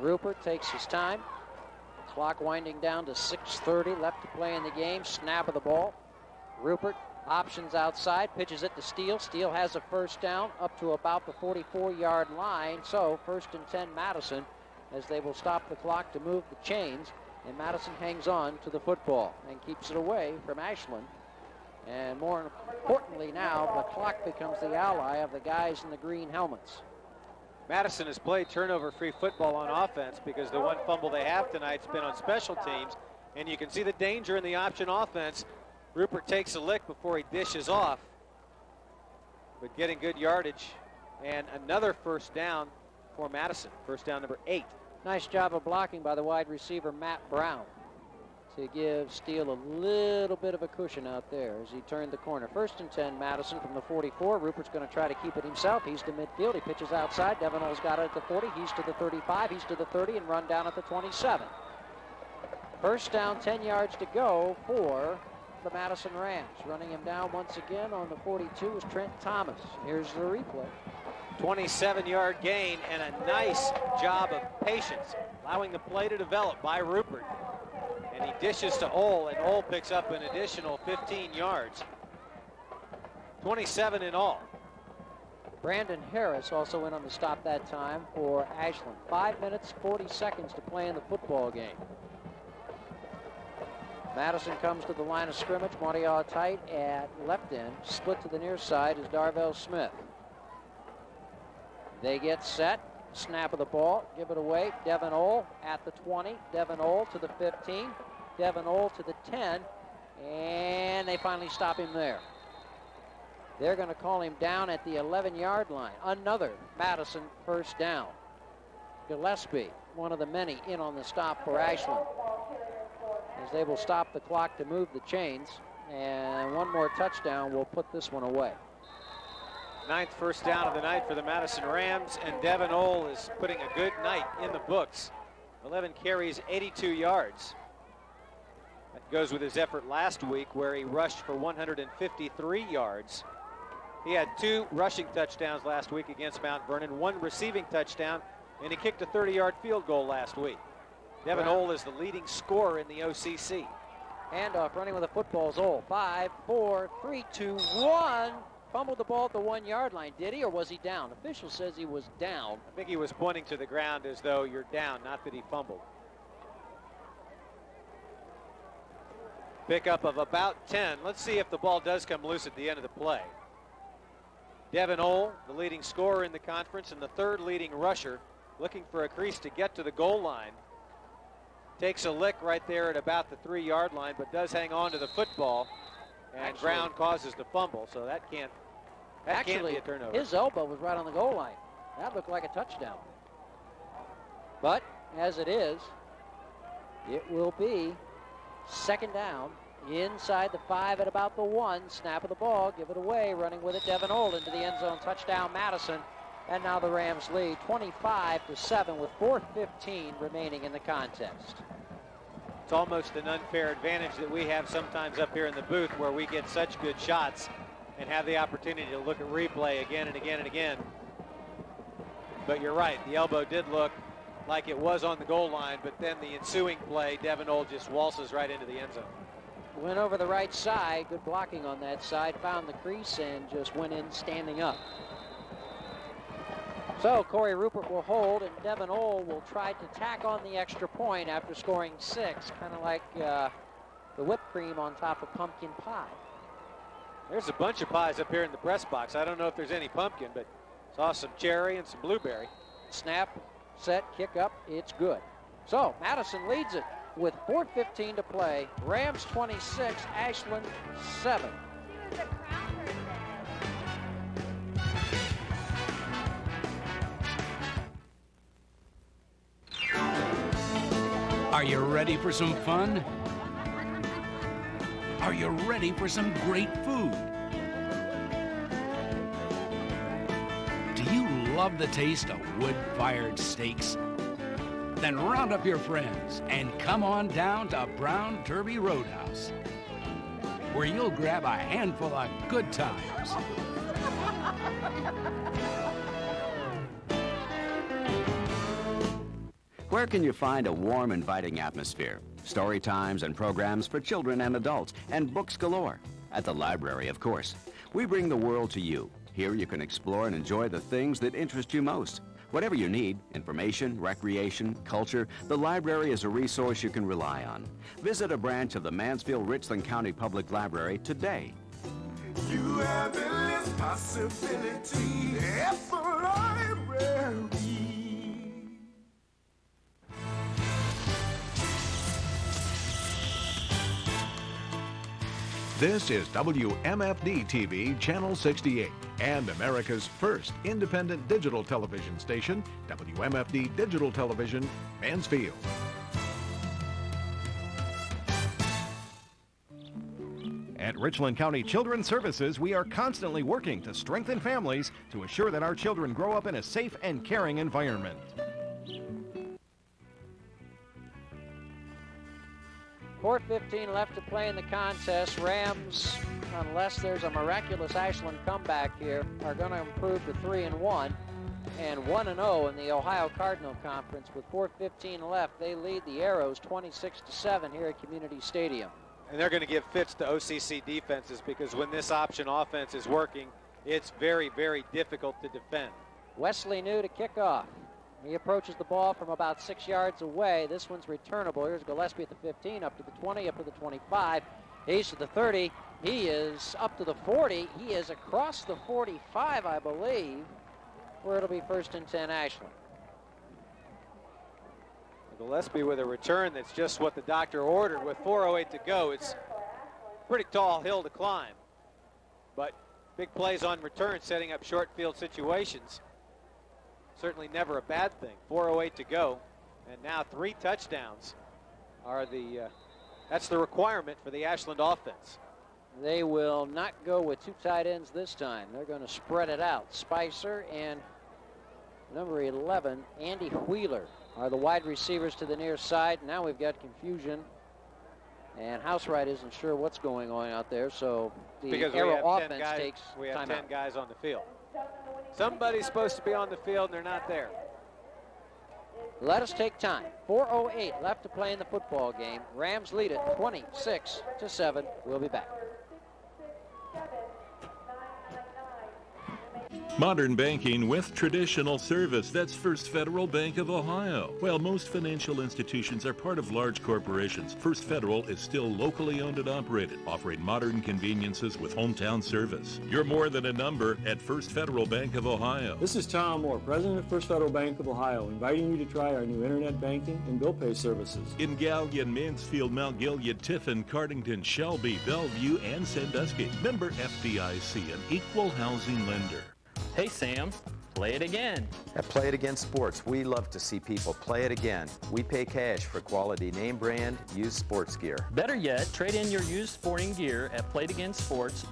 Rupert takes his time. Clock winding down to 6:30 left to play in the game. Snap of the ball. Rupert options outside, pitches it to Steele. Steele has a first down up to about the 44-yard line. So 1st and 10 Madison, as they will stop the clock to move the chains. And Madison hangs on to the football and keeps it away from Ashland. And more importantly now, the clock becomes the ally of the guys in the green helmets. Madison has played turnover-free football on offense because the one fumble they have tonight's been on special teams. And you can see the danger in the option offense. Rupert takes a lick before he dishes off, but getting good yardage and another first down for Madison. First down number 8. Nice job of blocking by the wide receiver, Matt Brown, to give Steele a little bit of a cushion out there as he turned the corner. 1st and 10 Madison from the 44. Rupert's going to try to keep it himself. He's to midfield. He pitches outside. Devin Ohl's got it at the 40. He's to the 35. He's to the 30 and run down at the 27. First down, 10 yards to go for the Madison Rams. Running him down once again on the 42 is Trent Thomas. Here's the replay. 27-yard gain and a nice job of patience, allowing the play to develop by Rupert. And he dishes to Ohl, and Ohl picks up an additional 15 yards. 27 in all. Brandon Harris also in on the stop that time for Ashland. 5 minutes, 40 seconds to play in the football game. Madison comes to the line of scrimmage. Madial tight at left end. Split to the near side is Darvell Smith. They get set. Snap of the ball. Give it away. Devin Ohl at the 20. Devin Ohl to the 15. Devin Ohl to the 10. And they finally stop him there. They're going to call him down at the 11-yard line. Another Madison first down. Gillespie, one of the many in on the stop for Ashland, as they will stop the clock to move the chains. And one more touchdown will put this one away. 9th first down of the night for the Madison Rams, and Devin Ohl is putting a good night in the books. 11 carries, 82 yards. That goes with his effort last week where he rushed for 153 yards. He had 2 rushing touchdowns last week against Mount Vernon, 1 receiving touchdown, and he kicked a 30-yard field goal last week. Devin Ohl is the leading scorer in the OCC. Handoff running with the football's Ohl. 5, 4, 3, 2, 1. Fumbled the ball at the 1-yard line, did he, or was he down? Official says he was down. I think he was pointing to the ground as though you're down, not that he fumbled. Pickup of about 10. Let's see if the ball does come loose at the end of the play. Devin Ohl, the leading scorer in the conference and the 3rd leading rusher, looking for a crease to get to the goal line. Takes a lick right there at about the 3-yard line, but does hang on to the football. And ground causes the fumble, so that can't be a turnover. His elbow was right on the goal line. That looked like a touchdown. But as it is, it will be 2nd down inside the 5 at about the 1. Snap of the ball, give it away, running with it Devin Ohl into the end zone. Touchdown Madison. And now the Rams lead 25-7 with 4:15 remaining in the contest. It's almost an unfair advantage that we have sometimes up here in the booth where we get such good shots and have the opportunity to look at replay again and again and again. But you're right, the elbow did look like it was on the goal line, but then the ensuing play, Devin Ohl just waltzes right into the end zone. Went over the right side, good blocking on that side, found the crease and just went in standing up. So Corey Rupert will hold, and Devin Ohl will try to tack on the extra point after scoring 6, kind of like the whipped cream on top of pumpkin pie. There's a bunch of pies up here in the press box. I don't know if there's any pumpkin, but saw some cherry and some blueberry. Snap, set, kick up, it's good. So Madison leads it with 4:15 to play. Rams 26, Ashland 7. Are you ready for some fun? Are you ready for some great food? Do you love the taste of wood-fired steaks? Then round up your friends and come on down to Brown Derby Roadhouse, where you'll grab a handful of good times. Where can you find a warm, inviting atmosphere? Story times and programs for children and adults, and books galore. At the library, of course. We bring the world to you. Here you can explore and enjoy the things that interest you most. Whatever you need, information, recreation, culture, the library is a resource you can rely on. Visit a branch of the Mansfield-Richland County Public Library today. You have endless possibility at the library. This is WMFD TV Channel 68 and America's first independent digital television station, WMFD Digital Television, Mansfield. At Richland County Children's Services, we are constantly working to strengthen families to assure that our children grow up in a safe and caring environment. 4:15 left to play in the contest. Rams, unless there's a miraculous Ashland comeback here, are going to improve to 3-1 and 1-0 in the Ohio Cardinal Conference. With 4:15 left, they lead the Arrows 26-7 here at Community Stadium. And they're going to give fits to OCC defenses because when this option offense is working, it's very, very difficult to defend. Wesley New to kick off. He approaches the ball from about 6 yards away. This one's returnable. Here's Gillespie at the 15, up to the 20, up to the 25. He's to the 30. He is up to the 40. He is across the 45, I believe, where it'll be 1st and 10 Ashland. Gillespie with a return that's just what the doctor ordered with 4:08 to go. It's a pretty tall hill to climb, but Big plays on return, setting up short field situations. Certainly never a bad thing. 4:08 to go, and now 3 touchdowns are that's the requirement for the Ashland offense. They will not go with 2 tight ends this time. They're going to spread it out. Spicer and number 11, Andy Wheeler, are the wide receivers to the near side. Now we've got confusion, and Housewright isn't sure what's going on out there, so the Arrow offense takes timeout. We have 10 guys on the field. Somebody's supposed to be on the field, and they're not there. Let us take time. 4:08 left to play in the football game. Rams lead it 26-7. We'll be back. Modern banking with traditional service. That's First Federal Bank of Ohio. While most financial institutions are part of large corporations, First Federal is still locally owned and operated, offering modern conveniences with hometown service. You're more than a number at First Federal Bank of Ohio. This is Tom Moore, President of First Federal Bank of Ohio, inviting you to try our new internet banking and bill pay services. In Galion, Mansfield, Mount Gilead, Tiffin, Cardington, Shelby, Bellevue, and Sandusky. Member FDIC, an equal housing lender. Hey, Sam, play it again. At Play It Again Sports, we love to see people play it again. We pay cash for quality name brand used sports gear. Better yet, trade in your used sporting gear at Play It Again Sports.